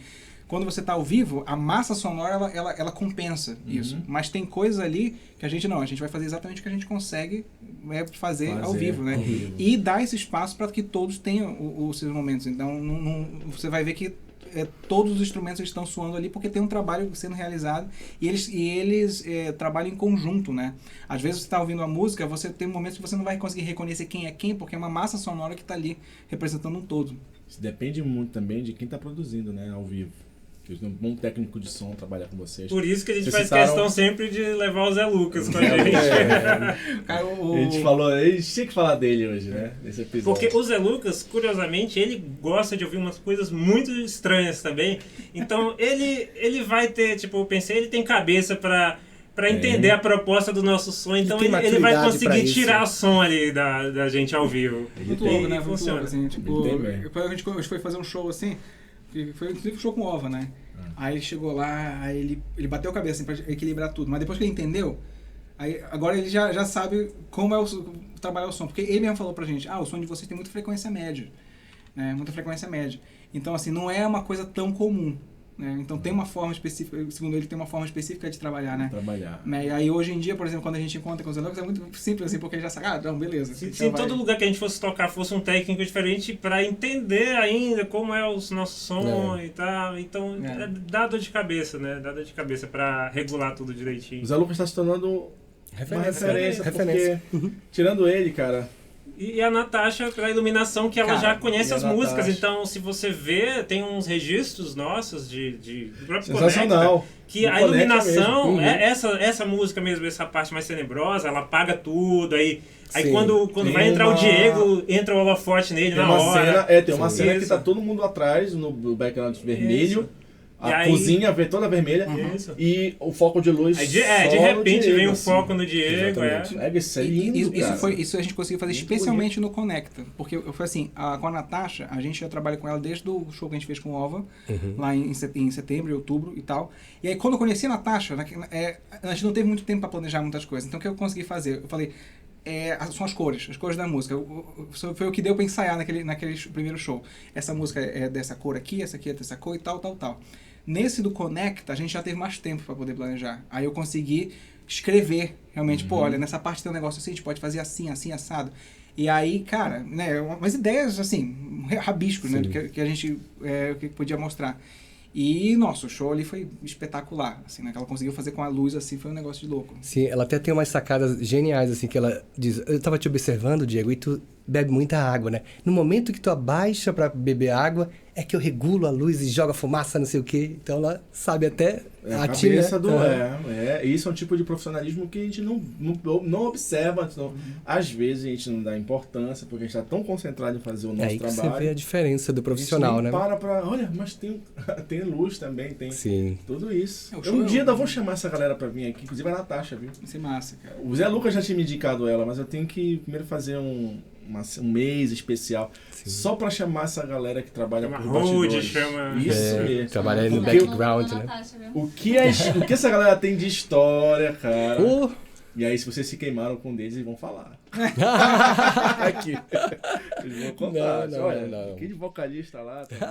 quando você tá ao vivo, a massa sonora ela compensa isso, mas tem coisas ali que a gente vai fazer exatamente o que a gente consegue fazer ao vivo, né? ao vivo. E dar esse espaço para que todos tenham os seus momentos. Então, você vai ver que todos os instrumentos estão soando ali porque tem um trabalho sendo realizado e eles trabalham em conjunto, né? Às vezes você está ouvindo a música, você tem momentos que você não vai conseguir reconhecer quem é quem, porque é uma massa sonora que está ali representando um todo. Isso depende muito também de quem tá produzindo, né, ao vivo. Que um bom técnico de som trabalhar com vocês. Por isso que a gente Vocês faz citaram- questão sempre de levar o Zé Lucas com a gente. Cara, A gente falou, a gente tinha que falar dele hoje, né, nesse episódio. Porque o Zé Lucas, curiosamente, ele gosta de ouvir umas coisas muito estranhas também. Então ele vai ter, tipo, eu pensei, ele tem cabeça pra entender a proposta do nosso som. Então tem ele vai maturidade pra conseguir isso. tirar o som ali da gente ao vivo. muito E louco, né? Muito funciona. louco, assim, tipo, Ele tem mesmo. depois a gente foi fazer um show assim, que foi inclusive um show com o Ova, né? Aí ele chegou lá, aí ele bateu a cabeça assim, pra equilibrar tudo, mas depois que ele entendeu, aí agora ele já sabe como é trabalhar o som, porque ele mesmo falou pra gente, o som de vocês tem muita frequência média, né? Muita frequência média. Então assim, não é uma coisa tão comum, né? Então tem uma forma específica, segundo ele, tem uma forma específica de trabalhar, né? Trabalhar. Né? E aí hoje em dia, por exemplo, quando a gente encontra com os Zelux, é muito simples assim, porque ele já sabe, não, beleza. Se em todo lugar que a gente fosse tocar fosse um técnico diferente pra entender ainda como é o nosso som e tal, então dá dor de cabeça, né? Dá dor de cabeça pra regular tudo direitinho. O Zé Lucas está se tornando uma referência, Referência. porque tirando ele, cara, E a Natasha, a iluminação, que ela Cara, já conhece e a as músicas, Natasha? então se você vê, tem uns registros nossos do próprio sensacional. Conecta, que Do a Conecta iluminação, mesmo. essa música mesmo, essa parte mais tenebrosa, ela apaga tudo, aí Sim. quando Tem vai entrar o uma- Diego, entra o holofote nele Tem na uma hora. cena, tem uma Sim. cena que Isso. tá todo mundo atrás, no background vermelho, Isso. a E aí- cozinha vê toda vermelha, Isso. e o foco de luz Aí de só repente no Diego, vem o assim. foco no Diego, Exatamente. Isso é lindo, Isso, cara. isso a gente conseguiu fazer Muito especialmente no Conecta. Porque eu falei assim, com a Natasha, a gente já trabalha com ela desde o show que a gente fez com o Ova, lá em setembro, outubro e tal. E aí quando eu conheci a Natasha, a gente não teve muito tempo para planejar muitas coisas. Então o que eu consegui fazer? Eu falei, são as cores da música. Foi o que deu para ensaiar naquele primeiro show. Essa música é dessa cor aqui, essa aqui é dessa cor e tal, tal, tal. Nesse do Conecta, a gente já teve mais tempo para poder planejar. Aí eu consegui escrever, realmente, pô, olha, nessa parte tem um negócio assim, a gente pode fazer assim, assim, assado. E aí, cara, né, umas ideias, assim, rabiscos, né, do que a gente que podia mostrar. E, nossa, o show ali foi espetacular, assim, né, que ela conseguiu fazer com a luz, assim, foi um negócio de louco. Sim, ela até tem umas sacadas geniais, assim, que ela diz... Eu tava te observando, Diego, e tu bebe muita água, né? No momento que tu abaixa pra beber água, é que eu regulo a luz e joga fumaça, não sei o quê. Então ela sabe até... É a atina, cabeça do... né? Isso é um tipo de profissionalismo que a gente não observa. Então, às vezes a gente não dá importância, porque a gente está tão concentrado em fazer o É nosso aí que trabalho. você vê a diferença do profissional, a gente né? nem para, olha, mas tem luz também, tem Sim. tudo isso. É, o Eu show um é dia um- ainda vou chamar essa galera pra vir aqui, inclusive a Natasha, viu? Vai ser massa, cara. O Zé Lucas já tinha me indicado ela, mas eu tenho que primeiro fazer um mês especial só pra chamar essa galera que trabalha Chama por Road, bastidores. chama- Isso mesmo. Trabalha aí no Porque background, né? o que essa galera tem de história, cara. Oh! E aí, se vocês se queimaram com um deles, eles vão falar. Aqui. Eles vão contar. Não, Olha, não. aquele vocalista lá também.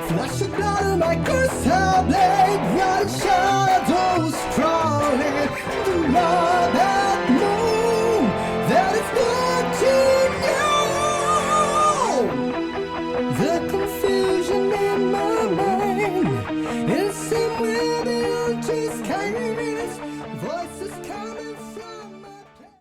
Flashing out of my crystal blade, bright shadows crawling through that moon that is watching you. The confusion in my mind is same where the empty sky.